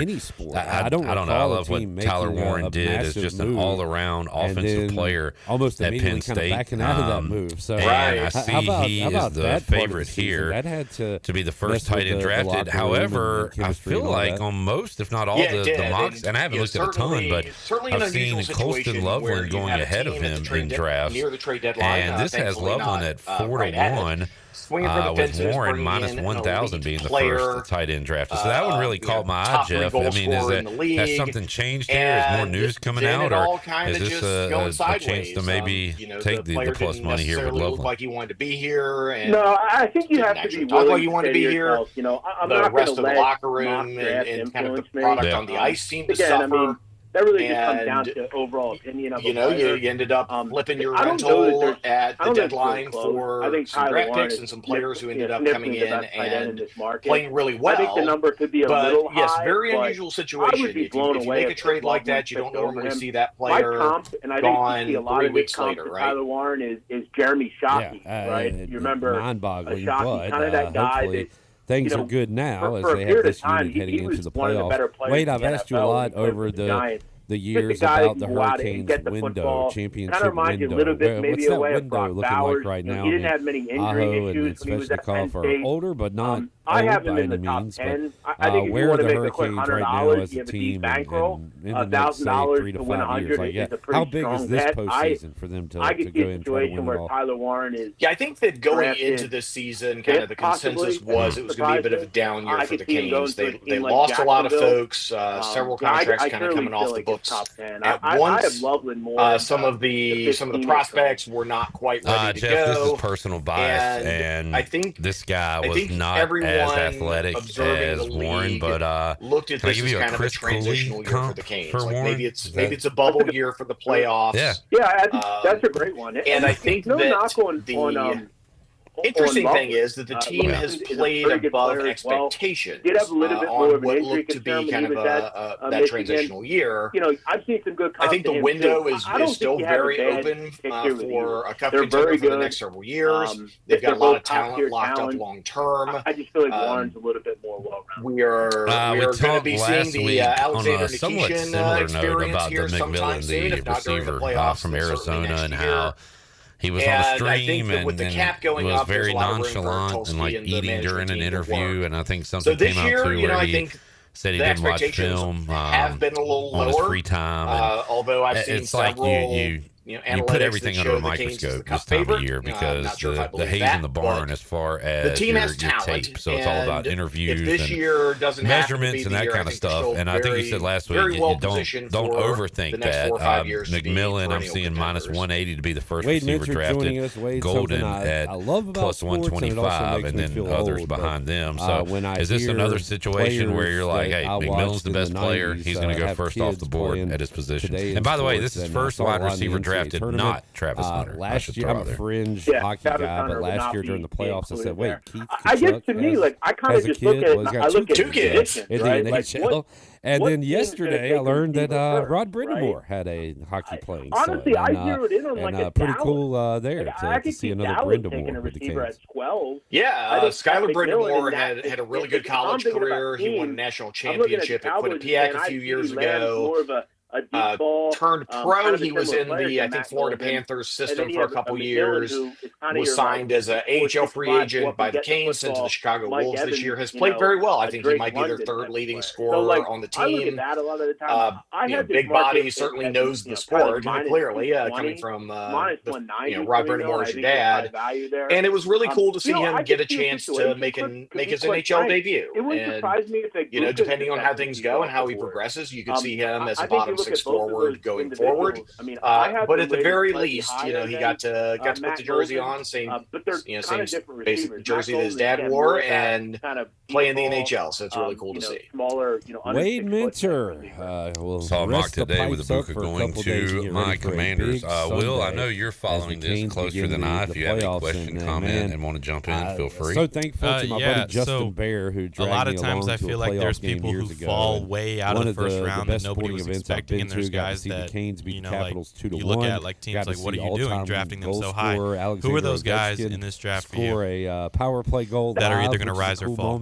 I don't know. I love what Tyler Warren did as just an all-around offensive player almost at Penn State. Backing out of that move. So and I see he is the favorite here to be the first tight end drafted. However, I feel like on most, if not all, the mocks, and I haven't looked at a ton, but I've seen Colston Loveland going ahead of him in drafts, and this has Loveland at 4-1. With Warren minus 1,000 being the first tight end drafted. So that one really caught my eye, Jeff. I mean, has something changed here? Is more news coming out, or is this a chance to maybe take the plus money here with Loveland? Like you wanted to be here. And no, I think you have to be willing like you want to be here. I'm the not rest of the let locker room and kind of the product on the ice seemed to suffer. That really just comes down to overall opinion of you ended up flipping your rental at the deadline for some draft picks and some players who ended up coming in and playing really well. I think the number could be a little high. Yes, very unusual situation. If you make a trade like that, you don't normally see that player gone 3 weeks later, right? Tyler Warren is Jeremy Shockey, right? You remember mind-boggling, Shockey, kind of that guy that. Things are good now as they have this unit heading into the playoffs. Wade, I've asked you a lot over the years about the Hurricanes window, championship window. What's that window looking like right now? He didn't have many injury issues when he was at Penn State. Are older, but not I have old him by in the any top means. 10. But I think if where you are want the to make a quick Hurricanes right now $100, as you a have a deep team bankroll. in the next, say, 3 to 5 years? Like, how big is this postseason for them to go in and try to win it all? Tyler Warren is. Yeah, I think that going into this season, kind of the consensus was it was going to be a bit of a down year for the Canes. They lost a lot of folks, several contracts kind of coming off the books at once. Some of the prospects were not quite ready to Jeff, go. this is personal bias, and I think this guy was not as athletic as Warren. But looked at this as kind of a transitional year for the Canes. Like maybe it's a bubble year for the playoffs. Yeah, that's a great one. And I think that the interesting thing is that the team has played above expectations on what looked to be kind of that transitional year. I've seen some good. I think the window is still very open for a cup contender for the next several years. They've got a lot of talent locked up long term. I just feel like Warren's a little bit more well-rounded. We are going to be seeing the Alexander somewhat Nikishin similar note experience about here the sometime McMillan, soon, the if not during the receiver playoffs, from then certainly Arizona, next and year. how he was on the stream and with the cap going was up, very there's a lot of room for nonchalant and Tulsi like and the eating during management an team to interview. work. And I think something this came out year, too where I he think Said he the didn't watch expectations film have been a little on lower. his free time. Although I've seen it's like several, you put everything under a microscope this time of year because the hay's in the barn as far as the team has your talent, tape. So it's all about interviews and measurements and that kind of stuff. And I think you said last week, don't overthink that. McMillan, I'm seeing minus 180 to be the first receiver drafted. Golden at plus 125, and then others behind them. So is this another situation where you're like, hey, McMillan's the best player. He's going to go first off the board at his position. And by the way, this is first wide receiver drafted, not Travis Hunter. Last year, I'm a fringe hockey guy, but last year during the playoffs, I said, wait, Keith I guess to me, like, I kind of just look at two kids in the NHL. And then yesterday, I learned that Rod Brindamore had a hockey playing. Honestly, I zeroed in on like a pretty cool there to see another Brindamore with the Canes. Yeah, Skylar Brindamore had a really good college career. He won a national championship at Quinnipiac a few years ago. Turned pro. He was in the, I think, Florida Panthers system for a couple years. Was signed as an AHL free agent by the Canes, sent to the Chicago Wolves this year. Has played very well. I think he might be their third leading scorer on the team. Big body, certainly knows the sport clearly, coming from Rod Brindamore as your dad. And it was really cool to see him get a chance to make his NHL debut. It would surprise me if they, depending on how things go and how he progresses, you could see him as a bottom six forward going forward. But at the very least, he got to put the jersey on, same basic jersey that his dad wore, and play in the NHL. So it's really cool to see. Wade Minter saw a mock today with Ibuka going to my Commanders. Will, I know you're following this closer than I. If you have any question, comment, and want to jump in, feel free. So thankful to my buddy Justin Bear, who dragged a lot of me times along I to feel a like playoff there's game people who years ago. fall way out of the first round that nobody was expecting, and there's guys that you look at like teams like, what are you doing drafting them so high? Who are those guys in this draft for you? Score a power play goal that are either going to rise or fall?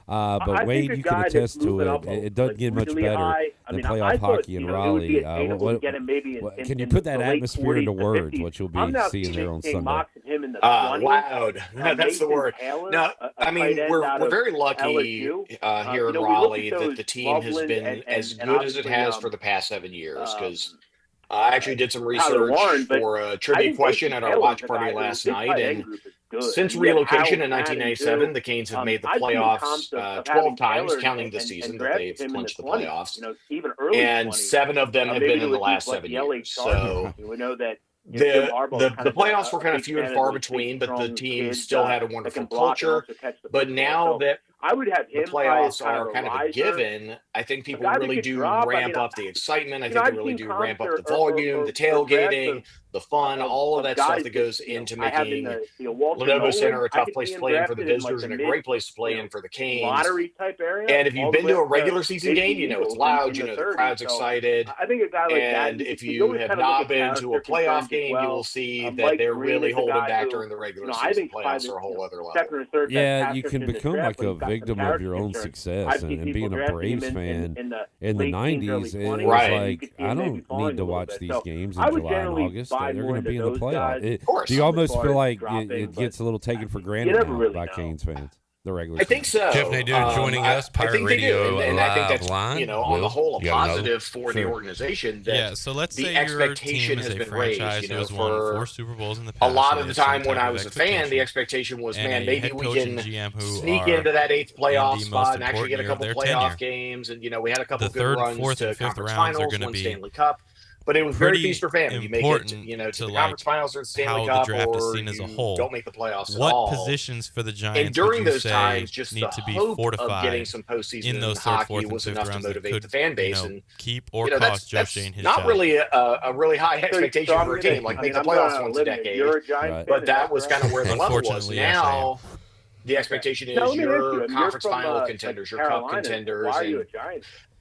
But Wade, you can attest to it. It doesn't get much better than playoff hockey in Raleigh. Can you put that atmosphere into words? What you'll be seeing there on Sunday? Loud. That's the word. No, I mean we're very lucky here in Raleigh that the team has been as good as it has for the past 7 years. Because I actually did some research for a trivia question at our watch party last night, and since relocation in 1997, the Canes have made the playoffs 12 times, counting this season that they've clinched the playoffs, and 7 of them have been in the last 7 years. So the playoffs were kind of few and far between, but the team still had a wonderful culture. But now that the playoffs are kind of a given, I think people really do ramp up the excitement. I think they really do ramp up the volume, the tailgating, the fun, all of that stuff that goes into making Lenovo Center a tough place to play in for the visitors and a great place to play in for the Canes. And if you've been to a regular season game, it's loud, the crowd's excited. And if you have not been to a playoff game, you will see that they're really holding back during the regular season. Playoffs are a whole other level. Yeah, you can become like a victim of your own success, and being a Braves fan in the 90s, it was like, I don't need to watch these games in July and August. They're going to be in the playoffs. Do you almost feel like it gets a little taken for granted now by Canes fans? The regular I think so. Jeff Nadeau joining us, Pirate Radio and I think that's, line. On the whole, a positive for the organization. That so let's the say expectation your team has is been a franchise raised. who has won 4 Super Bowls in the past. A lot of the time when I was a fan, the expectation was, man, maybe we can sneak into that 8th playoff spot and actually get a couple playoff games. And, we had a couple good runs to conference finals, won Stanley Cup. But it was very feast or famine. You make it, to the conference finals or the Stanley Cup, or as a whole. Don't make the playoffs at what all. What positions for the Giants and during would you those say times, just need the to be hope fortified of getting some postseason in those hockey 3rd, 4th, was and 5th enough to rounds motivate could, the fan base, and keep or cost Joe Shane his not job. really a really high expectation for a team. Like make the playoffs once a decade, but that was kind of where the level was. Now the expectation is your conference final contenders, your cup contenders, and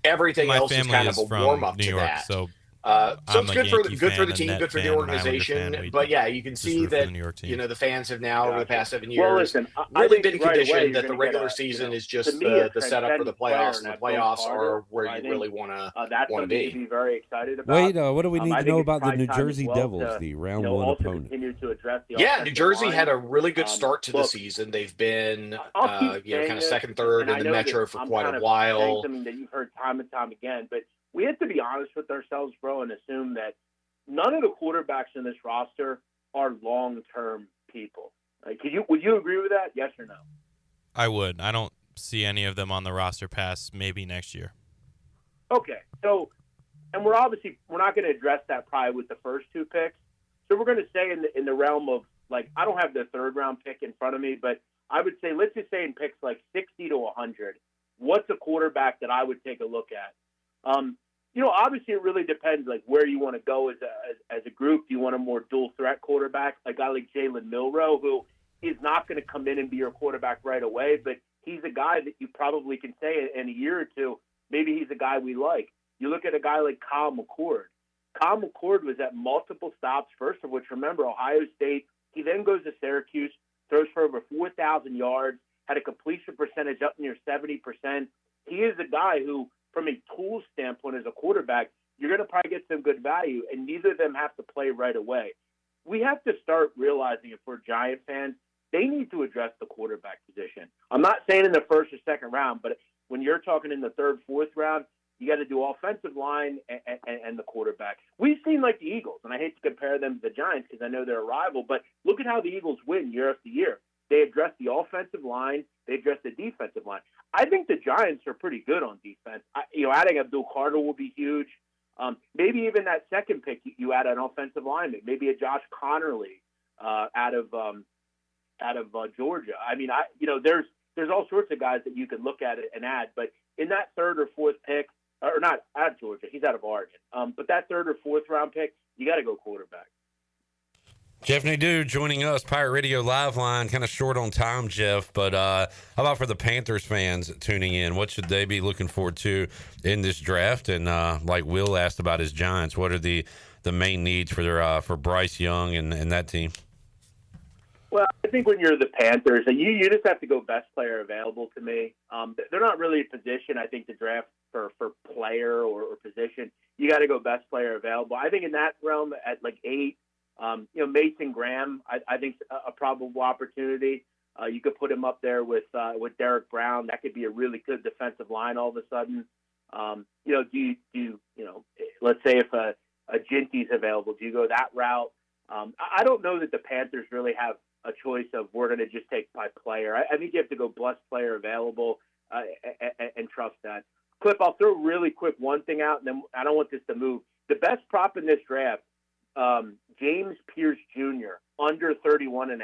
everything else is kind of a warm up to that. So So it's good for the team, good for the organization. But yeah, you can see that the fans have now over the past 7 years really been conditioned that the regular season is just the setup for the playoffs, and the playoffs are where you really want to be. To be very excited about. Wait, what do we need to know about the New Jersey Devils, the round one opponent? New Jersey had a really good start to the season. They've been kind of second, third in the Metro for quite a while. Something that you've heard time and time again, but we have to be honest with ourselves, bro, and assume that none of the quarterbacks in this roster are long-term people. Like, would you agree with that? Yes or no? I would. I don't see any of them on the roster past maybe next year. Okay, so, and we're not going to address that probably with the first two picks. So we're going to say in the realm of, like, I don't have the third round pick in front of me, but I would say, let's just say in picks like 60 to 100, what's a quarterback that I would take a look at? Obviously it really depends, like, where you want to go as a group. Do you want a more dual threat quarterback, a guy like Jalen Milroe, who is not going to come in and be your quarterback right away, but he's a guy that you probably can say in a year or two, maybe he's a guy we like. You look at a guy like Kyle McCord. Kyle McCord was at multiple stops, first of which, remember, Ohio State. He then goes to Syracuse, throws for over 4,000 yards, had a completion percentage up near 70%. He is a guy who, from a tool standpoint as a quarterback, you're going to probably get some good value, and neither of them have to play right away. We have to start realizing, if we're Giant fans, they need to address the quarterback position. I'm not saying in the first or second round, but when you're talking in the third, fourth round, you got to do offensive line and the quarterback. We've seen, like, the Eagles, and I hate to compare them to the Giants because I know they're a rival, but look at how the Eagles win year after year. They address the offensive line. They address the defensive line. I think the Giants are pretty good on defense. Adding Abdul Carter will be huge. Maybe even that second pick, you add an offensive lineman. Maybe a Josh Connerly out of Georgia. I mean, there's all sorts of guys that you could look at it and add. But in that third or fourth pick, or not out of Georgia, he's out of Oregon. But that third or fourth round pick, you got to go quarterback. Jeff Nadeau joining us, Pirate Radio Live Line. Kind of short on time, Jeff, but how about for the Panthers fans tuning in? What should they be looking forward to in this draft? And like Will asked about his Giants, what are the main needs for Bryce Young and that team? Well, I think when you're the Panthers, you just have to go best player available to me. They're not really a position, I think, to draft for player or position. You got to go best player available. I think in that realm at like 8, Mason Graham, I think a probable opportunity. You could put him up there with Derek Brown. That could be a really good defensive line all of a sudden. Let's say if a Ginty's available, do you go that route? I don't know that the Panthers really have a choice of we're going to just take by player. I think you have to go best player available and trust that. Clip, I'll throw really quick one thing out, and then I don't want this to move. The best prop in this draft, James Pierce Jr., under 31.5.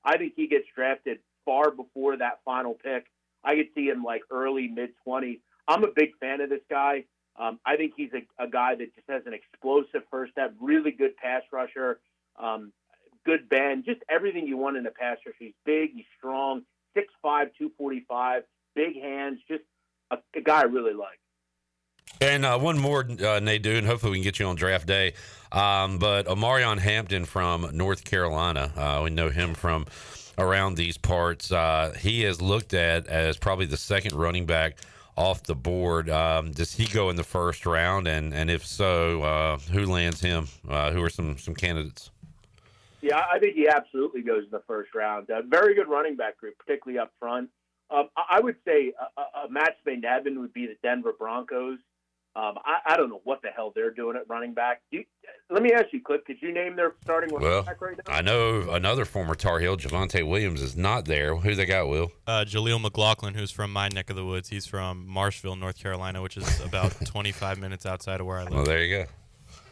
I think he gets drafted far before that final pick. I could see him like early, mid-20s. I'm a big fan of this guy. I think he's a guy that just has an explosive first step, really good pass rusher, good bend, just everything you want in a pass rusher. He's big, he's strong, 6'5", 245, big hands, just a guy I really like. And one more, Nadeau, and hopefully we can get you on draft day. But Omarion Hampton from North Carolina, we know him from around these parts. He is looked at as probably the second running back off the board. Does he go in the first round? And if so, who lands him? Who are some candidates? Yeah, I think he absolutely goes in the first round. Very good running back group, particularly up front. I would say a match made in heaven would be the Denver Broncos. I don't know what the hell they're doing at running back. Let me ask you, Cliff, could you name their starting running back right now? I know another former Tar Heel, Javonte Williams, is not there. Who they got, Will? Jaleel McLaughlin, who's from my neck of the woods. He's from Marshville, North Carolina, which is about 25 minutes outside of where I live. Well, there you go.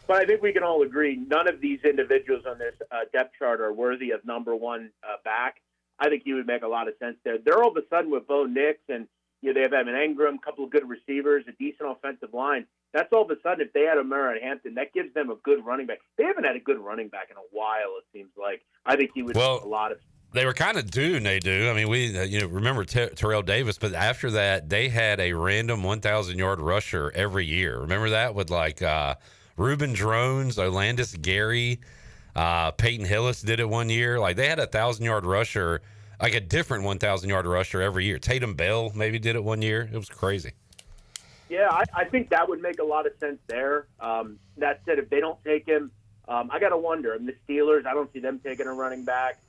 But I think we can all agree none of these individuals on this depth chart are worthy of number one back. I think he would make a lot of sense there. They're all of a sudden with Bo Nix and they have Evan Engram, a couple of good receivers, a decent offensive line. That's all of a sudden, if they had Omarion Hampton, that gives them a good running back. They haven't had a good running back in a while, it seems like. I think he would do a lot of. They were kind of due, Nadeau. I mean, we remember Terrell Davis, but after that, they had a random 1,000-yard rusher every year. Remember that with Reuben Drones, Olandis Gary, Peyton Hillis did it one year. Like, they had a 1,000-yard rusher, like a different 1,000-yard rusher every year. Tatum Bell maybe did it one year. It was crazy. Yeah, I think that would make a lot of sense there. That said, if they don't take him, I got to wonder. And the Steelers, I don't see them taking a running back.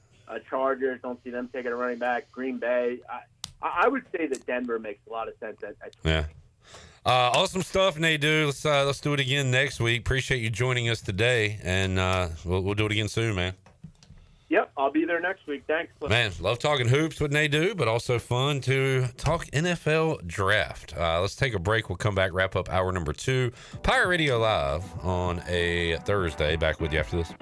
Chargers, don't see them taking a running back. Green Bay, I would say that Denver makes a lot of sense at 20. Yeah. Awesome stuff, Nadu. Let's do it again next week. Appreciate you joining us today, and we'll do it again soon, man. Yep, I'll be there next week. Thanks, Cliff. Man, love talking hoops with Nadu, but also fun to talk NFL draft. Let's take a break. We'll come back, wrap up hour number 2. Pirate Radio Live on a Thursday. Back with you after this.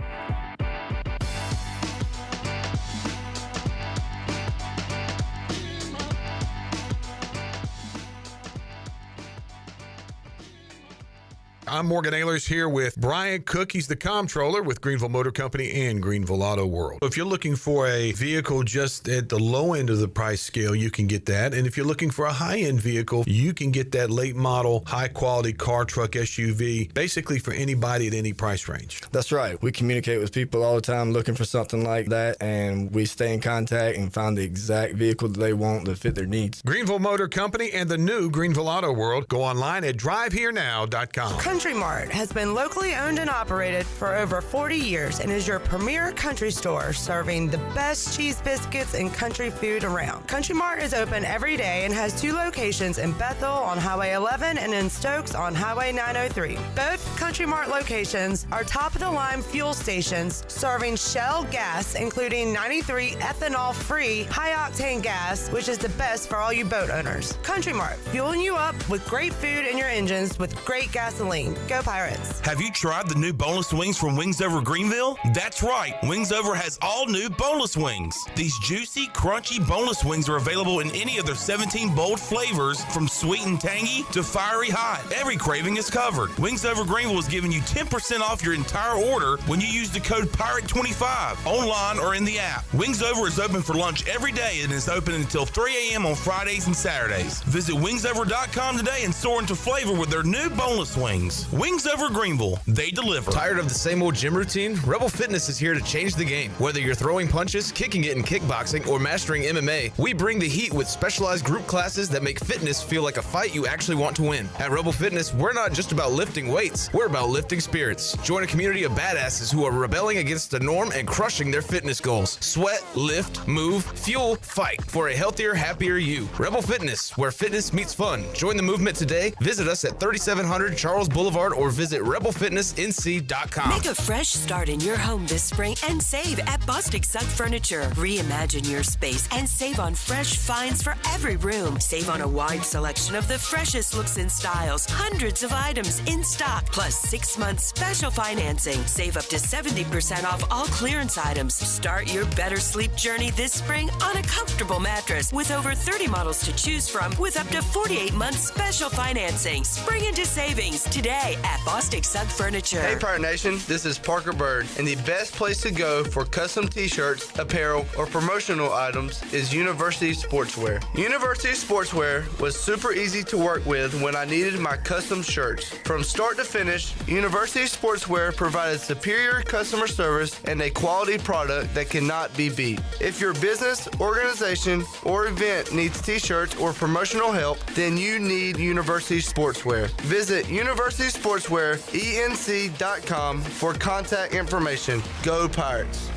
I'm Morgan Ehlers here with Brian Cook. He's the comptroller with Greenville Motor Company and Greenville Auto World. If you're looking for a vehicle just at the low end of the price scale, you can get that. And if you're looking for a high-end vehicle, you can get that late model, high-quality car, truck, SUV, basically for anybody at any price range. That's right. We communicate with people all the time looking for something like that, and we stay in contact and find the exact vehicle that they want to fit their needs. Greenville Motor Company and the new Greenville Auto World. Go online at drivehherenow.com. Country Mart has been locally owned and operated for over 40 years and is your premier country store serving the best cheese biscuits and country food around. Country Mart is open every day and has 2 locations in Bethel on Highway 11 and in Stokes on Highway 903. Both Country Mart locations are top-of-the-line fuel stations serving Shell gas, including 93 ethanol-free high-octane gas, which is the best for all you boat owners. Country Mart, fueling you up with great food in your engines with great gasoline. Go Pirates. Have you tried the new boneless wings from Wings Over Greenville? That's right. Wings Over has all new boneless wings. These juicy, crunchy boneless wings are available in any of their 17 bold flavors, from sweet and tangy to fiery hot. Every craving is covered. Wings Over Greenville is giving you 10% off your entire order when you use the code PIRATE25 online or in the app. Wings Over is open for lunch every day and is open until 3 a.m. on Fridays and Saturdays. Visit wingsover.com today and soar into flavor with their new boneless wings. Wings Over Greenville, they deliver. Tired of the same old gym routine? Rebel Fitness is here to change the game. Whether you're throwing punches, kicking it in kickboxing, or mastering MMA, we bring the heat with specialized group classes that make fitness feel like a fight you actually want to win. At Rebel Fitness, we're not just about lifting weights, we're about lifting spirits. Join a community of badasses who are rebelling against the norm and crushing their fitness goals. Sweat, lift, move, fuel, fight for a healthier, happier you. Rebel Fitness, where fitness meets fun. Join the movement today. Visit us at 3700 Charles Boulevard or visit rebelfitnessnc.com. Make a fresh start in your home this spring and save at Bostic Sugg Furniture. Reimagine your space and save on fresh finds for every room. Save on a wide selection of the freshest looks and styles. Hundreds of items in stock, plus 6 months special financing. Save up to 70% off all clearance items. Start your better sleep journey this spring on a comfortable mattress with over 30 models to choose from with up to 48 months special financing. Spring into savings today at Bostic Sugg Furniture. Hey Pirate Nation, this is Parker Bird, and the best place to go for custom t-shirts, apparel, or promotional items is University Sportswear. University Sportswear was super easy to work with when I needed my custom shirts. From start to finish, University Sportswear provided superior customer service and a quality product that cannot be beat. If your business, organization, or event needs t-shirts or promotional help, then you need University Sportswear. Visit University Sportswear, ENC.com for contact information. Go Pirates.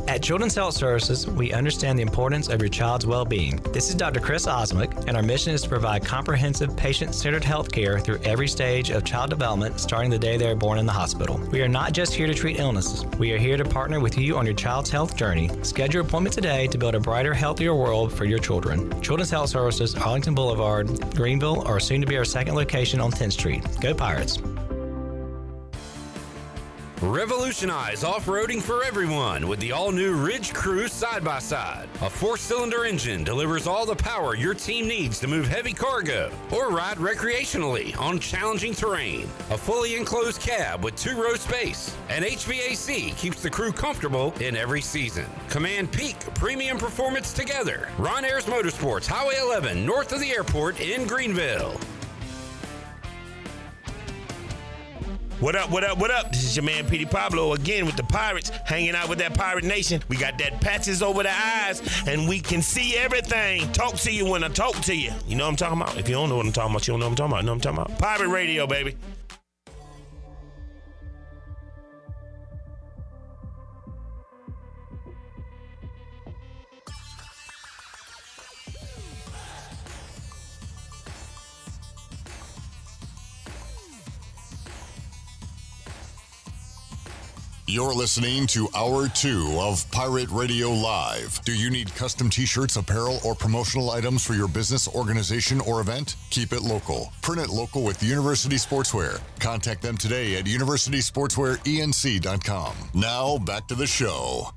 At Children's Health Services, we understand the importance of your child's well-being. This is Dr. Chris Osmick, and our mission is to provide comprehensive, patient-centered health care through every stage of child development, starting the day they are born in the hospital. We are not just here to treat illnesses. We are here to partner with you on your child's health journey. Schedule your appointment today to build a brighter, healthier world for your children. Children's Health Services, Arlington Boulevard, Greenville, or soon to be our second location on 10th Street. Go Pirates! Revolutionize off-roading for everyone with the all-new Ridge Crew side-by-side. A 4-cylinder engine delivers all the power your team needs to move heavy cargo or ride recreationally on challenging terrain. A fully enclosed cab with 2-row space. And HVAC keeps the crew comfortable in every season. Command peak premium performance together. Ron Ayers Motorsports, Highway 11, north of the airport in Greenville. What up, what up, what up? This is your man, Petey Pablo, again with the Pirates, hanging out with that Pirate Nation. We got that patches over the eyes, and we can see everything. Talk to you when I talk to you. You know what I'm talking about? If you don't know what I'm talking about, you don't know what I'm talking about. You know what I'm talking about? Pirate Radio, baby. You're listening to Hour 2 of Pirate Radio Live. Do you need custom t-shirts, apparel, or promotional items for your business, organization, or event? Keep it local. Print it local with University Sportswear. Contact them today at universitysportswearenc.com. Now, back to the show.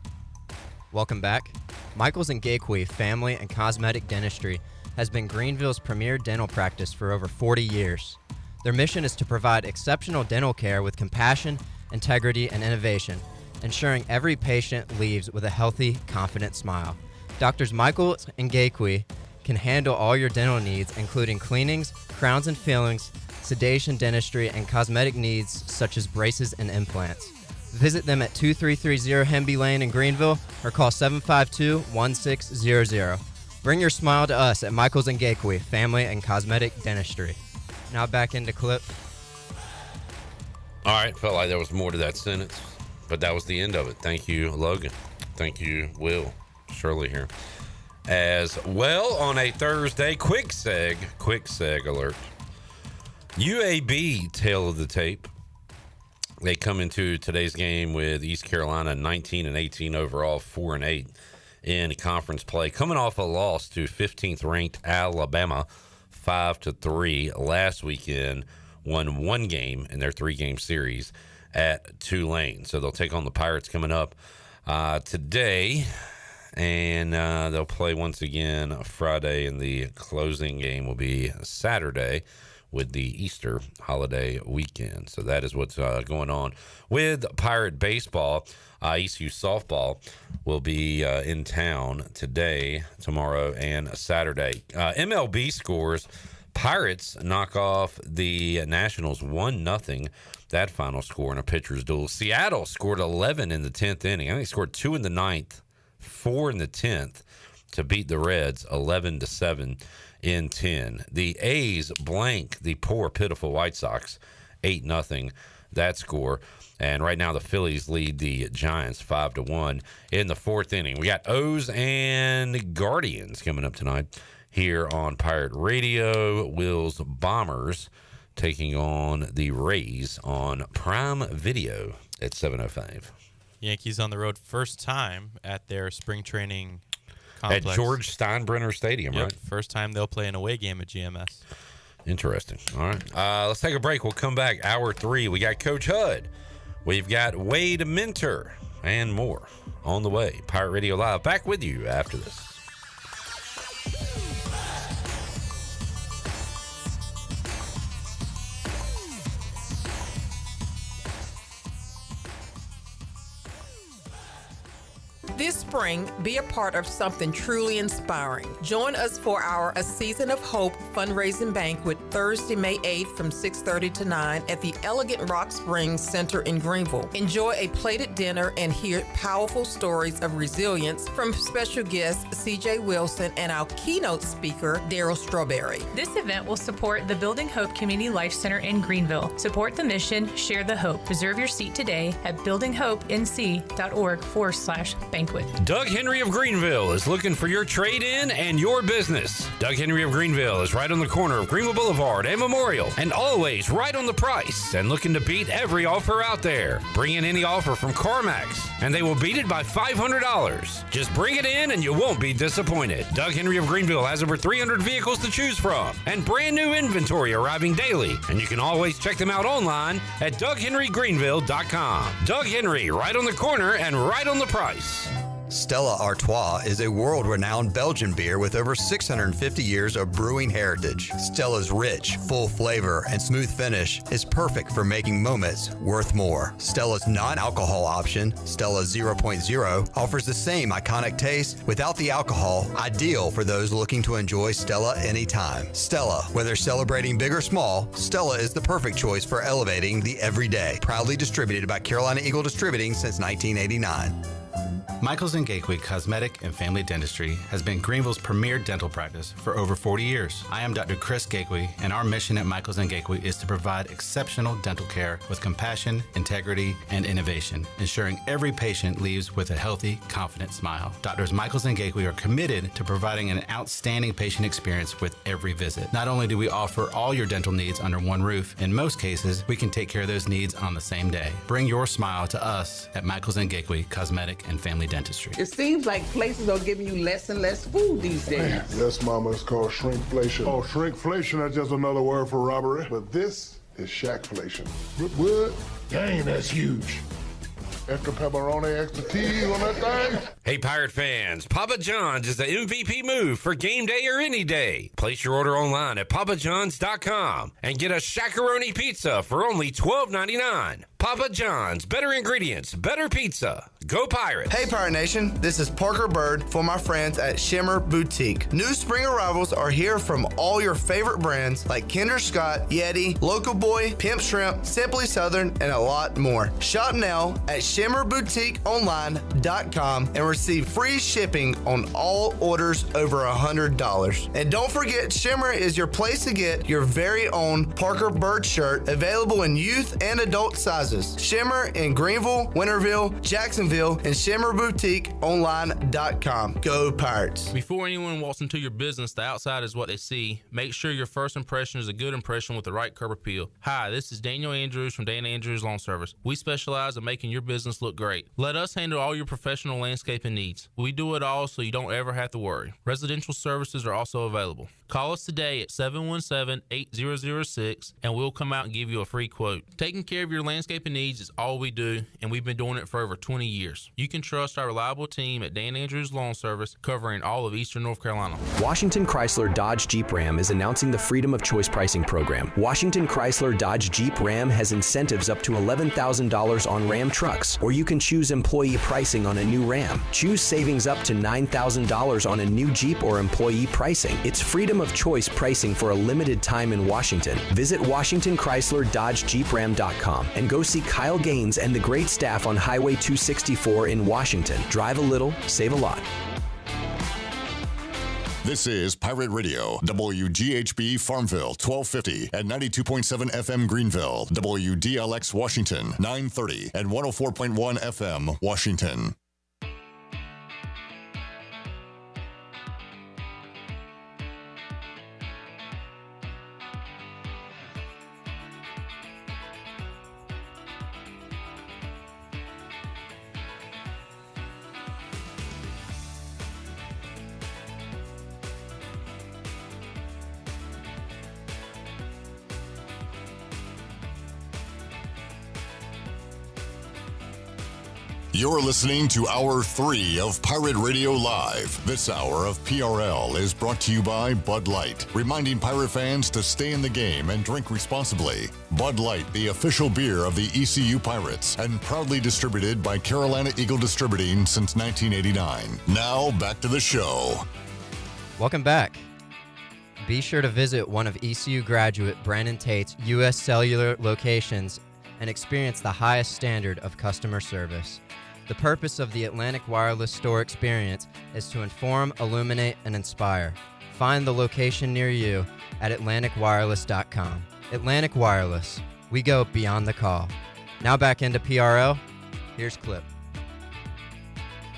Welcome back. Michaels and Gakwe Family and Cosmetic Dentistry has been Greenville's premier dental practice for over 40 years. Their mission is to provide exceptional dental care with compassion, integrity, and innovation, ensuring every patient leaves with a healthy, confident smile. Doctors Michaels and Gakwe can handle all your dental needs, including cleanings, crowns and fillings, sedation dentistry, and cosmetic needs such as braces and implants. Visit them at 2330 Hemby Lane in Greenville or call 752-1600. Bring your smile to us at Michaels and Gakwe Family and Cosmetic Dentistry. Now back into clip. All right, felt like there was more to that sentence, but that was the end of it. Thank you, Logan. Thank you, Will. Shirley here. As well on a Thursday, quick seg alert. UAB tail of the tape. They come into today's game with East Carolina 19-18 overall, 4-8 in conference play. Coming off a loss to 15th ranked Alabama, 5-3 last weekend. Won one game in their 3-game series at Tulane. So they'll take on the Pirates coming up today, and they'll play once again Friday, and the closing game will be Saturday with the Easter holiday weekend. So that is what's going on with Pirate baseball. ECU softball will be in town today, tomorrow, and Saturday. MLB scores. Pirates knock off the Nationals 1-0. That final score in a pitcher's duel. Seattle scored 11 in the 10th inning. I think they scored 2 in the 9th, 4 in the 10th to beat the Reds 11-7 in 10. The A's blank the poor, pitiful White Sox 8-0. That score. And right now the Phillies lead the Giants 5-1 in the 4th inning. We got O's and Guardians coming up tonight here on Pirate Radio. Will's Bombers taking on the Rays on Prime Video at 7:05. Yankees on the road, first time at their spring training complex. At George Steinbrenner Stadium, right? First time they'll play an away game at GMS. Interesting. All right. Let's take a break. We'll come back. Hour 3. We got Coach Hud. We've got Wade Minter and more on the way. Pirate Radio Live. Back with you after this. This spring, be a part of something truly inspiring. Join us for our A Season of Hope fundraising banquet Thursday, May 8th from 6:30 to 9 at the Elegant Rock Springs Center in Greenville. Enjoy a plated dinner and hear powerful stories of resilience from special guests CJ Wilson and our keynote speaker, Daryl Strawberry. This event will support the Building Hope Community Life Center in Greenville. Support the mission, share the hope. Reserve your seat today at buildinghopenc.org/banquet. Doug Henry of Greenville is looking for your trade-in and your business. Doug Henry of Greenville is right on the corner of Greenville Boulevard and Memorial, and always right on the price and looking to beat every offer out there. Bring in any offer from CarMax, and they will beat it by $500. Just bring it in and you won't be disappointed. Doug Henry of Greenville has over 300 vehicles to choose from and brand new inventory arriving daily, and you can always check them out online at DougHenryGreenville.com. Doug Henry, right on the corner and right on the price. Stella Artois is a world-renowned Belgian beer with over 650 years of brewing heritage. Stella's rich, full flavor and smooth finish is perfect for making moments worth more. Stella's non-alcohol option, Stella 0.0, offers the same iconic taste without the alcohol, ideal for those looking to enjoy Stella anytime. Stella, whether celebrating big or small, Stella is the perfect choice for elevating the everyday. Proudly distributed by Carolina Eagle Distributing since 1989. Michaels & Gateway Cosmetic and Family Dentistry has been Greenville's premier dental practice for over 40 years. I am Dr. Chris Gateway, and our mission at Michaels & Gateway is to provide exceptional dental care with compassion, integrity, and innovation, ensuring every patient leaves with a healthy, confident smile. Doctors Michaels & Gateway are committed to providing an outstanding patient experience with every visit. Not only do we offer all your dental needs under one roof, in most cases, we can take care of those needs on the same day. Bring your smile to us at Michaels & Gateway Cosmetic and Family Dentistry. It seems like places are giving you less and less food these days. Yes, Mama, it's called shrinkflation. Oh, shrinkflation, that's just another word for robbery. But this is shackflation. What? Dang, that's huge. Extra pepperoni, extra cheese on that thing. Hey, Pirate fans, Papa John's is the MVP move for game day or any day. Place your order online at papajohns.com and get a Shackaroni pizza for only $12.99. Papa John's, better ingredients, better pizza. Go Pirates. Hey, Pirate Nation. This is Parker Bird for my friends at Shimmer Boutique. New spring arrivals are here from all your favorite brands like Kinder Scott, Yeti, Local Boy, Pimp Shrimp, Simply Southern, and a lot more. Shop now at shimmerboutiqueonline.com and receive free shipping on all orders over $100. And don't forget, Shimmer is your place to get your very own Parker Bird shirt, available in youth and adult sizes. Shimmer in Greenville, Winterville, Jacksonville, and shimmerboutiqueonline.com. Go Pirates. Before anyone walks into your business, the outside is what they see. Make sure your first impression is a good impression with the right curb appeal. Hi, this is Daniel Andrews from Dan Andrews Lawn Service. We specialize in making your business look great. Let us handle all your professional landscaping needs. We do it all so you don't ever have to worry. Residential services are also available. Call us today at 717-8006 and we'll come out and give you a free quote. Taking care of your landscaping needs is all we do, and we've been doing it for over 20 years. You can trust our reliable team at Dan Andrews Lawn Service, covering all of Eastern North Carolina. Washington Chrysler Dodge Jeep Ram is announcing the Freedom of Choice pricing program. Washington Chrysler Dodge Jeep Ram has incentives up to $11,000 on Ram trucks, or you can choose employee pricing on a new Ram. Choose savings up to $9,000 on a new Jeep or employee pricing. It's Freedom of Choice pricing for a limited time in Washington. Visit WashingtonChryslerDodgeJeepRam.com and go see Kyle Gaines and the great staff on Highway 264 in Washington. Drive a little, save a lot. This is Pirate Radio, WGHB Farmville, 1250 and 92.7 FM Greenville, WDLX Washington, 930 and 104.1 FM Washington. You're listening to Hour 3 of Pirate Radio Live. This hour of PRL is brought to you by Bud Light, reminding Pirate fans to stay in the game and drink responsibly. Bud Light, the official beer of the ECU Pirates, and proudly distributed by Carolina Eagle Distributing since 1989. Now, back to the show. Welcome back. Be sure to visit one of ECU graduate Brandon Tate's U.S. Cellular locations and experience the highest standard of customer service. The purpose of the Atlantic Wireless store experience is to inform, illuminate, and inspire. Find the location near you at atlanticwireless.com. Atlantic Wireless. We go beyond the call. Now back into PRL. Here's Clip.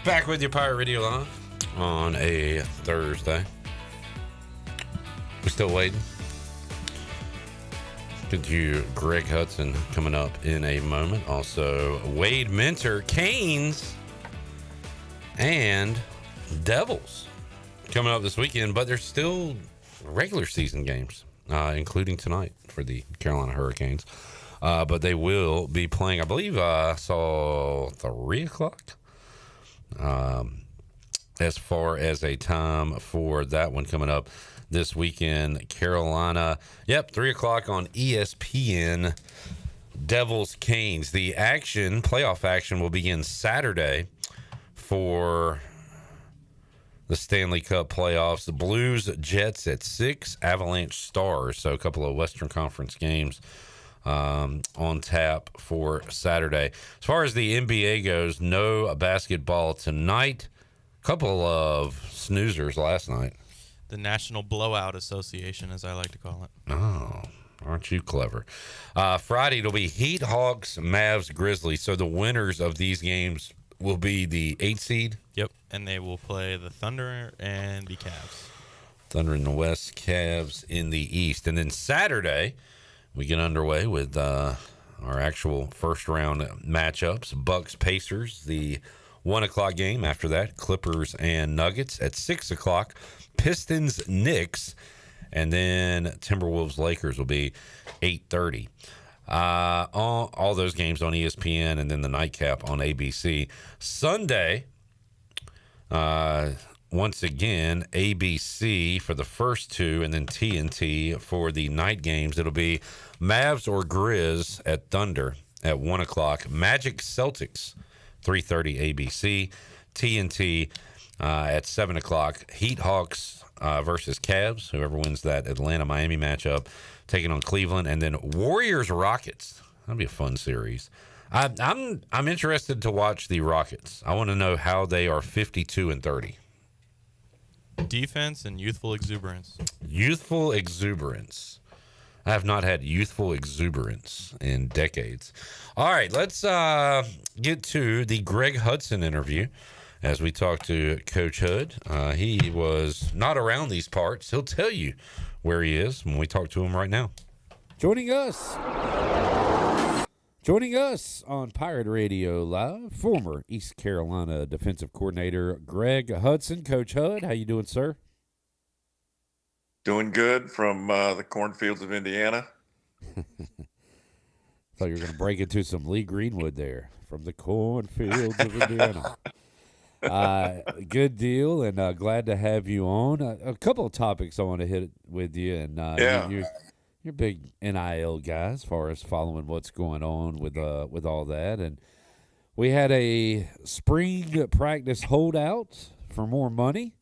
Back with your Pirate Radio Live on a Thursday. We're still waiting. Get you Greg Hudson coming up in a moment. Also, Wade Minter, Canes, and Devils coming up this weekend. But there's still regular season games, including tonight for the Carolina Hurricanes. But they will be playing, I believe I saw 3 o'clock as far as a time for that one coming up this weekend. Carolina, 3 o'clock on ESPN. Devils Canes. The playoff action will begin Saturday for the Stanley Cup playoffs. The Blues Jets at 6, Avalanche Stars. So a couple of Western Conference games on tap for Saturday. As far as the NBA goes, no basketball tonight. Couple of snoozers last night. The National Blowout Association, as I like to call it. Oh, aren't you clever? Friday, it'll be Heat, Hawks, Mavs, Grizzlies. So the winners of these games will be the 8 seed. Yep, and they will play the Thunder and the Cavs. Thunder in the West, Cavs in the East. And then Saturday, we get underway with our actual first-round matchups. Bucks, Pacers, the 1 o'clock game. After that, Clippers and Nuggets at 6 o'clock. Pistons, Knicks, and then Timberwolves, Lakers will be 8:30. All those games on ESPN, and then the nightcap on ABC. Sunday, once again, ABC for the first two, and then TNT for the night games. It'll be Mavs or Grizz at Thunder at 1 o'clock. Magic, Celtics, 3:30 ABC. TNT at 7 o'clock. Heat, Hawks versus Cavs. Whoever wins that Atlanta-Miami matchup, taking on Cleveland. And then Warriors-Rockets. That'll be a fun series. I'm interested to watch the Rockets. I want to know how they are 52-30. Defense and youthful exuberance. Youthful exuberance. I have not had youthful exuberance in decades. All right, let's get to the Greg Hudson interview as we talk to Coach Hood. He was not around these parts. He'll tell you where he is when we talk to him right now. Joining us on Pirate Radio Live, former East Carolina defensive coordinator Greg Hudson. Coach Hud, how you doing, sir? Doing good from the cornfields of Indiana. Thought you were going to break into some Lee Greenwood there, from the cornfields of Indiana. Good deal, and glad to have you on. A couple of topics I want to hit with you, and you're big NIL guy as far as following what's going on with all that. And we had a spring practice holdout for more money.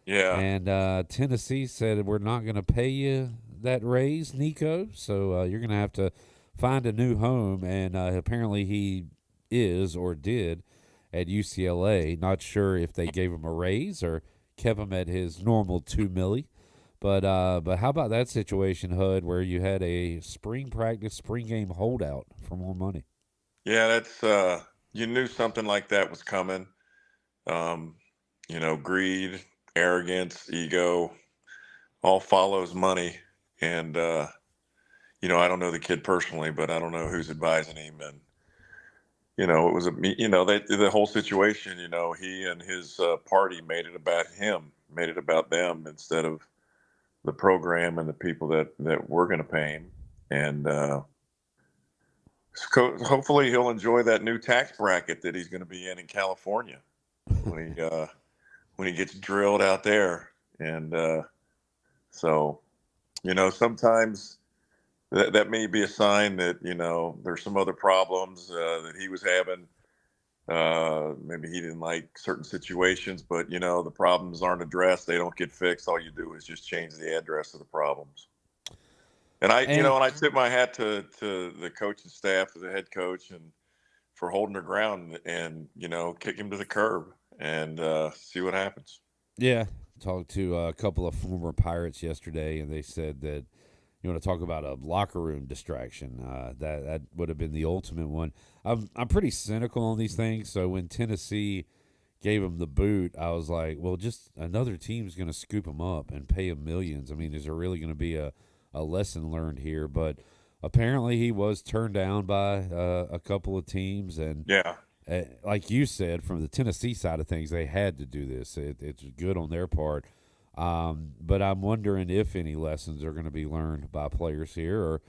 Yeah. And Tennessee said we're not going to pay you that raise, Nico. So you're going to have to find a new home. And apparently he is or did at UCLA. Not sure if they gave him a raise or kept him at his normal $2 million. But how about that situation, Hud, where you had a spring practice, spring game holdout for more money? Yeah, that's you knew something like that was coming. Greed, arrogance, ego, all follows money. And I don't know the kid personally, but I don't know who's advising him. And it was the whole situation. He and his party made it about him, made it about them instead of the program and the people that were going to pay him. And hopefully he'll enjoy that new tax bracket that he's going to be in California when he gets drilled out there. And sometimes that may be a sign that there's some other problems that he was having. Maybe he didn't like certain situations, but the problems aren't addressed. They don't get fixed. All you do is just change the address of the problems. And I tip my hat to the coaching staff, to the head coach, and for holding their ground and kick him to the curb and see what happens. Yeah, talked to a couple of former Pirates yesterday, and they said that you want to talk about a locker room distraction. That would have been the ultimate one. I'm pretty cynical on these things. So when Tennessee gave him the boot, I was like, well, just another team's going to scoop him up and pay him millions. I mean, is there really going to be a lesson learned here? But apparently he was turned down by a couple of teams. And yeah, like you said, from the Tennessee side of things, they had to do this. It's good on their part. But I'm wondering if any lessons are going to be learned by players here, or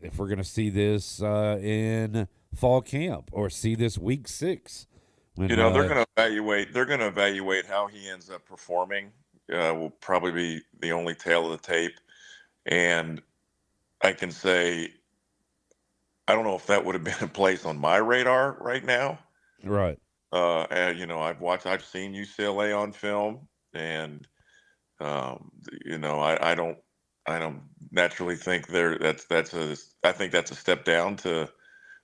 if we're going to see this in fall camp or see this week 6 When, they're going to evaluate. They're going to evaluate how he ends up performing. Will probably be the only tail of the tape. And I can say, I don't know if that would have been in place on my radar right now. Right. I've seen UCLA on film, and I don't naturally think I think that's a step down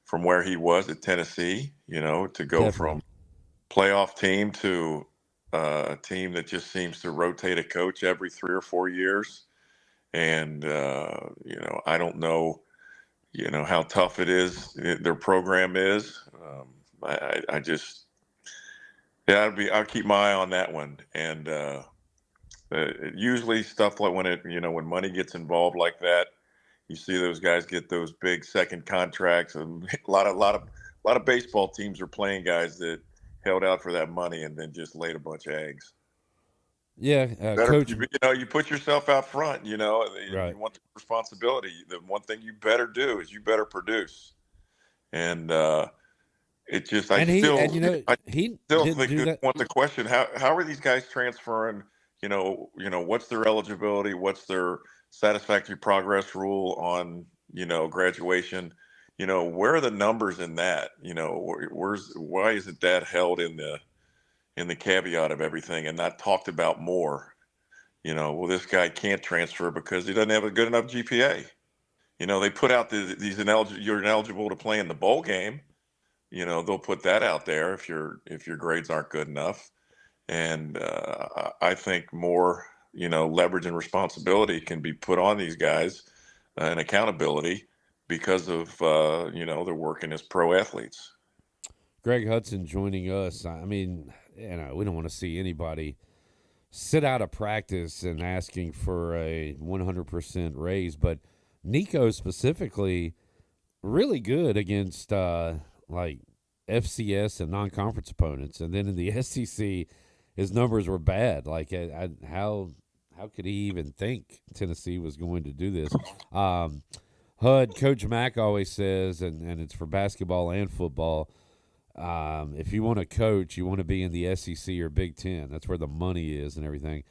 from where he was at Tennessee. To go from playoff team to a team that just seems to rotate a coach every 3 or 4 years, and I don't know. How tough it is. Their program is. I just, I'll keep my eye on that one. And usually stuff like when money gets involved like that, you see those guys get those big second contracts, and a lot of baseball teams are playing guys that held out for that money and then just laid a bunch of eggs. Yeah, Coach. You put yourself out front. You want the responsibility. The one thing you better do is you better produce. And it just, I still think want the question: How are these guys transferring? What's their eligibility? What's their satisfactory progress rule on graduation? Where are the numbers in that? Why isn't that held in the caveat of everything and not talked about more? This guy can't transfer because he doesn't have a good enough GPA. They put out you're ineligible to play in the bowl game. They'll put that out there if your grades aren't good enough. And I think more, leverage and responsibility can be put on these guys and accountability because of, they're working as pro athletes. Greg Hudson joining us. I mean, we don't want to see anybody sit out of practice and asking for a 100% raise, but Nico specifically really good against like FCS and non-conference opponents, and then in the SEC, his numbers were bad. Like, how could he even think Tennessee was going to do this? HUD, Coach Mack always says, and it's for basketball and football, if you want to coach, you want to be in the SEC or Big Ten. That's where the money is and everything.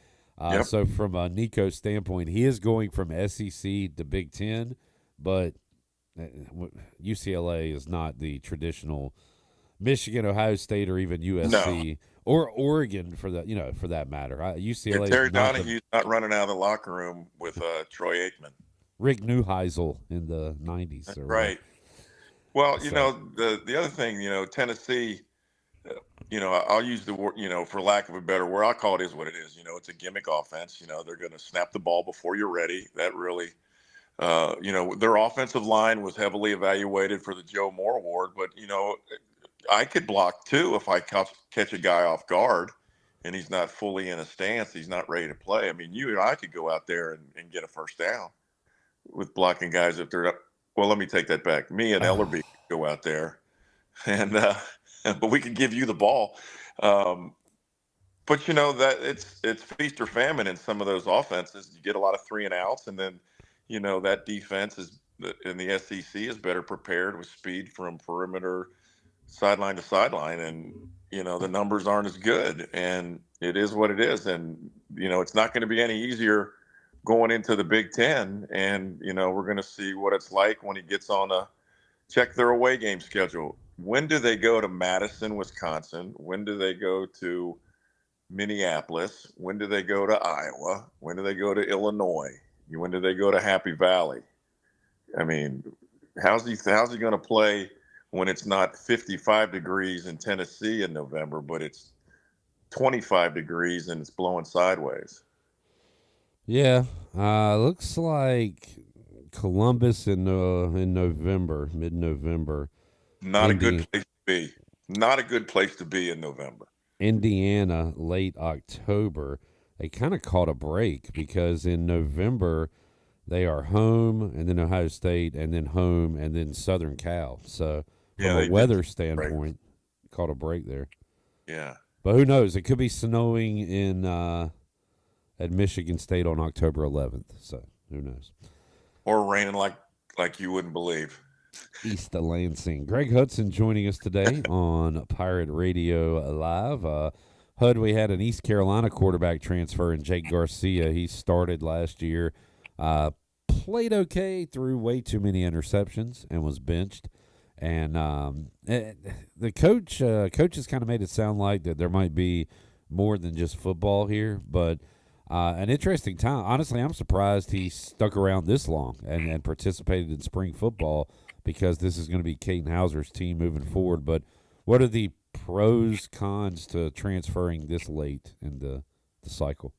So from Nico's standpoint, he is going from SEC to Big Ten, but UCLA is not the traditional Michigan, Ohio State, or even USC or Oregon for that matter. UCLA. Terry Donahue's not running out of the locker room with Troy Aikman. Rick Neuheisel in the 90s. That's right. Well, the other thing, Tennessee, I'll use the word, for lack of a better word, I'll call it is what it is. It's a gimmick offense. They're going to snap the ball before you're ready. That really, their offensive line was heavily evaluated for the Joe Moore Award, but, I could block too if I catch a guy off guard and he's not fully in a stance, he's not ready to play. I mean, you and I could go out there and get a first down with blocking guys if they're not. Well, let me take that back. Me and Ellerby could go out there, and but we could give you the ball. But that it's feast or famine in some of those offenses. You get a lot of 3 and outs, and then that defense is in the SEC is better prepared with speed from perimeter, sideline to sideline, and the numbers aren't as good, and it is what it is, and it's not going to be any easier going into the Big Ten, and we're going to see what it's like when he gets on check their away game schedule. When do they go to Madison, Wisconsin? When do they go to Minneapolis? When do they go to Iowa? When do they go to Illinois? When do they go to Happy Valley? I mean, how's he going to play when it's not 55 degrees in Tennessee in November, but it's 25 degrees and it's blowing sideways? Yeah, looks like Columbus in November, mid-November. Not a good place to be. Not a good place to be in November. Indiana, late October. They kind of caught a break because in November they are home, and then Ohio State, and then home, and then Southern Cal. So from a weather standpoint, caught a break there. Yeah. But who knows? It could be snowing in at Michigan State on October 11th. So who knows? Or raining like you wouldn't believe. East of Lansing. Greg Hudson joining us today on Pirate Radio Live. Hud, we had an East Carolina quarterback transfer in Jake Garcia. He started last year, played okay, threw way too many interceptions, and was benched. And the coach has kind of made it sound like that there might be more than just football here, but an interesting time. Honestly, I'm surprised he stuck around this long and participated in spring football, because this is going to be Caden Hauser's team moving forward. But what are the pros, cons to transferring this late in the cycle?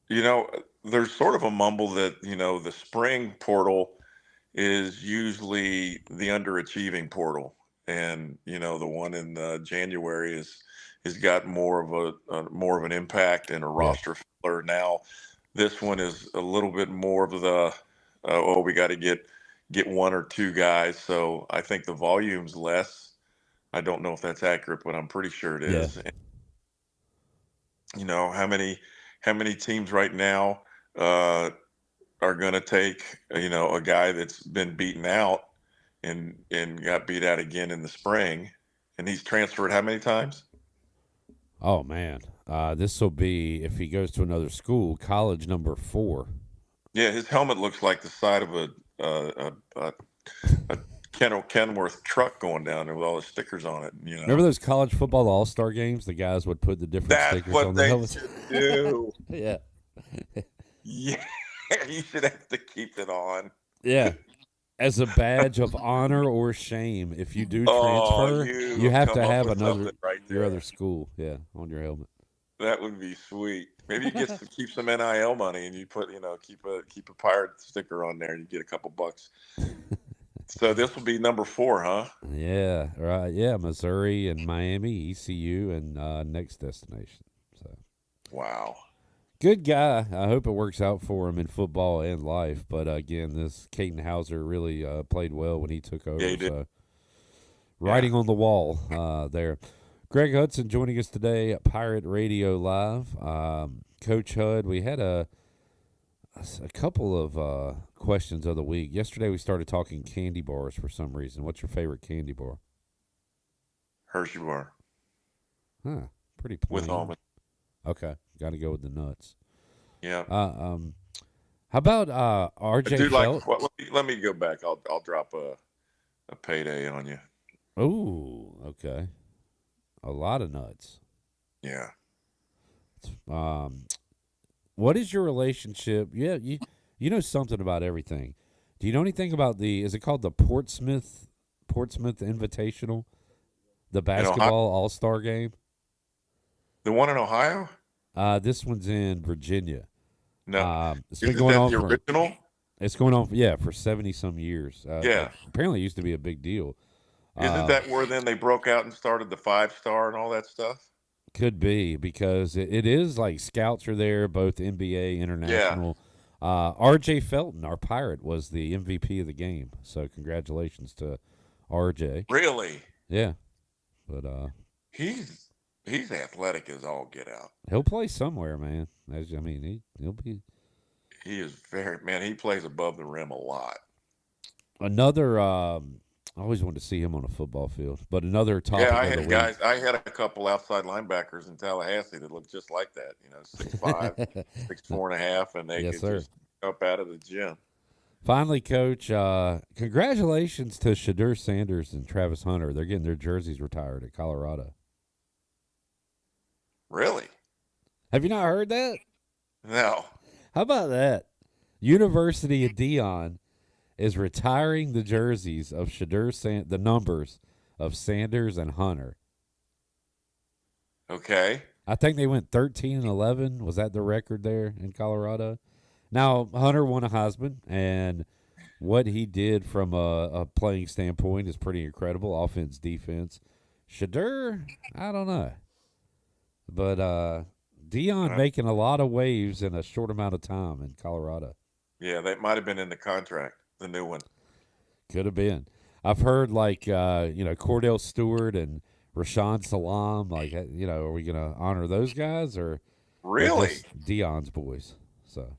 There's sort of a mumble that, the spring portal is usually the underachieving portal. And, the one in January has got more of an impact and a roster filler. Now, this one is a little bit more of the, we got to get one or two guys. So I think the volume's less. I don't know if that's accurate, but I'm pretty sure it is. And, how many teams right now are going to take, a guy that's been beaten out and got beat out again in the spring, and he's transferred how many times? Oh, man. This will be, if he goes to another school, college number 4. Yeah, his helmet looks like the side of a Kenworth truck going down there with all the stickers on it. Remember those college football all-star games? The guys would put the different stickers on the helmets. That's what they should do. Yeah. Yeah, you should have to keep it on. Yeah. As a badge of honor or shame, if you do transfer, you have to have your other school, on your helmet. That would be sweet. Maybe you get to keep some NIL money, and you put, keep a pirate sticker on there, and you get a couple bucks. So this will be number 4, huh? Yeah, right. Yeah, Missouri and Miami, ECU, and next destination. So, wow. Good guy. I hope it works out for him in football and life. But again, this Caden Hauser really played well when he took over. Yeah, he did. So, writing on the wall there. Greg Hudson joining us today at Pirate Radio Live. Coach Hud, we had a couple of questions of the week. Yesterday we started talking candy bars for some reason. What's your favorite candy bar? Hershey bar. Huh. Pretty plain. With almond. Okay. Got to go with the nuts. Yeah. How about RJ Felt? Let me go back. I'll drop a payday on you. Ooh, okay. A lot of nuts. Yeah. What is your relationship? Yeah, you know something about everything. Do you know anything about is it called the Portsmouth Invitational? The basketball all-star game? The one in Ohio? This one's in Virginia. No. It's been going on the original? It's going on, for 70-some years. Apparently it used to be a big deal. Isn't that where then they broke out and started the 5-star and all that stuff? Could be, because it is like scouts are there, both NBA, international. Yeah. RJ Felton, our Pirate, was the MVP of the game. So congratulations to RJ. Really? Yeah. But he's athletic as all get out. He'll play somewhere, man. He'll be. He is he plays above the rim a lot. Another I always wanted to see him on a football field. But another topic I had a couple outside linebackers in Tallahassee that looked just like that. 6'5", 6'4.5", and they could just up out of the gym. Finally, Coach, congratulations to Shedeur Sanders and Travis Hunter. They're getting their jerseys retired at Colorado. Really? Have you not heard that? No. How about that? University of Dion is retiring the jerseys of the numbers of Sanders and Hunter. Okay. I think they went 13-11. Was that the record there in Colorado? Now, Hunter won a Heisman, and what he did from a playing standpoint is pretty incredible. Offense, defense. Shedeur, I don't know. But Dion making a lot of waves in a short amount of time in Colorado. Yeah, that might have been in the contract, the new one. Could have been. I've heard Cordell Stewart and Rashawn Salam. Are we going to honor those guys or really Dion's boys? So,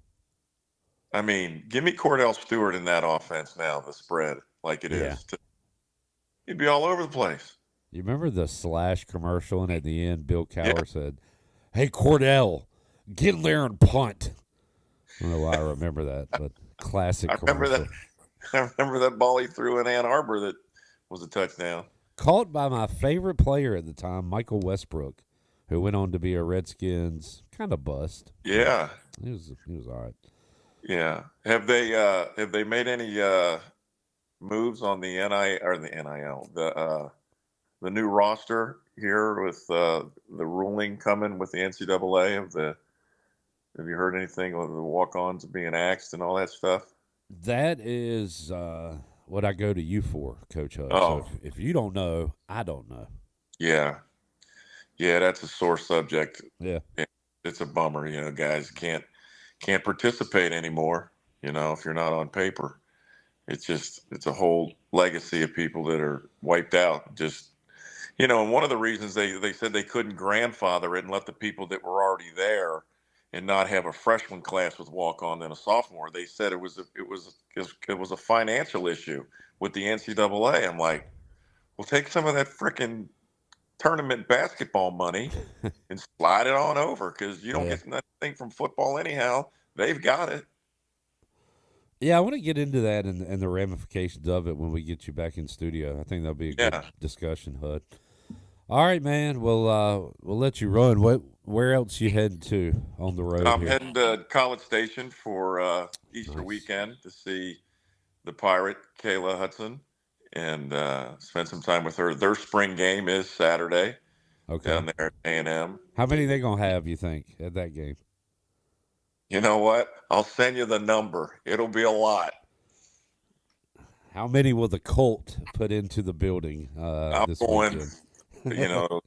give me Cordell Stewart in that offense now. The spread, like it is. He'd be all over the place. You remember the Slash commercial, and at the end, Bill Cowher said, "Hey, Cordell, get in there and punt." I don't know why I remember that, but classic commercial. I remember that ball he threw in Ann Arbor that was a touchdown. Caught by my favorite player at the time, Michael Westbrook, who went on to be a Redskins kind of bust. Yeah. He was all right. Yeah. Have they made any moves on the NIL, the new roster here with the ruling coming with the NCAA have you heard anything of the walk-ons being axed and all that stuff? That is what I go to you for, Coach Hudson. Oh. So if you don't know, I don't know. Yeah. Yeah, that's a sore subject. Yeah. It's a bummer, guys can't participate anymore, if you're not on paper. It's a whole legacy of people that are wiped out. Just, and one of the reasons they said they couldn't grandfather it and let the people that were already there and not have a freshman class with walk-on and a sophomore. They said it was a financial issue with the NCAA. I'm like, well, take some of that frickin' tournament basketball money and slide it on over, because you don't get nothing from football anyhow. They've got it. Yeah, I want to get into that and the ramifications of it when we get you back in studio. I think that'll be a good discussion, Hud. All right, man. We'll let you run. Where else you heading to on the road? I'm heading to College Station for Easter weekend to see the Pirate, Kayla Hudson, and spend some time with her. Their spring game is Saturday down there at A&M. How many they going to have, you think, at that game? You know what? I'll send you the number. It'll be a lot. How many will the Colt put into the building I'm this going, weekend?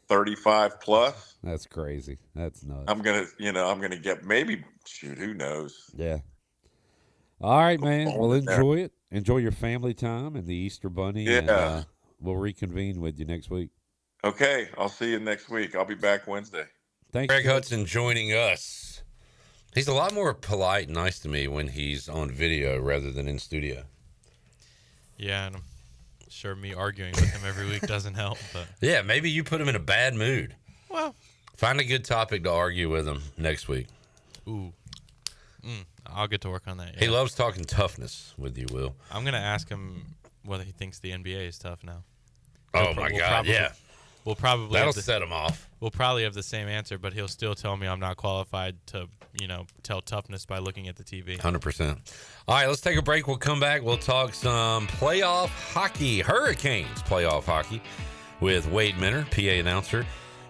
35 plus. That's crazy. That's nuts. I'm gonna get maybe, who knows? Yeah. All right, man. Well, enjoy it. Enjoy your family time and the Easter Bunny. Yeah. And, we'll reconvene with you next week. Okay. I'll see you next week. I'll be back Wednesday. Thanks, Greg Hudson joining us. He's a lot more polite and nice to me when he's on video rather than in studio. Yeah, and I'm sure me arguing with him every week doesn't help. But yeah, maybe you put him in a bad mood. Well, find a good topic to argue with him next week. Ooh. I'll get to work on that. Yeah. He loves talking toughness with you, Will. I'm going to ask him whether he thinks the NBA is tough now. Oh, my God, yeah. We'll probably that'll set him off. We'll probably have the same answer, but he'll still tell me I'm not qualified to, tell toughness by looking at the TV. 100%. All right, let's take a break. We'll come back. We'll talk some playoff hockey, Hurricanes playoff hockey with Wade Minner, PA announcer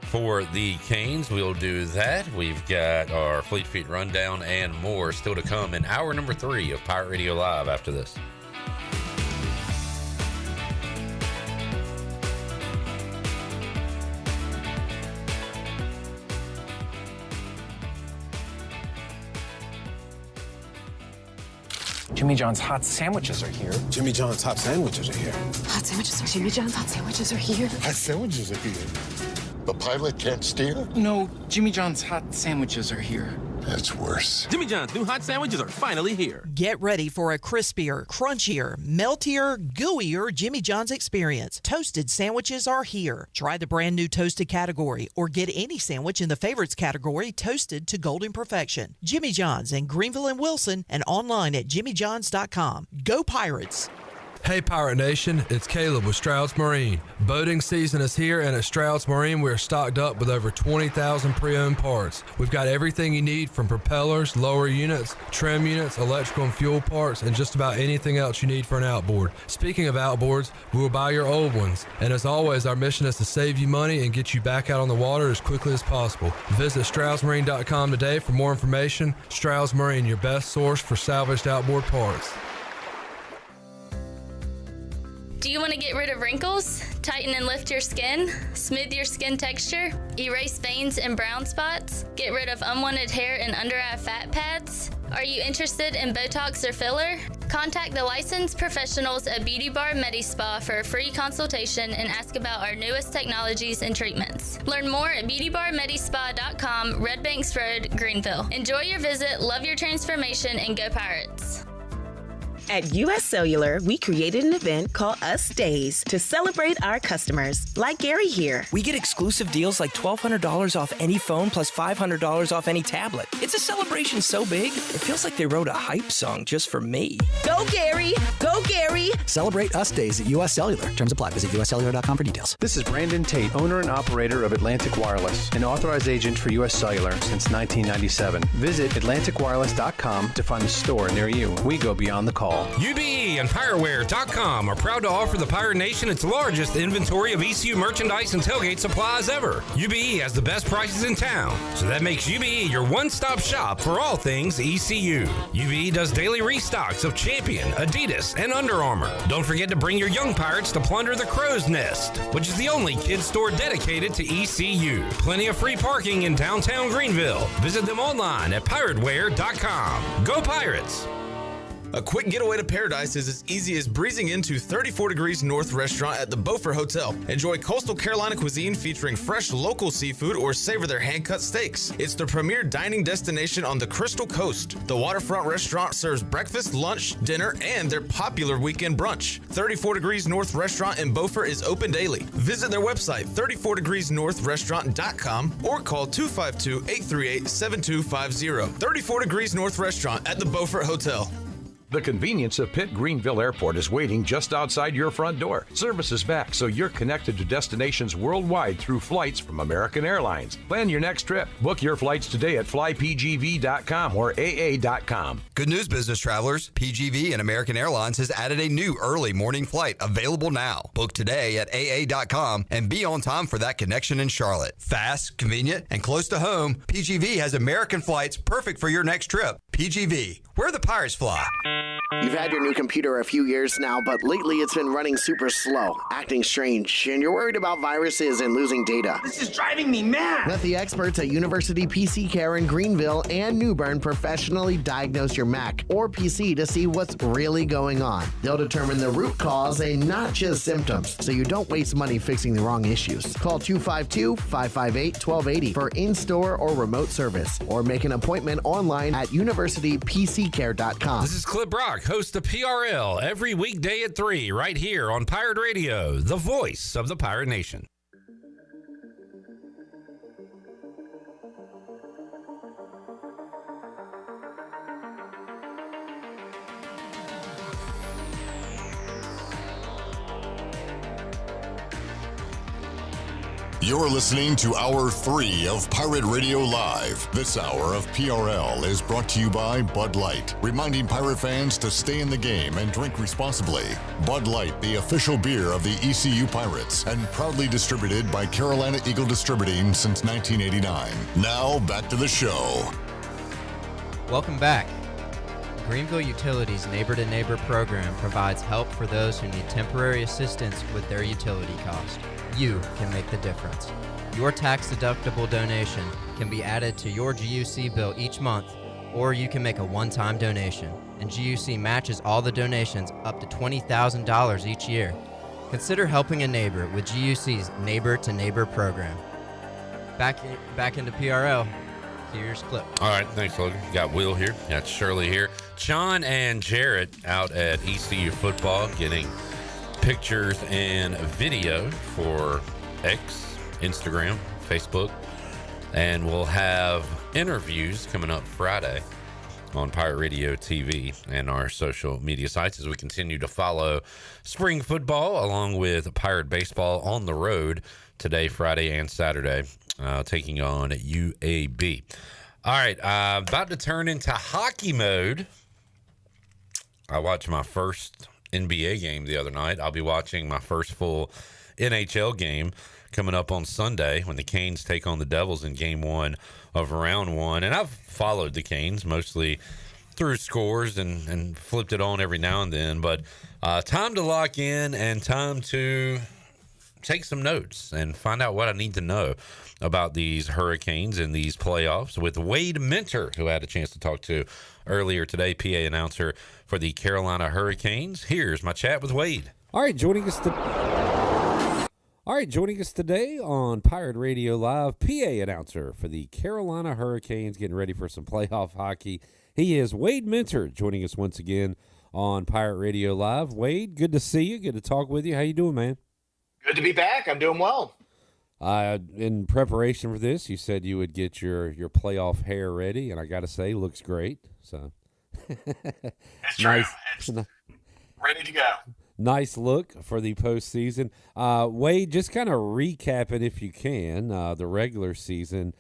for the Canes. We'll do that. We've got our Fleet Feet rundown and more still to come in hour number 3 of Pirate Radio Live after this. Jimmy John's hot sandwiches are here. Jimmy John's hot sandwiches are here. Hot sandwiches are here. Jimmy John's hot sandwiches are here. Hot sandwiches are here. The pilot can't steer? No, Jimmy John's hot sandwiches are here. That's worse. Jimmy John's new hot sandwiches are finally here. Get ready for a crispier, crunchier, meltier, gooier Jimmy John's experience. Toasted sandwiches are here. Try the brand new toasted category or get any sandwich in the favorites category toasted to golden perfection. Jimmy John's in Greenville and Wilson and online at jimmyjohns.com. Go Pirates! Hey Pirate Nation, it's Caleb with Stroud's Marine. Boating season is here, and at Stroud's Marine we're stocked up with over 20,000 pre-owned parts. We've got everything you need from propellers, lower units, trim units, electrical and fuel parts, and just about anything else you need for an outboard. Speaking of outboards, we will buy your old ones. And as always, our mission is to save you money and get you back out on the water as quickly as possible. Visit StroudsMarine.com today for more information. Stroud's Marine, your best source for salvaged outboard parts. Do you want to get rid of wrinkles, tighten and lift your skin, smooth your skin texture, erase veins and brown spots, get rid of unwanted hair and under-eye fat pads? Are you interested in Botox or filler? Contact the licensed professionals at Beauty Bar MediSpa for a free consultation and ask about our newest technologies and treatments. Learn more at beautybarmedispa.com, Red Banks Road, Greenville. Enjoy your visit, love your transformation, and go Pirates. At U.S. Cellular, we created an event called Us Days to celebrate our customers, like Gary here. We get exclusive deals like $1,200 off any phone plus $500 off any tablet. It's a celebration so big, it feels like they wrote a hype song just for me. Go, Gary! Go, Gary! Celebrate Us Days at US Cellular. Terms apply. Visit uscellular.com for details. This is Brandon Tate, owner and operator of Atlantic Wireless, an authorized agent for US Cellular since 1997. Visit atlanticwireless.com to find a store near you. We go beyond the call. UBE and PireWare.com are proud to offer the Pirate Nation its largest inventory of ECU merchandise and tailgate supplies ever. UBE has the best prices in town, so that makes UBE your one-stop shop for all things ECU. UBE does daily restocks of Champion, Adidas, and Under Armour. Don't forget to bring your young Pirates to plunder the Crow's Nest, which is the only kids store dedicated to ECU. Plenty of free parking in downtown Greenville. Visit them online at pirateware.com. Go Pirates! A quick getaway to paradise is as easy as breezing into 34 Degrees North restaurant at the Beaufort Hotel. Enjoy coastal Carolina cuisine featuring fresh local seafood or savor their hand-cut steaks. It's the premier dining destination on the Crystal Coast. The waterfront restaurant serves breakfast, lunch, dinner, and their popular weekend brunch. 34 Degrees North restaurant in Beaufort is open daily. Visit their website, 34degreesnorthrestaurant.com, or call 252-838-7250. 34 Degrees North restaurant at the Beaufort Hotel. The convenience of Pitt Greenville Airport is waiting just outside your front door. Service is back, so you're connected to destinations worldwide through flights from American Airlines. Plan your next trip. Book your flights today at flypgv.com or aa.com. Good news, business travelers. PGV and American Airlines has added a new early morning flight available now. Book today at aa.com and be on time for that connection in Charlotte. Fast, convenient, and close to home, PGV has American flights perfect for your next trip. PGV, where the Pirates fly. You've had your new computer a few years now, but lately it's been running super slow, acting strange, and you're worried about viruses and losing data. This is driving me mad! Let the experts at University PC Care in Greenville and New Bern professionally diagnose your Mac or PC to see what's really going on. They'll determine the root cause and not just symptoms, so you don't waste money fixing the wrong issues. Call 252-558-1280 for in-store or remote service, or make an appointment online at universitypccare.com. This is Clip Brock, host of PRL, every weekday at 3, right here on Pirate Radio, the voice of the Pirate Nation. You're listening to Hour 3 of Pirate Radio Live. This hour of PRL is brought to you by Bud Light, reminding Pirate fans to stay in the game and drink responsibly. Bud Light, the official beer of the ECU Pirates, and proudly distributed by Carolina Eagle Distributing since 1989. Now, back to the show. Welcome back. Greenville Utilities Neighbor to Neighbor program provides help for those who need temporary assistance with their utility cost. You can make the difference. Your tax-deductible donation can be added to your GUC bill each month, or you can make a one-time donation, and GUC matches all the donations up to $20,000 each year. Consider helping a neighbor with GUC's Neighbor to Neighbor program. Back into PRL. Here's Clip. All right, thanks, Logan. Got Will here. Got Shirley here. John and Jarrett out at ECU football getting pictures and video for X, Instagram, Facebook, and we'll have interviews coming up Friday on Pirate Radio TV and our social media sites as we continue to follow spring football along with Pirate baseball on the road today, Friday, and Saturday, taking on UAB. All right, about to turn into hockey mode. I watched my first NBA game the other night. I'll be watching my first full NHL game coming up on Sunday when the Canes take on the Devils in game 1 of round 1. And I've followed the Canes mostly through scores and flipped it on every now and then. But time to lock in and time to take some notes and find out what I need to know about these Hurricanes and these playoffs with Wade Minter, who I had a chance to talk to earlier today, PA announcer for the Carolina Hurricanes. Here's my chat with Wade. All right, joining us today on Pirate Radio Live, PA announcer for the Carolina Hurricanes, getting ready for some playoff hockey. He is Wade Minter, joining us once again on Pirate Radio Live. Wade, good to see you. Good to talk with you. How you doing, man? Good to be back. I'm doing well. In preparation for this, you said you would get your playoff hair ready, and I got to say, looks great. So it's nice. It's ready to go. Nice look for the postseason. Wade, just kind of recap it if you can. The regular season,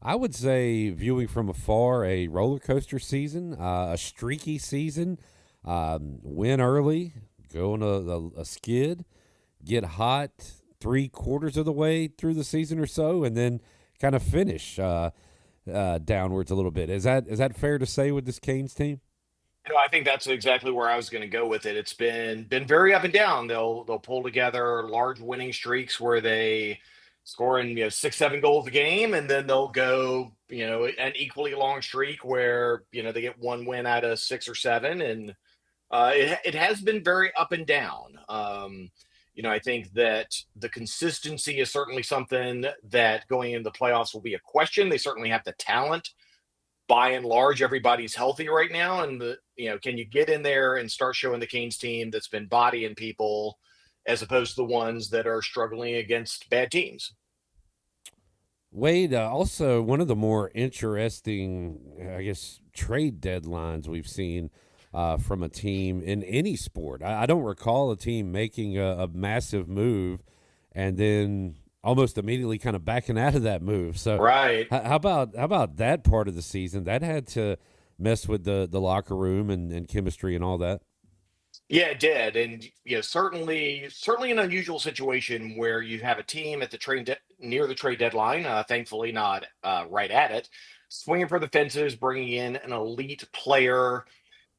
I would say, viewing from afar, a roller coaster season, a streaky season. Win early, go on a skid, get hot 3/4 of the way through the season or so, and then kind of finish downwards a little bit. Is that fair to say with this Canes team? I think that's exactly where I was going to go with it. It's been very up and down. They'll pull together large winning streaks where they score in 6-7 goals a game, and then they'll go an equally long streak where they get one win out of 6 or 7, and it has been very up and down. I think that the consistency is certainly something that going into the playoffs will be a question. They certainly have the talent. By and large, everybody's healthy right now. And, can you get in there and start showing the Canes team that's been bodying people as opposed to the ones that are struggling against bad teams? Wade, also one of the more interesting, I guess, trade deadlines we've seen from a team in any sport. I don't recall a team making a massive move and then almost immediately kind of backing out of that move. So right. How about that part of the season? That had to mess with the locker room and chemistry and all that. Yeah, it did. And certainly an unusual situation where you have a team at the near the trade deadline, thankfully not right at it, swinging for the fences, bringing in an elite player,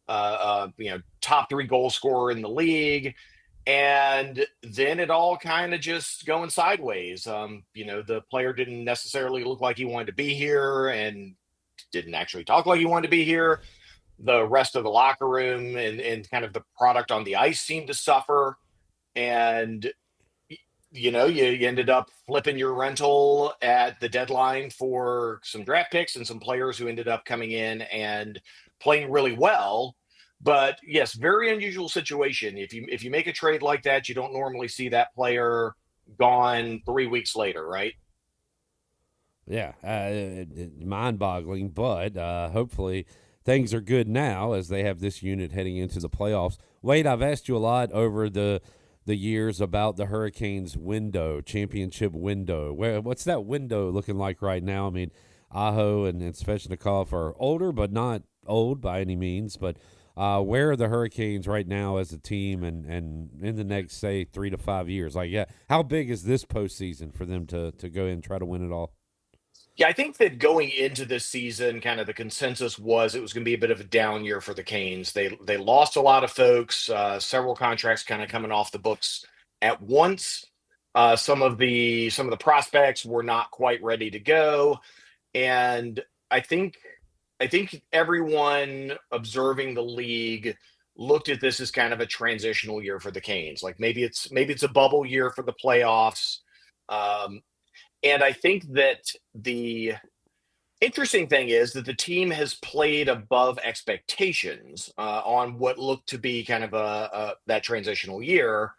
top 3 goal scorer in the league, and then it all kind of just going sideways. The player didn't necessarily look like he wanted to be here and didn't actually talk like he wanted to be here. The rest of the locker room and kind of the product on the ice seemed to suffer, and you ended up flipping your rental at the deadline for some draft picks and some players who ended up coming in and playing really well. But yes, very unusual situation. If you make a trade like that, you don't normally see that player gone 3 weeks later, right? Yeah, mind-boggling, but hopefully things are good now as they have this unit heading into the playoffs. Wade, I've asked you a lot over the years about the Hurricanes championship window. What's that window looking like right now? I mean, Aho and Svechnikov are older, but not old by any means. But where are the Hurricanes right now as a team and in the next, say, 3 to 5 years? How big is this postseason for them to go in and try to win it all? Yeah, I think that going into this season, kind of the consensus was it was going to be a bit of a down year for the Canes. They lost a lot of folks, several contracts kind of coming off the books at once. Some of the prospects were not quite ready to go, and I think everyone observing the league looked at this as kind of a transitional year for the Canes. Like maybe it's a bubble year for the playoffs. And I think that the interesting thing is that the team has played above expectations on what looked to be kind of that transitional year.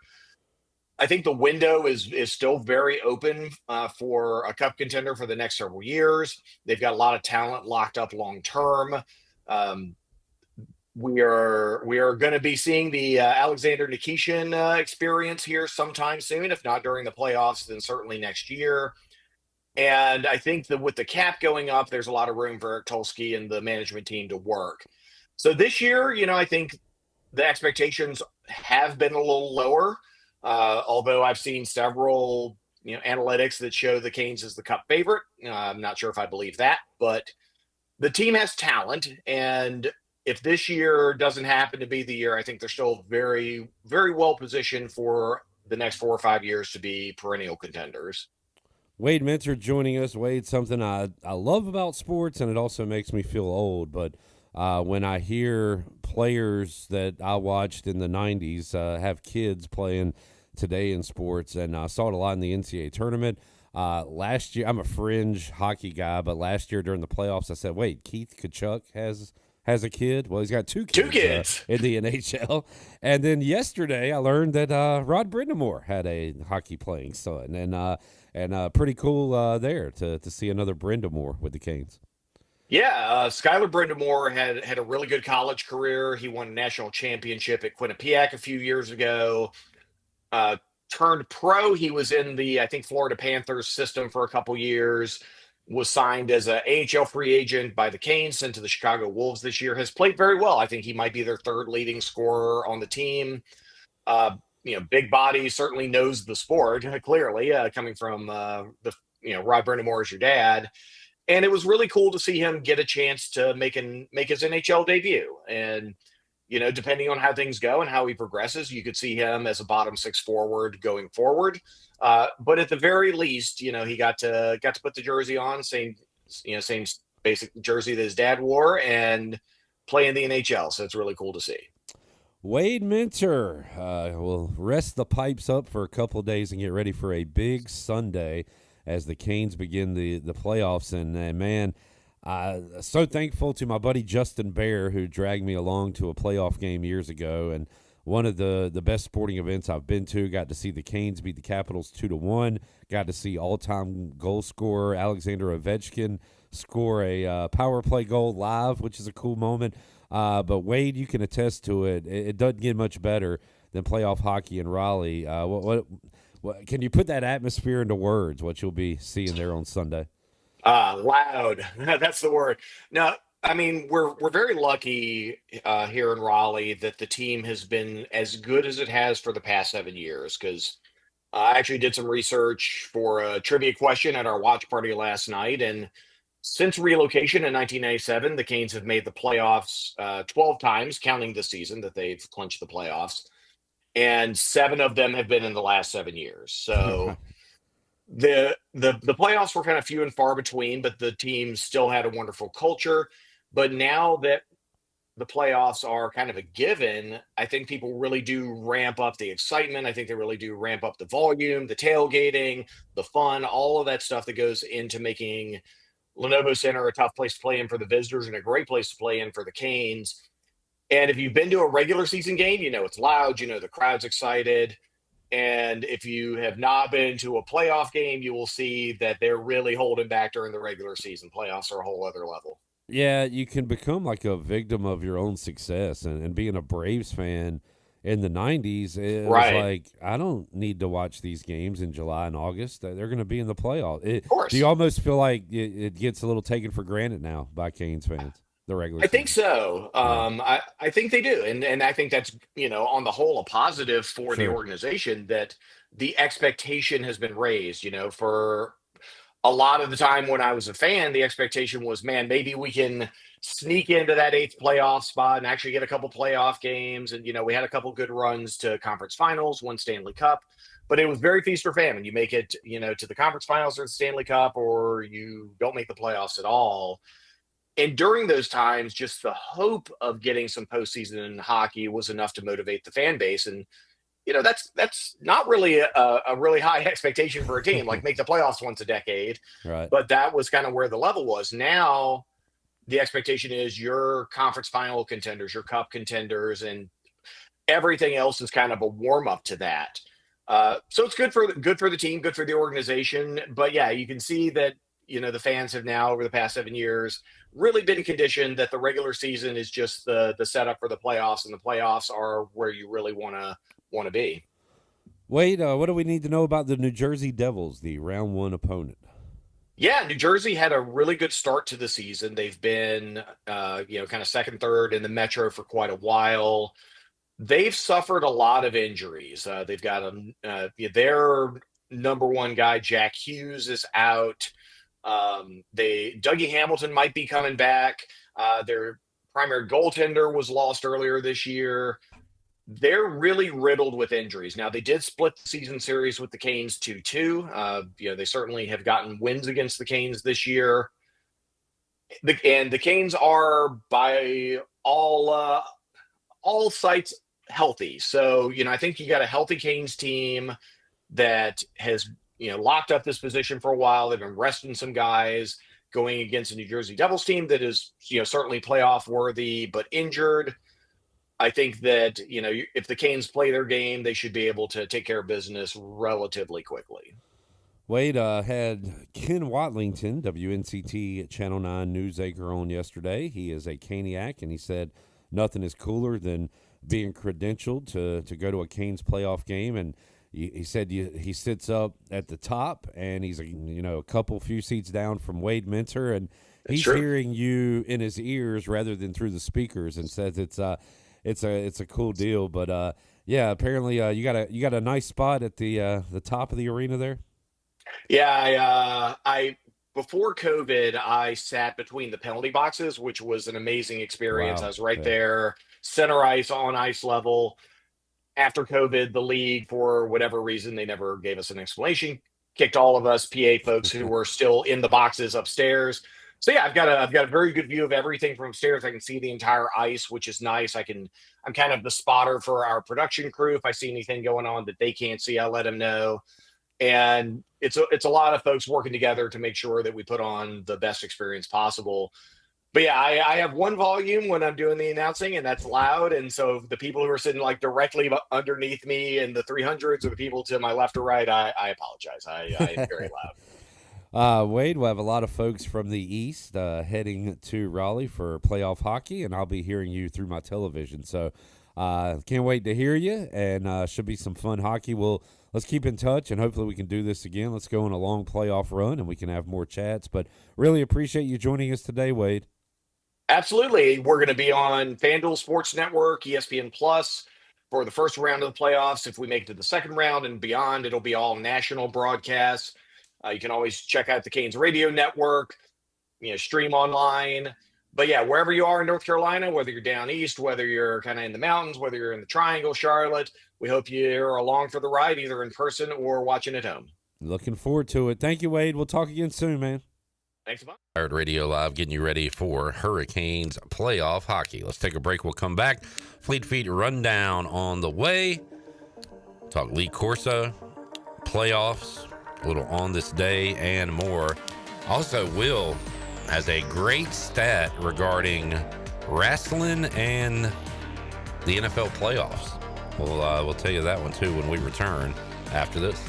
I think the window is still very open for a cup contender for the next several years. They've got a lot of talent locked up long term. We are going to be seeing the Alexander Nikishin experience here sometime soon, if not during the playoffs, then certainly next year. And I think that with the cap going up, there's a lot of room for Eric Tulsky and the management team to work. So this year, I think the expectations have been a little lower, although I've seen several, analytics that show the Canes as the cup favorite. I'm not sure if I believe that, but the team has talent. And if this year doesn't happen to be the year, I think they're still very, very well positioned for the next 4 or 5 years to be perennial contenders. Wade Minter joining us. Wade, something I love about sports, and it also makes me feel old, but when I hear players that I watched in the 90s have kids playing today in sports, and I saw it a lot in the NCAA tournament. Last year, I'm a fringe hockey guy, but last year during the playoffs, I said, wait, Keith Kachuk has has a kid. Well, he's got two kids in the NHL. And then yesterday, I learned that Rod Brindamore had a hockey playing son, and pretty cool there to see another Brindamore with the Canes. Yeah, Skylar Brindamore had a really good college career. He won a national championship at Quinnipiac a few years ago. Turned pro. He was in the, I think, Florida Panthers system for a couple years. Was signed as a AHL free agent by the Canes, sent to the Chicago Wolves this year. Has played very well. I think he might be their third leading scorer on the team. Big body, certainly knows the sport clearly. Coming from Rod Brindamore as your dad. And it was really cool to see him get a chance to make his NHL debut. And, depending on how things go and how he progresses, you could see him as a bottom six forward going forward. But at the very least, he got to put the jersey on, same basic jersey that his dad wore, and play in the NHL. So it's really cool to see. Wade Minter will rest the pipes up for a couple of days and get ready for a big Sunday as the Canes begin the playoffs. And man, so thankful to my buddy Justin Bear, who dragged me along to a playoff game years ago. And one of the best sporting events I've been to. Got to see the Canes beat the Capitals 2-1. Got to see all-time goal scorer Alexander Ovechkin score a power play goal live, which is a cool moment. But Wade, you can attest to it. It doesn't get much better than playoff hockey in Raleigh. What can you put that atmosphere into words, what you'll be seeing there on Sunday? Loud. That's the word. Now, I mean, we're very lucky here in Raleigh that the team has been as good as it has for the past 7 years, because I actually did some research for a trivia question at our watch party last night. And since relocation in 1997, the Canes have made the playoffs 12 times, counting this season that they've clinched the playoffs. And 7 of them have been in the last 7 years. So the playoffs were kind of few and far between, but the team still had a wonderful culture. But now that the playoffs are kind of a given, I think people really do ramp up the excitement. I think they really do ramp up the volume, the tailgating, the fun, all of that stuff that goes into making Lenovo Center a tough place to play in for the visitors and a great place to play in for the Canes. And if you've been to a regular season game, it's loud, the crowd's excited. And if you have not been to a playoff game, you will see that they're really holding back during the regular season. Playoffs are a whole other level. Yeah, you can become like a victim of your own success. And being a Braves fan in the 90s, it was like, I don't need to watch these games in July and August. They're going to be in the playoffs. Of course. Do you almost feel like it gets a little taken for granted now by Canes fans? The regular I think so. I think they do. And I think that's, on the whole, a positive for the organization, that the expectation has been raised. For a lot of the time when I was a fan, the expectation was, man, maybe we can sneak into that 8th playoff spot and actually get a couple playoff games. And, we had a couple good runs to conference finals, one Stanley Cup, but it was very feast or famine. You make it, to the conference finals or the Stanley Cup, or you don't make the playoffs at all. And during those times, just the hope of getting some postseason hockey was enough to motivate the fan base. And, that's not really a really high expectation for a team, like make the playoffs once a decade. Right. But that was kind of where the level was. Now the expectation is your conference final contenders, your cup contenders, and everything else is kind of a warm up to that. So it's good for the team, good for the organization. But yeah, you can see that, the fans have now, over the past 7 years, really been conditioned that the regular season is just the setup for the playoffs, and the playoffs are where you really want to be. Wade, what do we need to know about the New Jersey Devils, the round 1 opponent? Yeah, New Jersey had a really good start to the season. They've been, kind of second, third in the Metro for quite a while. They've suffered a lot of injuries. They've got their number one guy, Jack Hughes, is out. Dougie Hamilton might be coming back. Their primary goaltender was lost earlier this year. They're really riddled with injuries. Now, they did split the season series with the Canes 2-2. They certainly have gotten wins against the Canes this year. The Canes are, by all sites, healthy. So, I think you got a healthy Canes team that has locked up this position for a while. They've been resting some guys, going against a New Jersey Devils team that is, certainly playoff worthy, but injured. I think that, if the Canes play their game, they should be able to take care of business relatively quickly. Wade had Ken Watlington, WNCT Channel 9 news anchor, on yesterday. He is a Caniac, and he said nothing is cooler than being credentialed to go to a Canes playoff game. And he said he sits up at the top, and he's a few seats down from Wade Minter, and he's hearing you in his ears rather than through the speakers, and says it's a cool deal. But yeah, apparently you got a nice spot at the top of the arena there. Yeah, I before COVID, I sat between the penalty boxes, which was an amazing experience. Wow. I was right there, center ice, on ice level. After COVID, the league, for whatever reason, they never gave us an explanation, kicked all of us PA folks who were still in the boxes upstairs. So yeah, I've got a very good view of everything from upstairs. I can see the entire ice, which is nice. I'm kind of the spotter for our production crew. If I see anything going on that they can't see, I'll let them know. And it's a lot of folks working together to make sure that we put on the best experience possible. But yeah, I have one volume when I'm doing the announcing, and that's loud. And so the people who are sitting like directly underneath me in the 300s, or the people to my left or right, I apologize. I am very loud. Wade, we'll have a lot of folks from the East heading to Raleigh for playoff hockey, and I'll be hearing you through my television. So can't wait to hear you, and should be some fun hockey. Let's keep in touch, and hopefully we can do this again. Let's go on a long playoff run, and we can have more chats. But really appreciate you joining us today, Wade. Absolutely. We're going to be on FanDuel Sports Network, ESPN Plus, for the first round of the playoffs. If we make it to the second round and beyond, it'll be all national broadcasts. You can always check out the Canes Radio Network, stream online. But yeah, wherever you are in North Carolina, whether you're down east, whether you're kind of in the mountains, whether you're in the Triangle, Charlotte, we hope you're along for the ride, either in person or watching at home. Looking forward to it. Thank you, Wade. We'll talk again soon, man. Thanks a bunch. Pirate Radio Live, getting you ready for Hurricanes playoff hockey. Let's take a break. We'll come back. Fleet Feet rundown on the way. Talk Lee Corso, playoffs, a little on this day, and more. Also, Will has a great stat regarding wrestling and the NFL playoffs. We'll tell you that one too when we return after this.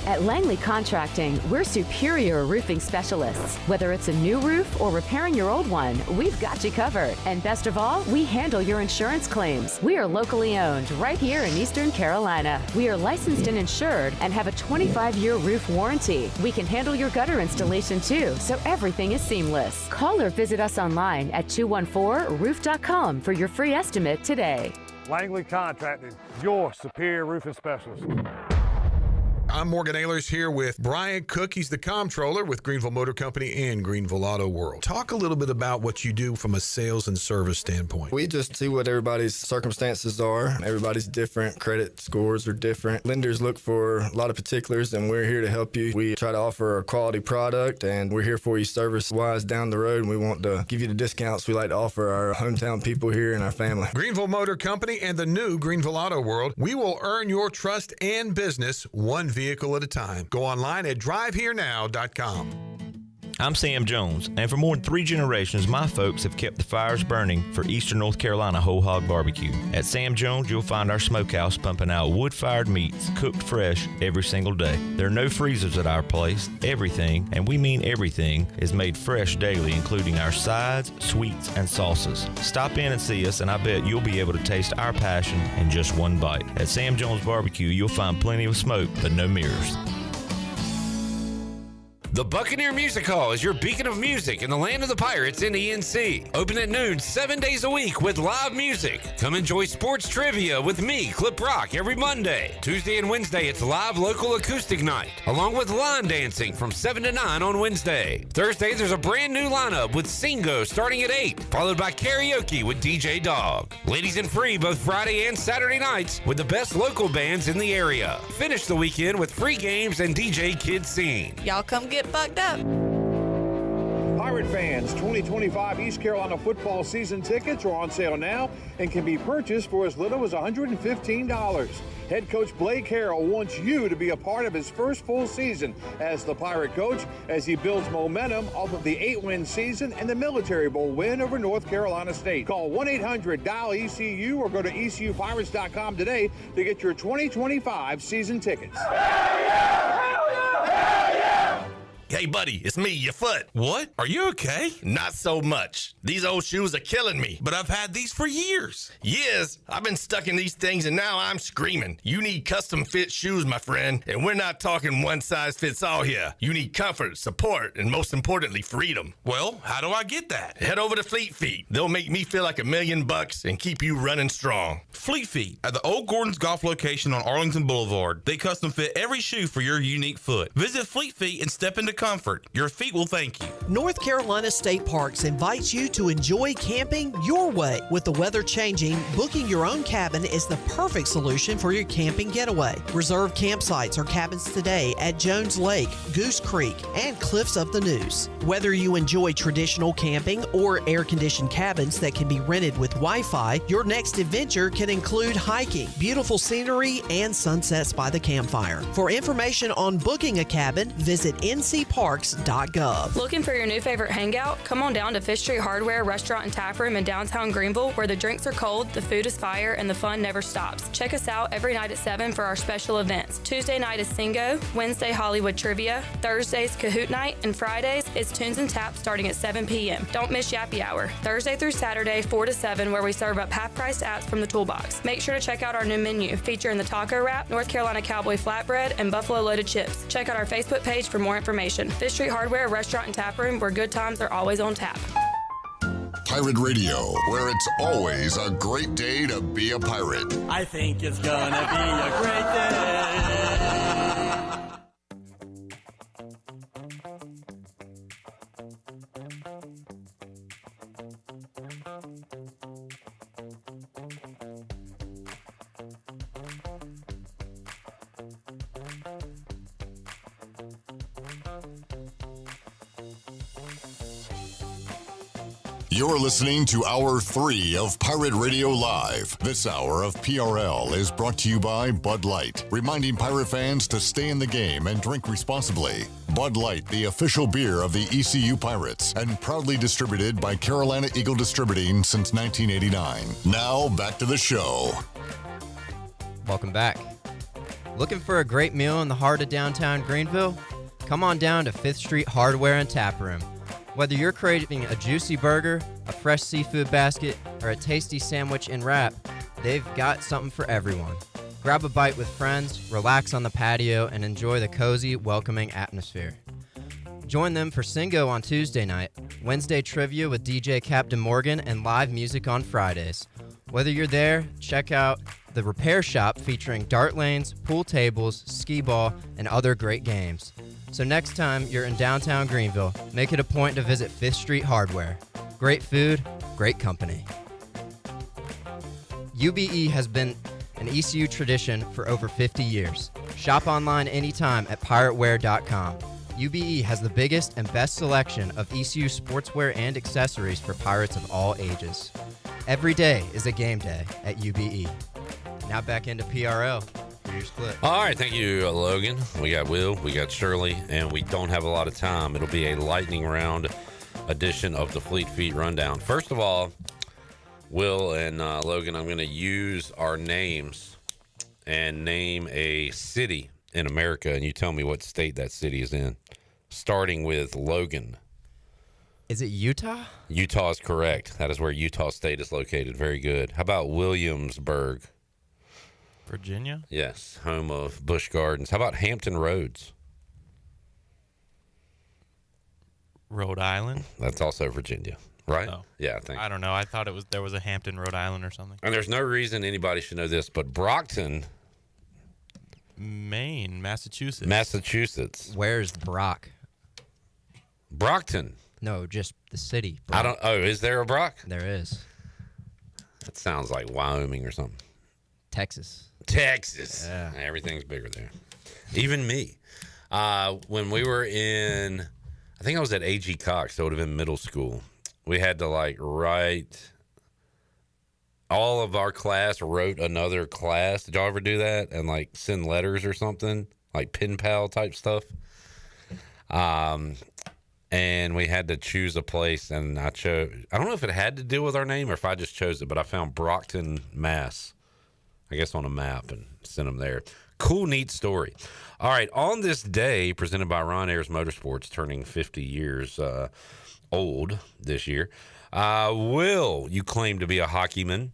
At Langley Contracting, we're superior roofing specialists. Whether it's a new roof or repairing your old one, we've got you covered. And best of all, we handle your insurance claims. We are locally owned right here in Eastern Carolina. We are licensed and insured and have a 25-year roof warranty. We can handle your gutter installation too, so everything is seamless. Call or visit us online at 214roof.com for your free estimate today. Langley Contracting, your superior roofing specialist. I'm Morgan Ehlers here with Brian Cook. He's the comptroller with Greenville Motor Company and Greenville Auto World. Talk a little bit about what you do from a sales and service standpoint. We just see what everybody's circumstances are. Everybody's different. Credit scores are different. Lenders look for a lot of particulars, and we're here to help you. We try to offer a quality product, and we're here for you service-wise down the road, and we want to give you the discounts we like to offer our hometown people here and our family. Greenville Motor Company and the new Greenville Auto World. We will earn your trust and business one vehicle at a time. Go online at driveherenow.com. I'm Sam Jones, and for more than 3 generations, my folks have kept the fires burning for Eastern North Carolina Whole Hog Barbecue. At Sam Jones, you'll find our smokehouse pumping out wood-fired meats, cooked fresh every single day. There are no freezers at our place. Everything, and we mean everything, is made fresh daily, including our sides, sweets, and sauces. Stop in and see us, and I bet you'll be able to taste our passion in just one bite. At Sam Jones Barbecue, you'll find plenty of smoke, but no mirrors. The Buccaneer Music Hall is your beacon of music in the land of the Pirates in ENC. Open at noon 7 days a week with live music. Come enjoy sports trivia with me, Clip Rock, every Monday. Tuesday and Wednesday, it's live local acoustic night, along with line dancing from 7 to 9 on Wednesday. Thursday, there's a brand new lineup with Singo starting at 8, followed by karaoke with DJ Dog. Ladies and free both Friday and Saturday nights with the best local bands in the area. Finish the weekend with free games and DJ Kid Scene. Y'all come get bucked up. Pirate Pirate fans, 2025 East Carolina football season tickets are on sale now and can be purchased for as little as $115. Head coach Blake Harrell wants you to be a part of his first full season as the Pirate coach as he builds momentum off of the 8-win season and the Military Bowl win over North Carolina State. Call 1-800-DIAL-ECU or go to ECUPirates.com today to get your 2025 season tickets. Hey, buddy, it's me, your foot. What? Are you okay? Not so much. These old shoes are killing me. But I've had these for years. Years? I've been stuck in these things and now I'm screaming. You need custom fit shoes, my friend. And we're not talking one size fits all here. You need comfort, support, and most importantly, freedom. Well, how do I get that? Head over to Fleet Feet. They'll make me feel like $1 million and keep you running strong. Fleet Feet at the Old Gordon's Golf location on Arlington Boulevard. They custom fit every shoe for your unique foot. Visit Fleet Feet and step into comfort. Your feet will thank you. North Carolina State Parks invites you to enjoy camping your way. With the weather changing, booking your own cabin is the perfect solution for your camping getaway. Reserve campsites or cabins today at Jones Lake, Goose Creek, and Cliffs of the Neuse. Whether you enjoy traditional camping or air-conditioned cabins that can be rented with Wi-Fi, your next adventure can include hiking, beautiful scenery, and sunsets by the campfire. For information on booking a cabin, visit ncparks.gov. Looking for your new favorite hangout? Come on down to Fish Street Hardware Restaurant and Tap Room in downtown Greenville, where the drinks are cold, the food is fire, and the fun never stops. Check us out every night at 7 for our special events. Tuesday night is Singo, Wednesday Hollywood Trivia, Thursday's Kahoot Night, and Fridays is Tunes and Taps starting at 7 p.m. Don't miss Yappy Hour, Thursday through Saturday, 4 to 7, where we serve up half-priced apps from the toolbox. Make sure to check out our new menu, featuring the taco wrap, North Carolina Cowboy flatbread, and Buffalo loaded chips. Check out our Facebook page for more information. Fish Street Hardware Restaurant and Tap Room, where good times are always on tap. Pirate Radio, where it's always a great day to be a pirate. I think it's gonna be a great day. You're listening to Hour 3 of Pirate Radio Live. This hour of PRL is brought to you by Bud Light, reminding pirate fans to stay in the game and drink responsibly. Bud Light, the official beer of the ECU Pirates, and proudly distributed by Carolina Eagle Distributing since 1989. Now, back to the show. Welcome back. Looking for a great meal in the heart of downtown Greenville? Come on down to 5th Street Hardware and Tap Room. Whether you're craving a juicy burger, a fresh seafood basket, or a tasty sandwich and wrap, they've got something for everyone. Grab a bite with friends, relax on the patio, and enjoy the cozy, welcoming atmosphere. Join them for Singo on Tuesday night, Wednesday trivia with DJ Captain Morgan, and live music on Fridays. Whether you're there, check out the repair shop featuring dart lanes, pool tables, skee ball, and other great games. So next time you're in downtown Greenville, make it a point to visit 5th Street Hardware. Great food, great company. UBE has been an ECU tradition for over 50 years. Shop online anytime at pirateware.com. UBE has the biggest and best selection of ECU sportswear and accessories for pirates of all ages. Every day is a game day at UBE. Now back into PRL. Here's Clip. All right, thank you, Logan. We got Will, we got Shirley, and we don't have a lot of time. It'll be a lightning round edition of the Fleet Feet Rundown. First of all, Will and Logan, I'm going to use our names and name a city in America, and you tell me what state that city is in, starting with Logan. Is it Utah? Utah is correct. That is where Utah State is located. Very good. How about Williamsburg? Virginia? Yes, home of Busch Gardens. How about Hampton Roads? Rhode Island? That's also Virginia, right? Oh. Yeah, I think. I don't know. I thought there was a Hampton, Rhode Island or something. And there's no reason anybody should know this, but Brockton, Maine, Massachusetts. Massachusetts. Where's Brock? Brockton. No, just the city. Brock. I don't. Oh, is there a Brock? There is. That sounds like Wyoming or something. Texas. Yeah. Everything's bigger there. Even me. When we were in I think I was at A.G. Cox. So it would have been middle school. We had to like write. All of our class wrote another class. Did y'all ever do that? And like send letters or something, like pen pal type stuff. And we had to choose a place, and I chose. I don't know if it had to do with our name or if I just chose it, but I found Brockton, Mass. I guess on a map and sent them there. Cool, neat story. All right, on this day, presented by Ron Ayers Motorsports, turning 50 years old this year. Will, you claim to be a hockeyman.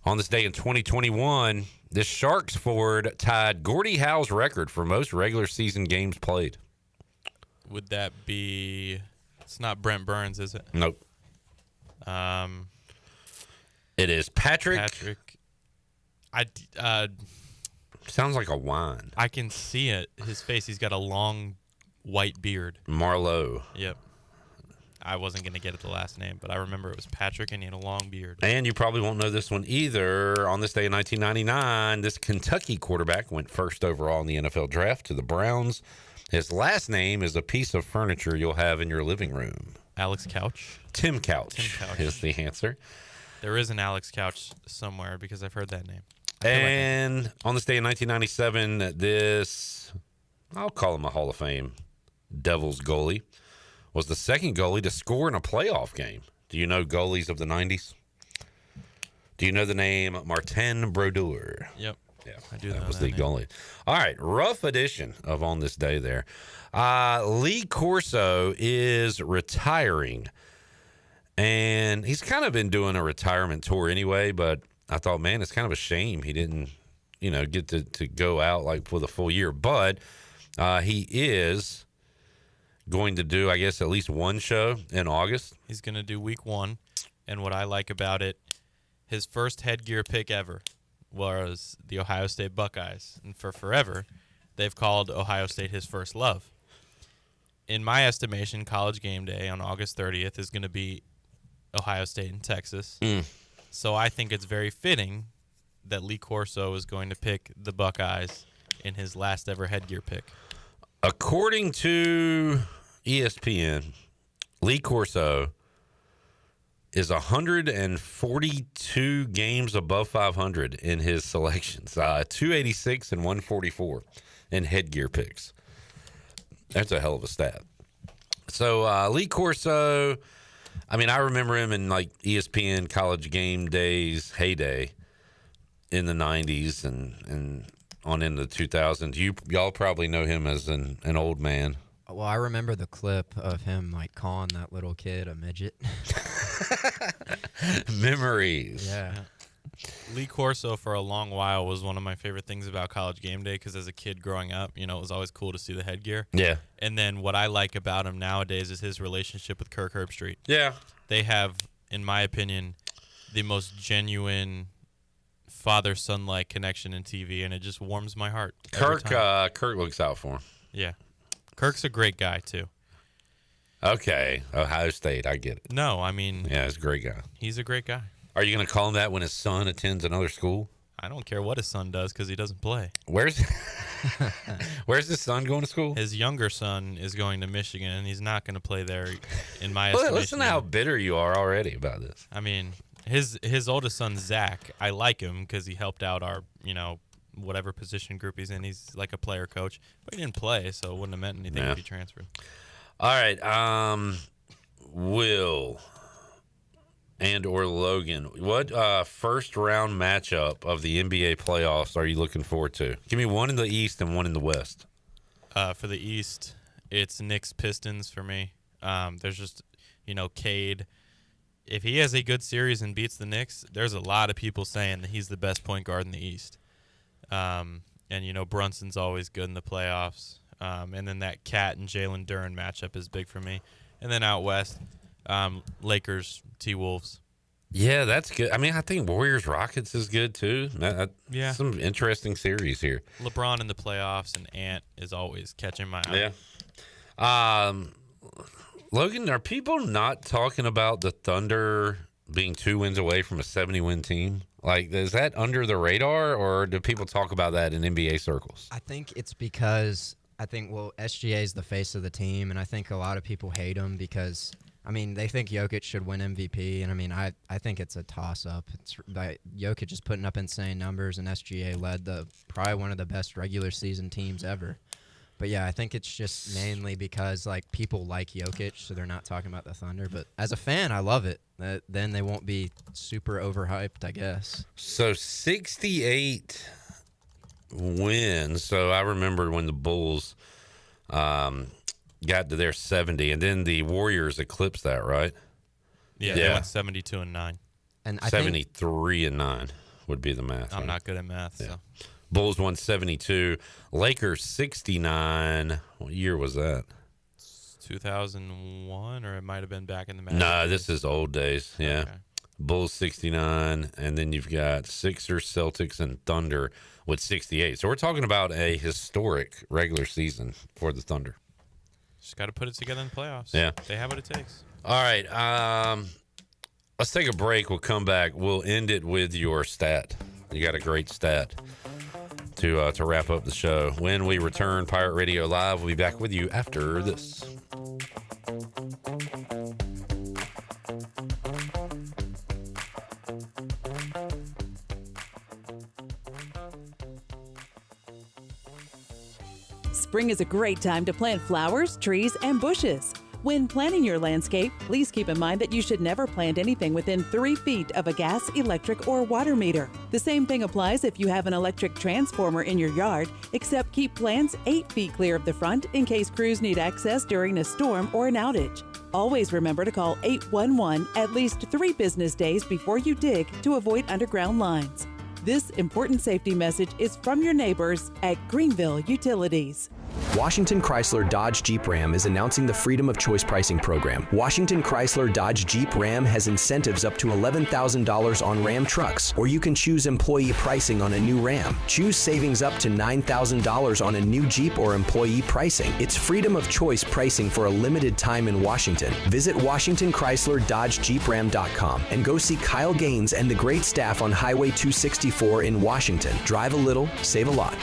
On this day in 2021, the Sharks forward tied Gordie Howe's record for most regular season games played. Would that be? It's not Brent Burns, is it? Nope. It is Patrick. Sounds like a wine. I can see it. His face. He's got a long white beard. Marlowe. Yep. I wasn't going to get it the last name, but I remember it was Patrick, and he had a long beard. And you probably won't know this one either. On this day in 1999, this Kentucky quarterback went first overall in the NFL draft to the Browns. His last name is a piece of furniture you'll have in your living room. Alex Couch? Tim Couch is the answer. There is an Alex Couch somewhere because I've heard that name. And on this day in 1997, this, I'll call him a Hall of Fame Devils goalie, was the second goalie to score in a playoff game. Do you know goalies of the 90s? Do you know the name Martin Brodeur? Yep. Yeah, I do. That was the goalie. All right, rough edition of On This Day there. Lee Corso is retiring, and he's kind of been doing a retirement tour anyway, but I thought, man, it's kind of a shame he didn't, get to go out like for the full year. But he is going to do, I guess, at least one show in August. He's going to do week 1, and what I like about it, his first headgear pick ever was the Ohio State Buckeyes. And for forever, they've called Ohio State his first love. In my estimation, College Game Day on August 30th is going to be Ohio State and Texas. So I think it's very fitting that Lee Corso is going to pick the Buckeyes in his last ever headgear pick. According to ESPN, Lee Corso is 142 games above 500 in his selections, 286 and 144 in headgear picks. That's a hell of a stat. So Lee Corso, I mean, I remember him in like ESPN College Game Days heyday in the 90s and on into the 2000s. Y'all probably know him as an old man. Well, I remember the clip of him like calling that little kid a midget. Memories. Yeah. Lee Corso for a long while was one of my favorite things about College Game Day because as a kid growing up, it was always cool to see the headgear. Yeah. And then what I like about him nowadays is his relationship with Kirk Herbstreit. Yeah. They have, in my opinion, the most genuine father-son-like connection in TV, and it just warms my heart. Kirk looks out for him. Yeah. Kirk's a great guy, too. Okay. Ohio State, I get it. No, I mean... Yeah, he's a great guy. He's a great guy. Are you going to call him that when his son attends another school? I don't care what his son does because he doesn't play. Where's his son going to school? His younger son is going to Michigan, and he's not going to play there, in my estimation. Listen to how bitter you are already about this. I mean, his oldest son, Zach, I like him because he helped out our, whatever position group he's in. He's like a player coach, but he didn't play, so it wouldn't have meant anything if he transferred. All right. Will and or Logan, what first round matchup of the NBA playoffs are you looking forward to? Give me one in the East and one in the West. For the East, it's Knicks Pistons for me. There's just, Cade. If he has a good series and beats the Knicks, there's a lot of people saying that he's the best point guard in the East. And Brunson's always good in the playoffs. And then that Cat and Jalen Duren matchup is big for me. And then out West, Lakers, T-Wolves. Yeah, that's good. I mean, I think Warriors-Rockets is good, too. Yeah. Some interesting series here. LeBron in the playoffs and Ant is always catching my eye. Yeah. Logan, are people not talking about the Thunder being 2 wins away from a 70-win team? Like, is that under the radar, or do people talk about that in NBA circles? I think it's because I think, SGA is the face of the team, and I think a lot of people hate him because, they think Jokic should win MVP, and, I think it's a toss-up. Jokic is putting up insane numbers, and SGA led probably one of the best regular season teams ever. But, yeah, I think it's just mainly because, people like Jokic, so they're not talking about the Thunder. But as a fan, I love it. Then they won't be super overhyped, I guess. So 68 wins. So I remember when the Bulls got to their 70, and then the Warriors eclipsed that, right? Yeah, they went 72-9. And 73-9 would be the math. I'm right? not good at math, so. Bulls won 72. Lakers 69. What year was that? 2001, or it might have been back in the match. No, this is old days. Yeah. Okay. Bulls 69, and then you've got Sixers, Celtics, and Thunder with 68. So we're talking about a historic regular season for the Thunder. Just got to put it together in the playoffs. Yeah. They have what it takes. All right. Let's take a break. We'll come back. We'll end it with your stat. You got a great stat to wrap up the show. When we return, Pirate Radio Live, we'll be back with you after this. Spring is a great time to plant flowers, trees, and bushes. When planning your landscape, please keep in mind that you should never plant anything within 3 feet of a gas, electric, or water meter. The same thing applies if you have an electric transformer in your yard, except keep plants 8 feet clear of the front in case crews need access during a storm or an outage. Always remember to call 811 at least 3 business days before you dig to avoid underground lines. This important safety message is from your neighbors at Greenville Utilities. Washington Chrysler Dodge Jeep Ram is announcing the Freedom of Choice pricing program. Washington Chrysler Dodge Jeep Ram has incentives up to $11,000 on Ram trucks, or you can choose employee pricing on a new Ram. Choose savings up to $9,000 on a new Jeep or employee pricing. It's Freedom of Choice pricing for a limited time in Washington. Visit WashingtonChryslerDodgeJeepRam.com and go see Kyle Gaines and the great staff on Highway 264 in Washington. Drive a little, save a lot.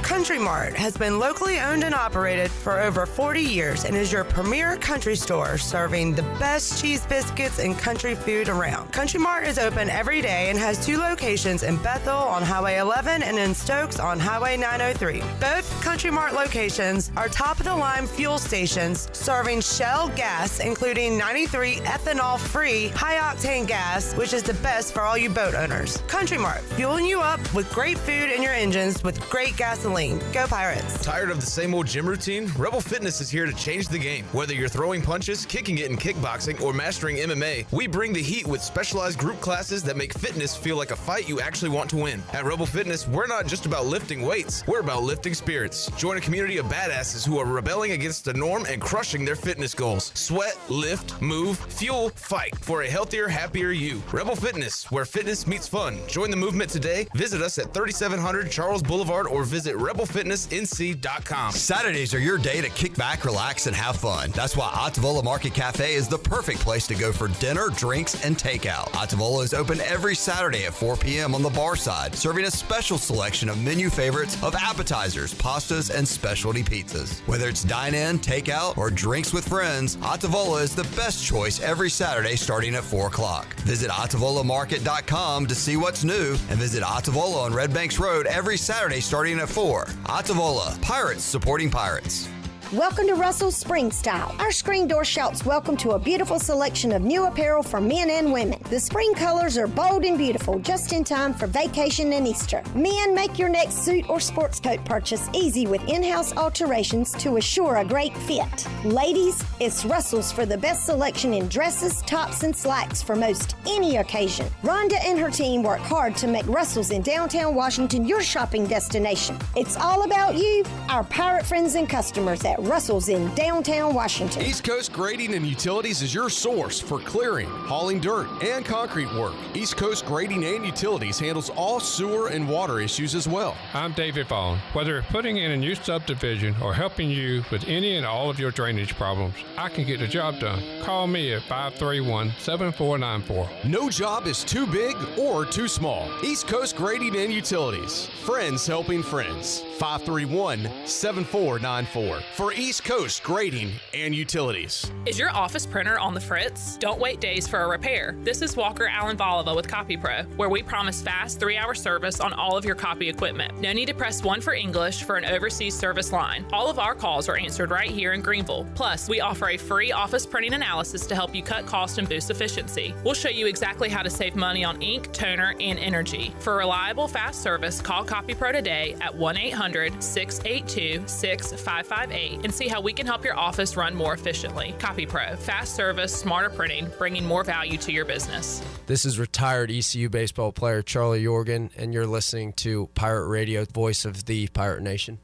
Country Mart has been locally owned and operated for over 40 years and is your premier country store serving the best cheese biscuits and country food around. Country Mart is open every day and has 2 locations in Bethel on Highway 11 and in Stokes on Highway 903. Both Country Mart locations are top-of-the-line fuel stations serving Shell gas, including 93 ethanol-free high-octane gas, which is the best for all you boat owners. Country Mart, fueling you up with great food in your engines with great gasoline. Go Pirates. Tired of the same old gym routine? Rebel Fitness is here to change the game. Whether you're throwing punches, kicking it in kickboxing, or mastering MMA, we bring the heat with specialized group classes that make fitness feel like a fight you actually want to win. At Rebel Fitness, we're not just about lifting weights, we're about lifting spirits. Join a community of badasses who are rebelling against the norm and crushing their fitness goals. Sweat, lift, move, fuel, fight for a healthier, happier you. Rebel Fitness, where fitness meets fun. Join the movement today. Visit us at 3700 Charles Boulevard or visit rebelfitnessnc.com. Saturdays are your day to kick back, relax, and have fun. That's why Ottavola Market Cafe is the perfect place to go for dinner, drinks, and takeout. Ottavola is open every Saturday at 4 p.m. on the bar side, serving a special selection of menu favorites of appetizers, pastas, and specialty pizzas. Whether it's dine-in, takeout, or drinks with friends, Ottavola is the best choice every Saturday starting at 4 o'clock. Visit OttavolaMarket.com to see what's new, and visit Ottavola on Red Banks Road every Saturday starting at 4. Ottavola, Pirates supporting Pirates. Welcome to Russell's Spring Style. Our screen door shouts welcome to a beautiful selection of new apparel for men and women. The spring colors are bold and beautiful, just in time for vacation and Easter. Men, make your next suit or sports coat purchase easy with in-house alterations to assure a great fit. Ladies, it's Russell's for the best selection in dresses, tops, and slacks for most any occasion. Rhonda and her team work hard to make Russell's in downtown Washington your shopping destination. It's all about you, our pirate friends and customers at Russell's in downtown Washington. East Coast Grading and Utilities is your source for clearing, hauling dirt, and concrete work. East Coast Grading and Utilities handles all sewer and water issues as well. I'm David Vaughn. Whether putting in a new subdivision or helping you with any and all of your drainage problems, I can get the job done. Call me at 531-7494. No job is too big or too small. East Coast Grading and Utilities. Friends helping friends. 531-7494 for East Coast Grading and Utilities. Is your office printer on the fritz? Don't wait days for a repair. This is Walker Allen Volova with CopyPro, where we promise fast 3-hour service on all of your copy equipment. No need to press 1 for English for an overseas service line. All of our calls are answered right here in Greenville. Plus, we offer a free office printing analysis to help you cut cost and boost efficiency. We'll show you exactly how to save money on ink, toner, and energy. For reliable, fast service, call CopyPro today at 1-800-682-6558 and see how we can help your office run more efficiently. CopyPro, fast service, smarter printing, bringing more value to your business. This is retired ECU baseball player Charlie Yorgan, and you're listening to Pirate Radio, voice of the Pirate Nation.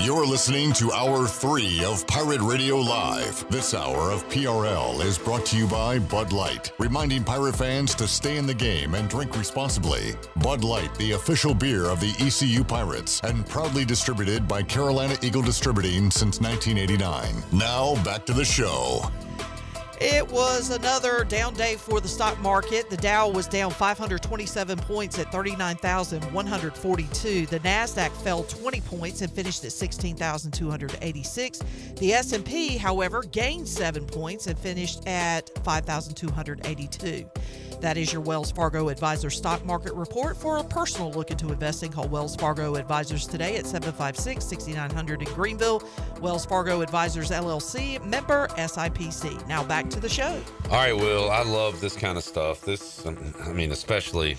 You're listening to Hour 3 of Pirate Radio Live. This hour of PRL is brought to you by Bud Light, reminding Pirate fans to stay in the game and drink responsibly. Bud Light, the official beer of the ECU Pirates, and proudly distributed by Carolina Eagle Distributing since 1989. Now, back to the show. It was another down day for the stock market. The Dow was down 527 points at 39,142. The NASDAQ fell 20 points and finished at 16,286. The S&P, however, gained 7 points and finished at 5,282. That is your Wells Fargo Advisors Stock Market Report. For a personal look into investing, call Wells Fargo Advisors today at 756-6900 in Greenville. Wells Fargo Advisors, LLC, member SIPC. Now back to the show. All right, Will, I love this kind of stuff. Especially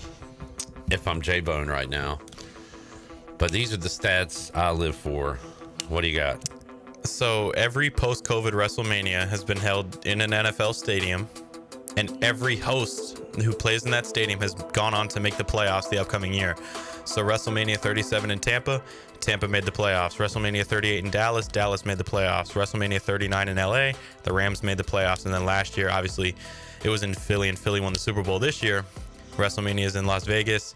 if I'm J-Bone right now. But these are the stats I live for. What do you got? So every post-COVID WrestleMania has been held in an NFL stadium, and every host who plays in that stadium has gone on to make the playoffs the upcoming year. So WrestleMania 37 in Tampa made the playoffs. WrestleMania 38 in Dallas made the playoffs. WrestleMania 39 in LA, the Rams made the playoffs. And then last year, obviously, it was in Philly, and Philly won the Super Bowl. This year, WrestleMania is in Las Vegas.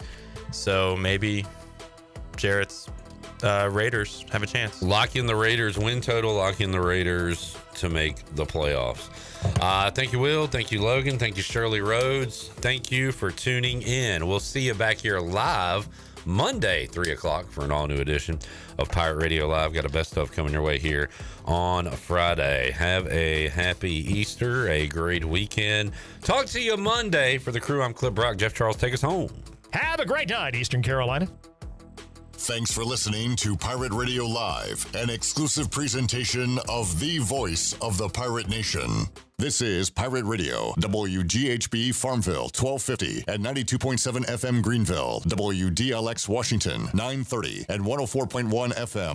So maybe Jarrett's Raiders have a chance. Lock in the Raiders win total, lock in the Raiders to make the playoffs. Thank you, Will. Thank you, Logan. Thank you, Shirley Rhodes. Thank you for tuning in. We'll see you back here live Monday, 3 o'clock for an all-new edition of Pirate Radio Live. Got a best of coming your way here on Friday. Have a happy Easter, a great weekend. Talk to you Monday. For the crew, I'm Clip Brock. Jeff Charles, take us home. Have a great night, Eastern Carolina. Thanks for listening to Pirate Radio Live, an exclusive presentation of the voice of the Pirate Nation. This is Pirate Radio, WGHB Farmville, 1250 and 92.7 FM Greenville, WDLX Washington, 930 and 104.1 FM.